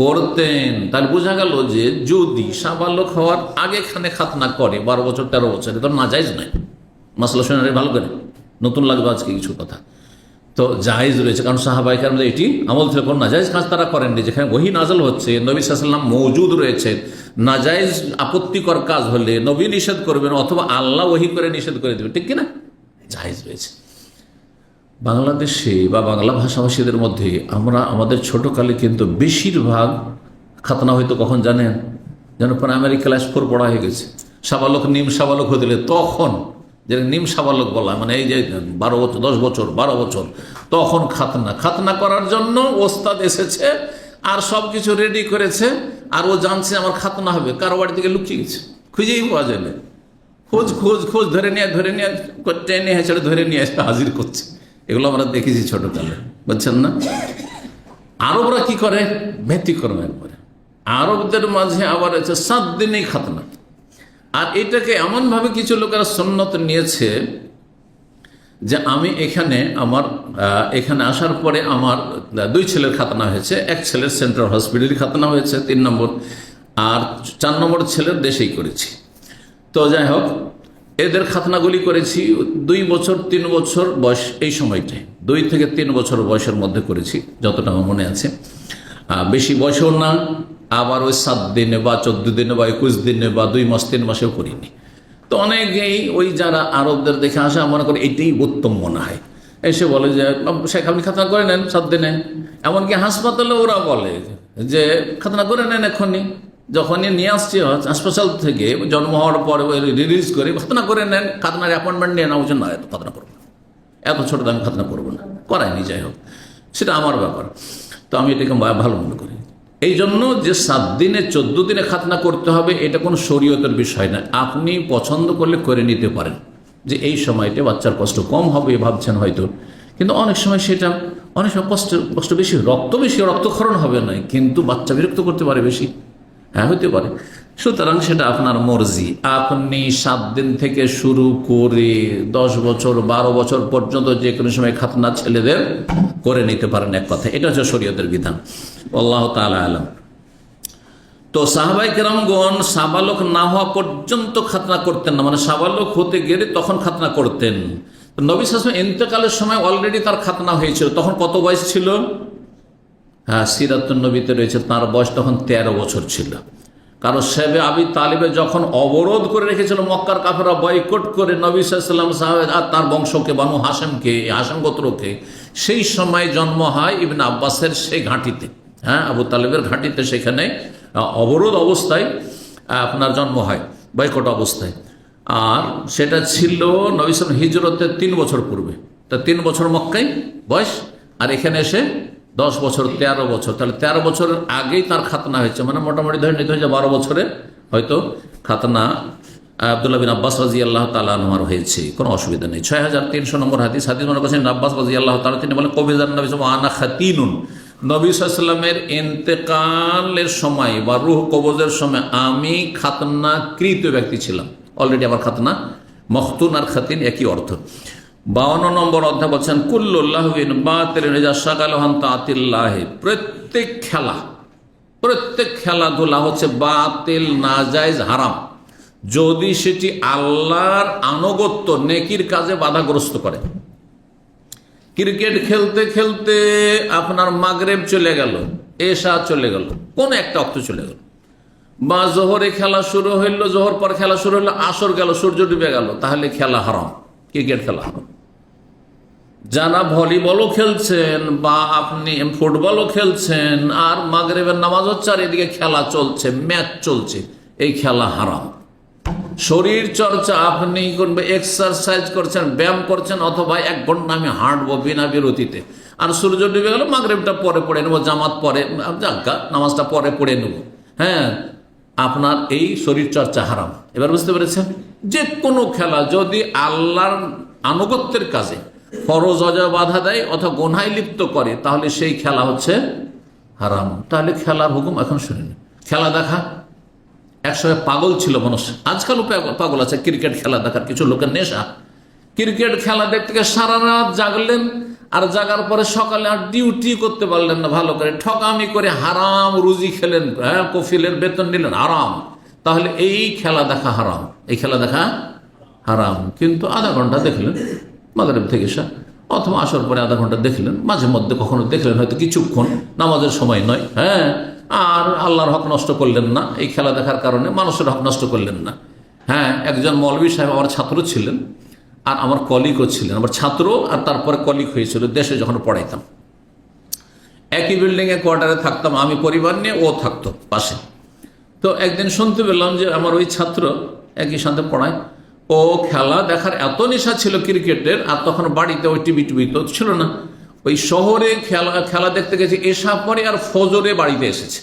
B: করতেন। তাহলে বোঝা গেল যে যদি সাবালক হওয়ার আগে খানে খাতনা করে 12 বছর 13 বছর, এটা নাজায়েজ নয়। মাসলা শুনে ভালো করে, নতুন লাগবে আজকে কিছু কথা। তো জায়েজ রয়েছে, কারণ সাহাবায়ে কেরাম এটি আমল থেকে কোনো নাজায়েজ কাজ তারা করেননি। যেখানে ওহী নাযিল হচ্ছে, নবী সাল্লাল্লাহু আলাইহি ওয়াসাল্লাম মওজুদ রয়েছে, নাজায়েজ আপত্তিকর কাজ হলে নবী নিষেধ করবেন অথবা আল্লাহ ওহী করে নিষেধ করে দেবেন, ঠিক কিনা, জায়েজ রয়েছে। বাংলাদেশে বা বাংলা ভাষাভাষীদের মধ্যে আমরা আমাদের ছোটকালে কিন্তু বেশিরভাগ খাতনা হয়তো কখন জানেন, যেন প্রাইমারি ক্লাস 4 পড়া হয়ে গেছে। সাবালক নিম সাবালক হয়ে দিলে তখন, যে নিম সাবালক বলা মানে এই যে 12 বছর 10 বছর 12 বছর, তখন খাতনা করার জন্য ওস্তাদ এসেছে আর সব কিছু রেডি করেছে, আর ও জানছে আমার খাতনা হবে, কারো বাড়ি থেকে লুকিয়ে গেছে, খুঁজেই পাওয়া যায় না, খোঁজ ধরে নিয়ে টেনে হেঁচড়ে ধরে নিয়ে এসে হাজির করছে। এগুলো আমরা দেখেছি ছোটকালে, বুঝছেন না। আরবরা কি করে, ব্যতিক্রম একবারে। আরবদের মাঝে আবার আছে 7 দিনেই খাতনা। আর এটাকে এমনভাবে কিছু লোকেরা সুন্নত নিয়েছে যে আমি এখানে আসার পরে আমার 2 ছেলের খাতনা হয়েছে, এক ছেলের সেন্ট্রাল হসপিটালে খাতনা হয়েছে 3 নম্বর, আর 4 নম্বর ছেলের দেশেই করেছি। তো যাই হোক, এদের খাতনাগুলি করেছি 2 বছর 3 বছর বয়স, এই সময়টায় 2 থেকে 3 বছর বয়সের মধ্যে করেছি যতটা আমার মনে আছে। বেশি বয়সেও না, আবার ওই 7 দিনে বা 14 দিনে বা 21 দিনে বা 2 মাস 3 মাসেও করিনি। তো অনেকেই ওই যারা আরবদের দেখে আসে মনে করে এটাই উত্তম মনে হয়, এসে বলে যে শেখ আপনি খাতনা করে নেন 7 দিনে। এমনকি হাসপাতালে ওরা বলে যে খাতনা করে নেন এখনই, যখনই নিয়ে আসছে হাসপাতাল থেকে জন্ম হওয়ার পরে রিলিজ করে খাতনা করে নেন, খাতনার অ্যাপয়েন্টমেন্ট নিয়ে নেওয়া উচিত না, এত খাতনা করবো না, এত ছোট দামে খাতনা করবো না, করায়নি। যাই হোক, সেটা আমার ব্যাপার, তো আমি এটাকে ভালো মনে করি। এই জন্য যে 7 দিনে 14 দিনে খাতনা করতে হবে এটা কোনো শরীয়তের বিষয় না। আপনি পছন্দ করলে করে নিতে পারেন, যে এই সময়টা বাচ্চার কষ্ট কম হবে ভাবছেন হয়তো, কিন্তু অনেক সময় সেটা অনেক সময় কষ্ট বেশি, রক্তক্ষরণ হবে না, কিন্তু বাচ্চা বিরক্ত করতে পারে বেশি, হ্যাঁ হতে পারে। সুতরাং সেটা আপনার মর্জি। আপনি 7 দিন থেকে শুরু করে 10 বছর 12 বছর পর্যন্ত যে কোনো সময় খাতনা ছেলেদের করে নিতে পারেন, এক কথা। এটা হচ্ছে শরীয়তের বিধান। আল্লাহু তাআলা আলাম। তো সাহাবায়ে কেরামগণ সাবালক না হওয়া পর্যন্ত খাতনা করতেন না, মানে সাবালক হতে গেলে তখন খাতনা করতেন। নবী সাল্লাল্লাহু আলাইহি ওয়াসাল্লাম ইন্তেকালের সময় অলরেডি তার খাতনা হয়েছিল, তখন কত বয়স ছিল? হ্যাঁ, সিরাতুন নবীতে রয়েছে তার বয়স তখন 13 বছর ছিল। কারণ সেবে আবি তালিবে যখন অবরোধ করে রেখেছিল মক্কার কাফেররা, বয়কট করে নবী সাল্লাল্লাহু আলাইহি ওয়াসাল্লাম আর তার বংশকে, বানু হাশেমকে, হাশেম গোত্রকে, সেই সময় জন্ম হয় ইবনে আব্বাসের সেই ঘাঁটিতে, হ্যাঁ, আবু তালেবের ঘাঁটিতে। সেখানে অবরোধ অবস্থায় আপনার জন্ম হয়, বয়কট অবস্থায়। আর সেটা ছিল নবী সাল্লাল্লাহু হিজরতের 3 বছর পূর্বে। তা 3 বছর মক্কায় বয়স, আর এখানে এসে 10 বছর, 13 বছর। তাহলে 13 বছরের আগেই তার খাতনা হয়েছে, মানে মোটামুটি ধরে নিতে হয়েছে 12 বছরে হয়তো খাতনা আব্দুল্লাহ বিন আব্বাস রাদিয়াল্লাহু তাআলা আনহুর হয়েছে, কোনো অসুবিধা নেই। 6300 নম্বর হাদিস মনে করছেন আব্বাস রাদিয়াল্লাহু তাআলা, তিনি বলেন কবিজান নবী সাল্লাল্লাহু আনা খাতিনুন, নবী সাল্লাল্লাহু আলাইহি ওয়াসাল্লামের ইন্তেকালের সময় বা রূহ কবজের সময় আমি খাতনাকৃত ব্যক্তি ছিলাম। অলরেডি আমার খাতনা, মখতুন আর খাতিন একই অর্থ। 52 নম্বর অধ্যায় বলছেন কুল্লুল্লাহিন বাতিলিন ইযা শাগালাহু আন তাআতিল্লাহ, প্রত্যেক খেলাধুলা হচ্ছে বাতিল, নাজায়েজ, হারাম, যদি সেটি আল্লাহর আনুগত্য, নেকির কাজে বাধাগ্রস্ত করে। ক্রিকেট খেলতে খেলতে আপনার মাগরিব চলে গেল, এশা চলে গেল, কোন একটা অক্ত চলে গেল, বা জোহরে খেলা শুরু হইল, জোহর পর খেলা শুরু হইলো, আসর গেল, সূর্য ডুবে গেল, তাহলে খেলা হারাম, ক্রিকেট খেলা হারাম। যারা ভলিবলও খেলছেন বা আপনি ফুটবলও খেলছেন আর মাগরিবের নামাজ হচ্ছে আর এদিকে খেলা চলছে, ম্যাচ চলছে, এই খেলা হারাম। শরীর চর্চা আপনি করবে, এক্সারসাইজ করছেন, ব্যায়াম করছেন, অথবা 1 ঘন্টা আমি হাঁটবো বিনা বিরতিতে, আর সূর্য ডুবে গেল, মাগরিবটা পরে পড়ে নেবো, জামাত পরে, জাগা নামাজটা পরে পড়ে নেব, হ্যাঁ, আপনার এই শরীর চর্চা হারাম। এবার বুঝতে পেরেছেন? যে কোনো খেলা যদি আল্লাহর আনুগত্যের কাজে ফরজ অজয় বাধা দেয় অথবা গুনাহে লিপ্ত করে, তাহলে সেই খেলা হচ্ছে হারাম। তাহলে খেলার হুকুম এখন শুনিনি। খেলা দেখা একসময় পাগল ছিল মানুষ, আজকালও পাগল আছে ক্রিকেট খেলা দেখার, কিছু লোকের নেশা। ক্রিকেট খেলা দেখতে গিয়ে সারা রাত জাগলেন, আর জাগার পরে সকালে আর ডিউটি করতে পারলেন না ভালো করে, ঠকামি করে হারাম রুজি খেলেন, হ্যাঁ, কফিলের বেতন নিলেন, হারাম। তাহলে এই খেলা দেখা হারাম, এই খেলা দেখা হারাম। কিন্তু আধা ঘন্টা দেখলেন মাগরিব থেকে এসা, অথবা আসর পরে আধা ঘন্টা দেখলেন, মাঝে মধ্যে কখনো দেখলেন, হয়তো কিছুক্ষণ, নামাজের সময় নয়, হ্যাঁ, আর আল্লাহর হক নষ্ট করলেন না, এই খেলা দেখার কারণে মানুষের হক নষ্ট করলেন না। হ্যাঁ, একজন মৌলভী সাহেব আমার ছাত্র ছিলেন, আর আমার কলিগও ছিলেন, আমার ছাত্র আর তারপরে কলিগ হয়েছিল দেশে যখন পড়াইতাম। একই বিল্ডিংয়ে কোয়ার্টারে থাকতাম, আমি পরিবার নিয়ে, ও থাকতো পাশে। তো একদিন শুনতে পেলাম যে আমার ওই ছাত্র একই সাথে পড়ায়, ও খেলা দেখার এত নেশা ছিল ক্রিকেটের, আর তখন বাড়িতে ওই টিভি তো ছিল না, ওই শহরে খেলা দেখতে গেছে, এসা পরে আর ফজরে বাড়িতে এসেছে।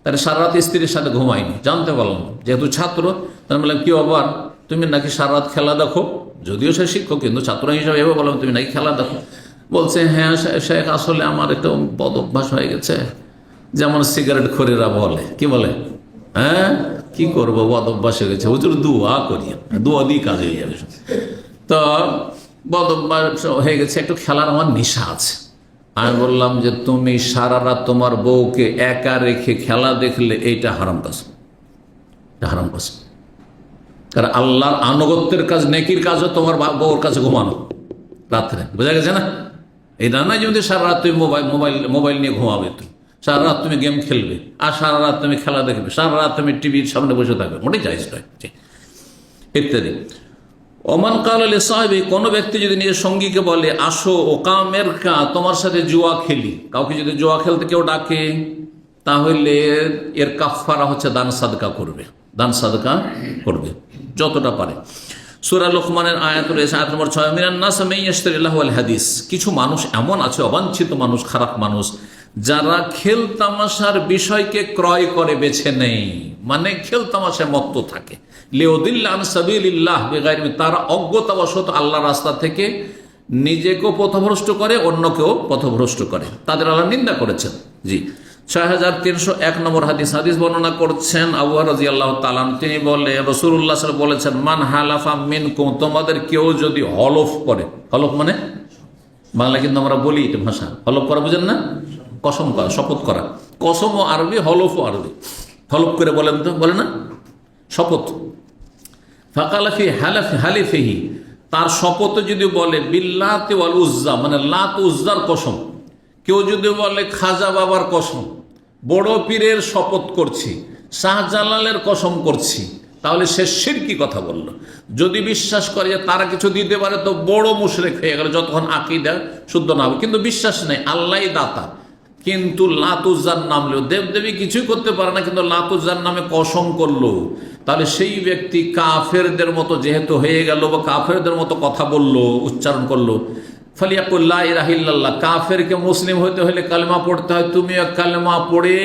B: তাহলে সারা রাত স্ত্রীর সাথে ঘুমায়নি, জানতে পারলাম যেহেতু ছাত্র। তাহলে বললাম কি আবার তুমি নাকি সারা রাত খেলা দেখো? যদিও সে শিক্ষক, কিন্তু ছাত্র হিসাবে এভাবে বললাম তুমি নাকি খেলা দেখো? বলছে হ্যাঁ শেখ, আসলে আমার একটা বদ অভ্যাস হয়ে গেছে, যেমন সিগারেট খোরেরা বলে, কি বলে, হ্যাঁ, কি করবো, বদ অভ্যাস হয়ে গেছে, হুজুর দোয়া করি, দোয়া দিয়ে কাজ হয়ে যাবে। তো বদ অভ্যাস হয়ে গেছে, একটু খেলার আমার নেশা আছে। আমি বললাম যে তুমি সারা রাত তোমার বউকে একা রেখে খেলা দেখলে এইটা হারাম কাজ, হারাম কাজ। কারণ আল্লাহর আনুগত্যের কাজ, নেকির কাজও তোমার বউর কাছে ঘুমানো রাত্রে, বোঝা গেছে না? এটা নয় যদি সারা রাত তুমি মোবাইল নিয়ে ঘুমাবে, তুমি সারা রাত তুমি গেম খেলবে, আর সারা রাত তুমি খেলা দেখবে, সারা রাত তুমি টিভির সামনে বসে থাকবে, মোটেই জায়েজ নয় ইত্যাদি। ওমান কাল আলী সাহেবী, কোনো ব্যক্তি যদি নিজের সঙ্গীকে বলে আসো ওকামের কা, তোমার সাথে জুয়া খেলি, কাউকে যদি জুয়া খেলতে কেউ ডাকে, তাহলে এর কাফারা হচ্ছে দান সাদকা করবে, দান সাদকা করবে যতটা পারে। সূরা লোকমানের আয়াত রয়েছে, আয়াত নম্বর 6, মিনান নাস মান ইয়াশতারিল্লাহু আল হাদিস, কিছু মানুষ এমন আছে, অবাঞ্ছিত মানুষ, খারাপ মানুষ, যারা খেল তামাশার বিষয়কে ক্রয় করে বেছে নেই, মানে খেল তামাশায় মত্ত থাকে, লিউদিল্লা আন সাবিলিল্লাহ বিগাইরি, তারা অজ্ঞতাবশত আল্লাহর রাস্তা থেকে নিজেকেও পথভ্রষ্ট করে, অন্যকেও পথভ্রষ্ট করে, তাদের আল্লাহ নিন্দা করেছেন। জি, 6301 নম্বর হাদিস বর্ণনা করছেন আবু হুরায়রা রাদিয়াল্লাহু তাআলা, তিনি বলে রাসূলুল্লাহ সাল্লাল্লাহু আলাইহি ওয়াসাল্লাম বলেছেন, মান হালাফা মিনকুম, তোমাদের কেউ যদি হলফ করে, হলফ মানে বাংলা কিন্তু আমরা বলি এটা ভাষা, হলফ করা বুঝেন না, কসম করা, শপথ করা, কসম ও আরবি, হলফ ও আরবি। হলফ করে বলেন তো, বলে না শপথ। ফাকালা ফি হালিফিহি, তার শপথ যদি বলে বিল্লাতি ওয়াল উজ্জা, মানে লাত উজ্জার কসম, কেউ যদি বলে খাজা বাবার কসম, বড় পীরের শপথ করছি, শাহজালালের কসম করছি, তাহলে সে শিরকি কথা বলল। যদি বিশ্বাস করে যে তারা কিছু দিতে পারে তো বড় মুশরিক হয়ে গেল, যতক্ষণ আকীদা শুদ্ধ না হবে। কিন্তু বিশ্বাস নেই, আল্লাহই দাতা, কিন্তু লাত উজ্জার নাম লো, দেবদেবী কিছুই করতে পারে না, কিন্তু লাত উজ্জার নামে কসম করলো, তাহলে সেই ব্যক্তি কাফেরদের মতো যেহেতু হয়ে গেল, বা কাফেরদের মতো কথা বললো, উচ্চারণ করলো, ফালিয়াকুল লা ইলাহা ইল্লাল্লাহ। কাফেরকে মুসলিম হতে হলে কালেমা পড়তে হয়, তুমিও কালেমা পড়ে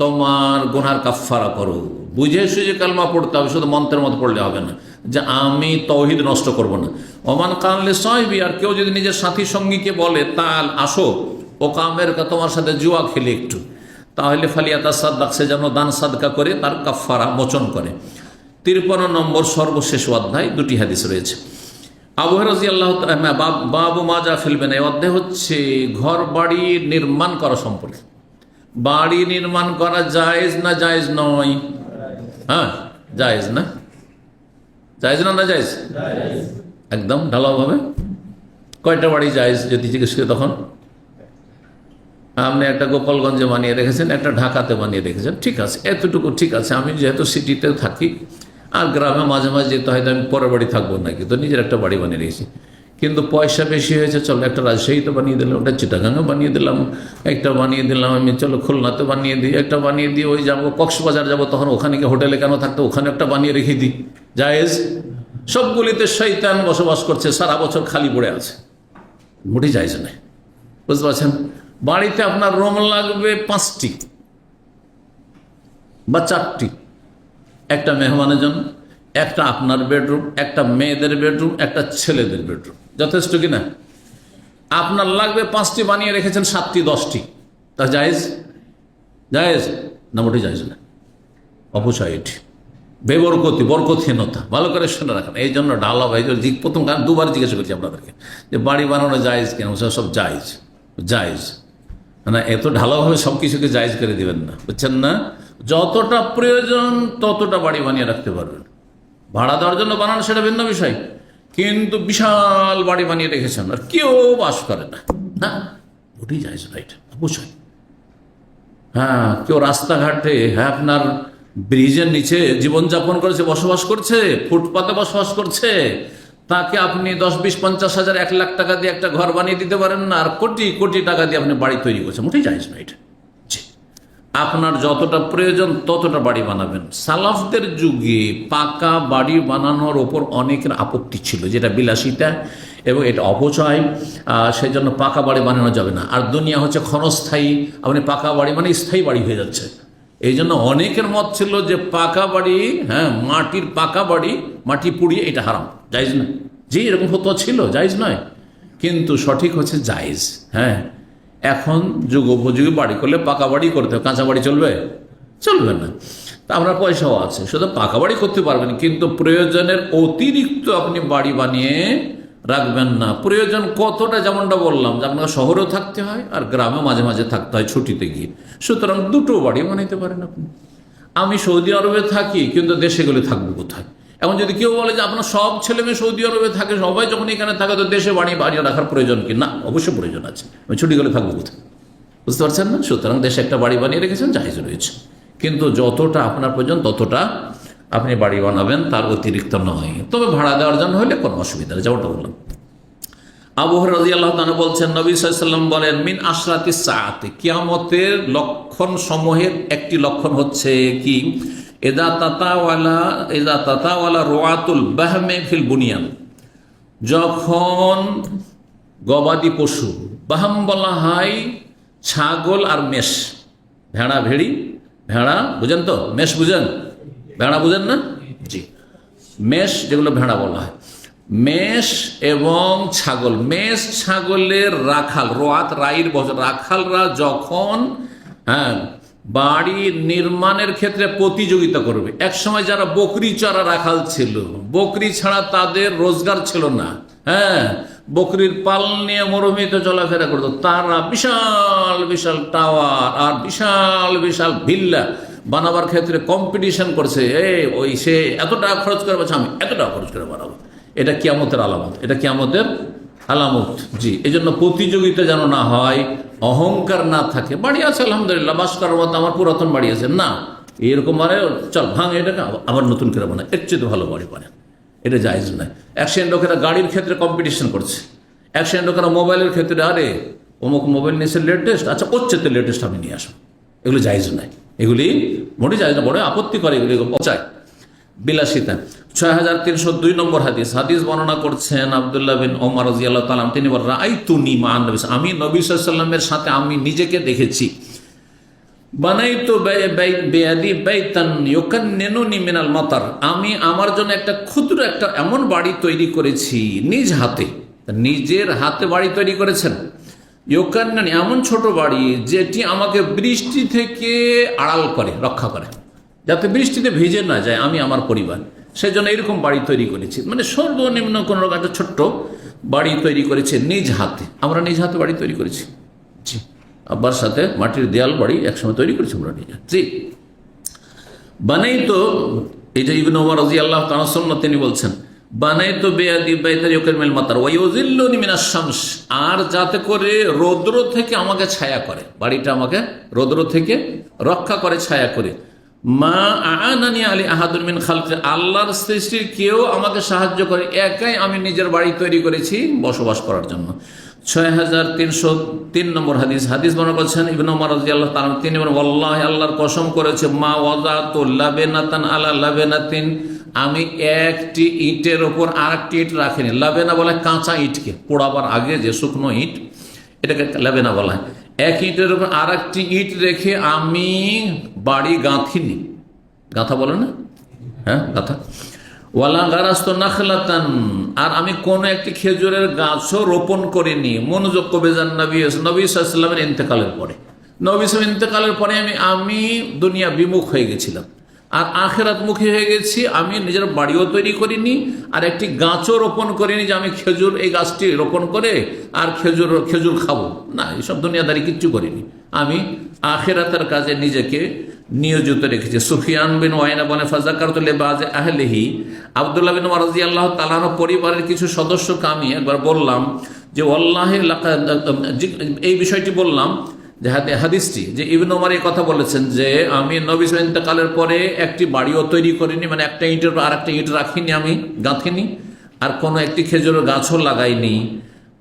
B: তোমার গুনার কাফফারা করো। বুঝে সুঝে কালেমা পড়তে হবে, শুধু মন্ত্রের মতো পড়লে হবে না যে আমি তৌহিদ নষ্ট করব না। ওমান কানলে সাহিবি, আর কেউ যদি নিজের সাথী সঙ্গীকে বলে তাল আসো ও কামের তোমার সাথে জুয়া খেলে একটু, তাহলে ফালিয়াতা সাদ্দাক, সে যেন দান সাদকা করে তার কাফফারা মোচন করে। 53 নম্বর সর্বশেষ অধ্যায়, দুটি হাদিস রয়েছে। আবু হুরায়রা রাদিয়াল্লাহু তাআলা, বাবু মাজা ফিলবেন, এই অধ্যায় হচ্ছে ঘর বাড়ি নির্মাণ করা সম্পর্কে। বাড়ি নির্মাণ করা জায়েজ না জায়েজ নয়? হ্যাঁ জায়েজ না? জায়েজ না জায়েজ? একদম ঢালাওভাবে। কয়টা বাড়ি জায়েজ যদি জিজ্ঞেস করি তখন? আপনি একটা গোপালগঞ্জে বানিয়ে রেখেছেন, একটা ঢাকাতে বানিয়ে রেখেছেন, ঠিক আছে, এতটুকু ঠিক আছে। আমি যেহেতু সিটিতে থাকি আর গ্রামে মাঝে মাঝে যেতে হয়তো আমি পরের বাড়ি থাকবো নাকি, তো নিজের একটা বাড়ি বানিয়ে রেখেছি। কিন্তু পয়সা বেশি হয়েছে, চলো একটা রাজশাহীতে বানিয়ে দিলাম, একটা চিটাগাঙে বানিয়ে দিলাম, একটা বানিয়ে দিলাম আমি, চলো খুলনাতে বানিয়ে দিই, একটা বানিয়ে দিয়ে ওই যাবো কক্সবাজার যাবো, তখন ওখানে কি হোটেলে কেন থাকতো, ওখানে একটা বানিয়ে রেখে দিই, জায়েজ। সবগুলিতে শয়তান বসবাস করছে, সারা বছর খালি পড়ে আছে, মোটেই জায়েজ নয়, বুঝতে পারছেন? বাড়িতে আপনার রুম লাগবে 5টি বা 4টি, একটা মেহমানের জন্য, একটা আপনার বেডরুম, একটা মেয়েদের বেডরুম, একটা ছেলেদের বেডরুম, যথেষ্ট কিনা? আপনার লাগবে 5টি, বানিয়ে রেখেছেন 7টি 10টি, তা জায়েজ? জায়েজ না? মোটেই জায়েজ না, অপচয় এটি, বেবরকতি, বরকতহীনতা। ভালো করে শুনে রাখেন। এই জন্য ডালা ভাই প্রথম দুবার জিজ্ঞেস করছি আপনাদেরকে যে বাড়ি বানানো জায়েজ কেন? সব জায়েজ, জায়েজ না, এত ঢালাভাবে সব কিছুকে জায়েজ করে দিবেন না, বুঝছেন না? যতটা প্রয়োজন ততটা বাড়ি বানিয়ে রাখতে পারবেন। ভাড়া দেওয়ার জন্য বানানো সেটা ভিন্ন বিষয়, কিন্তু বিশাল বাড়ি বানিয়ে রেখেছেন আর কেউ বাস করে না, না, ওটাই জায়েজ না, এটা অবশ্যই। হ্যাঁ, কেউ রাস্তাঘাটে, হ্যাঁ, আপনার ব্রিজের নিচে জীবনযাপন করেছে, বসবাস করছে, ফুটপাতে বসবাস করছে, তাকে আপনি 10, 20, 50 হাজার 1 লাখ টাকা দিয়ে একটা ঘর বানিয়ে দিতে পারেন না, আর কোটি কোটি টাকা দিয়ে আপনি বাড়ি তৈরি করছেন, মোটেই জায়েজ না এটা। আপনার যতটা প্রয়োজন ততটা বাড়ি বানাবেন। সালাফদের যুগে পাকা বাড়ি বানানোর ওপর অনেকের আপত্তি ছিল, যেটা বিলাসিতা এবং এটা অপচয়, সেই জন্য পাকা বাড়ি বানানো যাবে না। আর দুনিয়া হচ্ছে ক্ষণস্থায়ী, আপনি পাকা বাড়ি মানে স্থায়ী বাড়ি হয়ে যাচ্ছে। এই জন্য অনেকের মত ছিল যে পাকা বাড়ি, হ্যাঁ, মাটির পাকা বাড়ি, মাটি পুড়িয়ে এটা হারাম, জায়েজ না। জি, এরকম ফতোয়া ছিল, জায়েজ নয়, কিন্তু সঠিক হচ্ছে জায়েজ। হ্যাঁ, এখন যুগ উপযোগী বাড়ি করলে পাকা বাড়ি করতে হবে, কাঁচা বাড়ি চলবে? চলবে না। তা আপনার পয়সাও আছে, শুধু পাকা বাড়ি করতে পারবেন, কিন্তু প্রয়োজনের অতিরিক্ত আপনি বাড়ি বানিয়ে রাখবেন না। প্রয়োজন কতটা, যেমনটা বললাম যে আপনাকে শহরেও থাকতে হয় আর গ্রামে মাঝে মাঝে থাকতে হয় ছুটিতে গিয়ে, সুতরাং দুটো বাড়ি বানাইতে পারেন আপনি। আমি সৌদি আরবে থাকি, কিন্তু দেশে গেলে থাকবো কোথায়? এখন যদি কেউ বলে যে আপনার সব ছেলে মেয়ে সৌদি আরবে থাকে, সবাই যখন এখানে থাকে, তো দেশে বাড়ি রাখার প্রয়োজন কি? না, অবশ্যই প্রয়োজন আছে। আমি ছুটি গেলে থাকবো কোথায়? বুঝতে পারছেন না? সুতরাং দেশে একটা বাড়ি বানিয়ে রেখেছেন, জায়েজ রয়েছে, কিন্তু যতটা আপনার প্রয়োজন ততটা আপনি বাড়ি বানাবেন, তার অতিরিক্ত নয়। তবে ভাড়া দেওয়ার জন্য হলে কোনো অসুবিধা নেই, যেমনটা বললাম। আবু হুরায়রা রাদিয়াল্লাহু তাআলা বলছেন, নবী সাল্লাল্লাহু আলাইহি ওয়াসাল্লাম বলেন, মিন আশরাতিস সাআতি, কিয়ামতের লক্ষণ সমূহের একটি লক্ষণ হচ্ছে কি? ইযা তাতাওয়ালা রুআতুল বাহমি ফিল বুনিয়ান, যখন গবাদি পশু, বাহম বলা হয় ছাগল আর মেষ, ভেড়া ভেড়ি, ভেড়া বুঝেন তো, মেষ বুঝেন, ভেড়া বুঝেন না? জি, মেষ যেগুলো ভেড়া বলা হয়, মেষ এবং ছাগল, মেষ ছাগলের রাখাল, রোয়াত রাইর বছর, রাখালরা যখন, হ্যাঁ, বাড়ি নির্মাণের ক্ষেত্রে প্রতিযোগিতা করবে। এক সময় যারা বকরি চড়া রাখাল ছিল, বকরি ছাড়া তাদের রোজগার ছিল না, হ্যাঁ, বকরির পাল নিয়ে মরুভূমিতে চলাফেরা করতো, তারা বিশাল বিশাল টাওয়ার আর বিশাল বিশাল ভিল্লা বানাবার ক্ষেত্রে কম্পিটিশন করছে। ওই সে এত টাকা খরচ করে বলছে, আমি এত টাকা খরচ করে বানাবো। এটা কিয়ামতের আলামত, এটা কিয়ামতের আলামত। জি, এই জন্য প্রতিযোগিতা যেন না হয়, অহংকার না থাকে। বাড়ি আছে আলহামদুলিল্লাহ, বাস করার মতো আমার পুরাতন বাড়ি আছে না, এরকম মানে চল ভাঙ এটাকে আবার নতুন করে বানায়, এর চেয়ে ভালো বাড়ি বানায়, এটা জায়েজ নয়। অ্যাক্সিডেন্ট লোকেরা গাড়ির ক্ষেত্রে কম্পিটিশন করছে, অ্যাক্সিডেন্ট লোকেরা মোবাইলের ক্ষেত্রে, আরে অমুক মোবাইল নিয়েছে লেটেস্ট, আচ্ছা ওর চেয়ে লেটেস্ট আমি নিয়ে আসবো, এগুলো জায়েজ নয়, এগুলি মোটেই জায়েজ না, বড় আপত্তি করে এগুলি পচায়। বিলাসিতা। 6302 নম্বর হাদিস, হাদিস বর্ণনা করছেন আব্দুল্লাহ বিন ওমর রাদিয়াল্লাহু তাআলা, তিনি বলেন রাআইতুনি মা'আন নবী, আমি নবী সাল্লাল্লাহু আলাইহি ওয়াসাল্লামের সাথে আমি নিজেকে দেখেছি। বানাইতু বিয়াদি বাইতান ইউকান্নিনুনি মিনাল মাতার, আমি আমার জন্য একটা ক্ষুদ্র একটা এমন বাড়ি তৈরি করেছি নিজ হাতে, নিজের হাতে বাড়ি তৈরি করেছেন। ইউকান্নিন, এমন ছোট বাড়ি যেটি আমাকে বৃষ্টি থেকে আড়াল করে, রক্ষা করে, যাতে বৃষ্টিতে ভিজে না যায় আমি আমার পরিবার, সেজন্য এরকম বাড়ি তৈরি করেছি। মানে সর্বনিম্ন কোনো রকম একটা ছোট্ট বাড়ি তৈরি করেছে নিজ হাতে। আমরা নিজ হাতে বাড়ি তৈরি করেছি, জি। আব্বার সাথে মাটির দেয়াল বাড়ি একসময় তৈরি করেছি আমরা নিজে, জি। বানাই তো, এই যে ইবনে ওমর রাদিয়াল্লাহু তাআলা সুন্নাত, তিনি বলছেন বানাই তো বেয়াদি বাইতার ইউকারমিল মাতার ওয়া ইউযিল্লুনি মিনাশ শামস, আর যাতে করে রৌদ্র থেকে আমাকে ছায়া করে, বাড়িটা আমাকে রৌদ্র থেকে রক্ষা করে, ছায়া করে। মা আ'নানি আলী আহাদুন মিন খালকি, আল্লাহর সৃষ্টির কেউ আমাকে সাহায্য করে, একাই আমি নিজের বাড়ি তৈরি করেছি বসবাস করার জন্য। 6303 নম্বর হাদিস, হাদিস বর্ণনা করছেন ইবনে ওমর রাদিয়াল্লাহু তাআলা, তিনি বলেন ওয়াল্লাহি, আল্লাহর কসম করেছে, মা ওয়াদাতু লাবেনাতান আলা লাবেনাতিন, আমি একটি ইটের ওপর আরেকটি ইট রাখিনি। লাবেনা বলে কাঁচা ইটকে, পোড়াবার আগে যে শুকনো ইট, এটাকে লাবেনা বলা হয়। এক ইটের উপর আর একটি ইট রেখে আমি বাড়ি গাঁথিনি, গাঁথা বলে না, হ্যাঁ গাঁথা। ওয়ালা গারাস্তু নাখলাতান, আর আমি কোন একটি খেজুরের গাছও রোপণ করিনি। মনোযোগ কবেজান নবী সাল্লাল্লাহু আলাইহি ওয়াসাল্লামের ইন্তেকালের পরে, নবী সাল্লাল্লাহু ইন্তেকালের পরে আমি দুনিয়া বিমুখ হয়ে গেছিলাম, আর আখিরাত মুখী হয়ে গেছি। আমি নিজের বাড়িও তৈরি করিনি, আর একটি গাছও রোপণ করিনি যে আমি খেজুর এই গাছটি রোপণ করে আর খেজুর খাবো না, এইসব দুনিয়াদারি কিচ্ছু করিনি। আমি আখিরাতের কাজে নিজেকে নিয়োজিত রেখেছি। সুফিয়ান বিন ওয়াইনা বনে ফাযাকারতু লিবাযি আহলিহি, আব্দুল্লাহ বিন ওমর রাদিয়াল্লাহু তাআলা পরিবারের কিছু সদস্যকে আমি একবার বললাম যে ওয়াল্লাহি লাকাদ, এই বিষয়টি বললাম যে হাদিসটি, যে ইবনে ওমর এই কথা বলেছেন যে আমি নবী সাল্লাল্লাহু ইন্তেকালের পরে একটি বাড়িও তৈরি করিনি, মানে একটা ইটের আর একটা ইট রাখিনি, আমি গাঁথিনি, আর কোনো একটি খেজুরের গাছও লাগাইনি।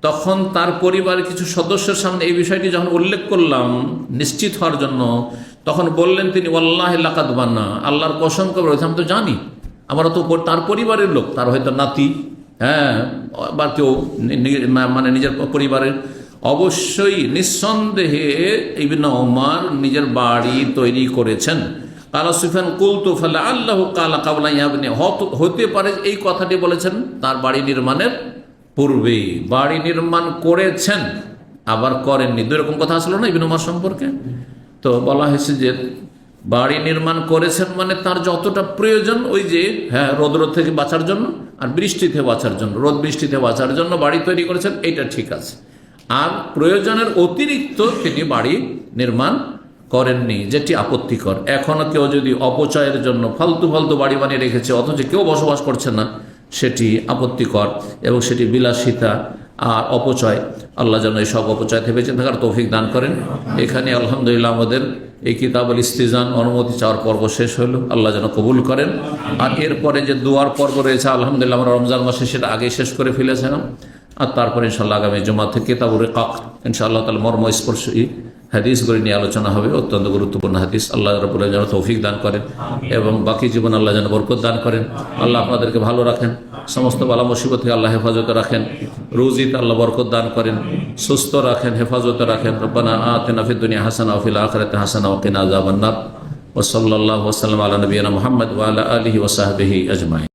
B: তখন তার পরিবারের কিছু সদস্যের সামনে এই বিষয়টি যখন উল্লেখ করলাম নিশ্চিত হওয়ার জন্য, তখন বললেন তিনি ওয়াল্লাহি লাকাদ বানা, আল্লাহর কসম করে বলেছেন, আমি তো জানি, আমরা তো তার পরিবারের লোক, তার হয়তো নাতি, হ্যাঁ, বা কেউ মানে নিজের পরিবারের, অবশ্যই নিঃসন্দেহে ইবনে ওমর নিজের বাড়ি তৈরি করেছেন। কালা সুফিয়ান কুলতু ফালা আল্লাহু কালা কাবলা ইয়াবনি, হতে পারে এই কথাটি বলেছেন তার বাড়ি নির্মাণের পূর্বে, বাড়ি নির্মাণ করেছেন আবার করেননি, দুই রকম কথা আসলো না ইবনে ওমর সম্পর্কে। তো বলা হয়েছে যে বাড়ি নির্মাণ করেছেন মানে তার যতটা প্রয়োজন, ওই যে হ্যাঁ রোদ থেকে বাঁচার জন্য আর বৃষ্টি থেকে বাঁচার জন্য, রোদ বৃষ্টিতে বাঁচার জন্য বাড়ি তৈরি করেছেন, এইটা ঠিক আছে। আর প্রয়োজনের অতিরিক্ত তিনি বাড়ি নির্মাণ করেননি, যেটি আপত্তিকর। এখনো কেউ যদি অপচয়ের জন্য ফালতু বাড়ি বানিয়ে রেখেছে অথচ কেউ বসবাস করছে না, সেটি আপত্তিকর এবং সেটি বিলাসিতা আর অপচয়। আল্লাহ যেন এই সব অপচয় থেকে বেঁচে থাকার তৌফিক দান করেন। এখানে আলহামদুলিল্লাহ আমাদের এই কিতাবুল ইস্তিজান অনুমতি চাওয়ার পর্ব শেষ হলো, আল্লাহ যেন কবুল করেন। আর এরপরে যে দুয়ার পর্ব রয়েছে আলহামদুলিল্লাহ আমরা রমজান মাসে সেটা আগে শেষ করে ফেলেছিলাম, আর তারপরে ইনশাআল্লাহ আগামী জুমা থেকে কিতাবুর রিকাক ইনশাআল্লাহ তাআলা মর্মস্পর্শী হাদিসগুলি নিয়ে আলোচনা হবে, অত্যন্ত গুরুত্বপূর্ণ হাদিস। আল্লাহ রাব্বুল আলামিন যেন তৌফিক দান করেন এবং বাকি জীবন আল্লাহ যেন বরকত দান করেন। আল্লাহ আপনাদেরকে ভালো রাখেন, সমস্ত বালা মুসিবত থেকে আল্লাহ হেফাজতে রাখেন, রুজিতে আল্লাহ বরকত দান করেন, সুস্থ রাখেন, হেফাজতে রাখেন। রব্বানা আতিনা ফিদ দুনিয়া হাসানা ওয়া ফিল আখিরাতি হাসানা ওয়া কিনা আযাবান নার। ওয়া সাল্লাল্লাহু ওয়া সাল্লাম আলা নবিয়িনা মুহাম্মদ ওয়া আলা আলিহি ওয়া সাহবিহি আজমাইন।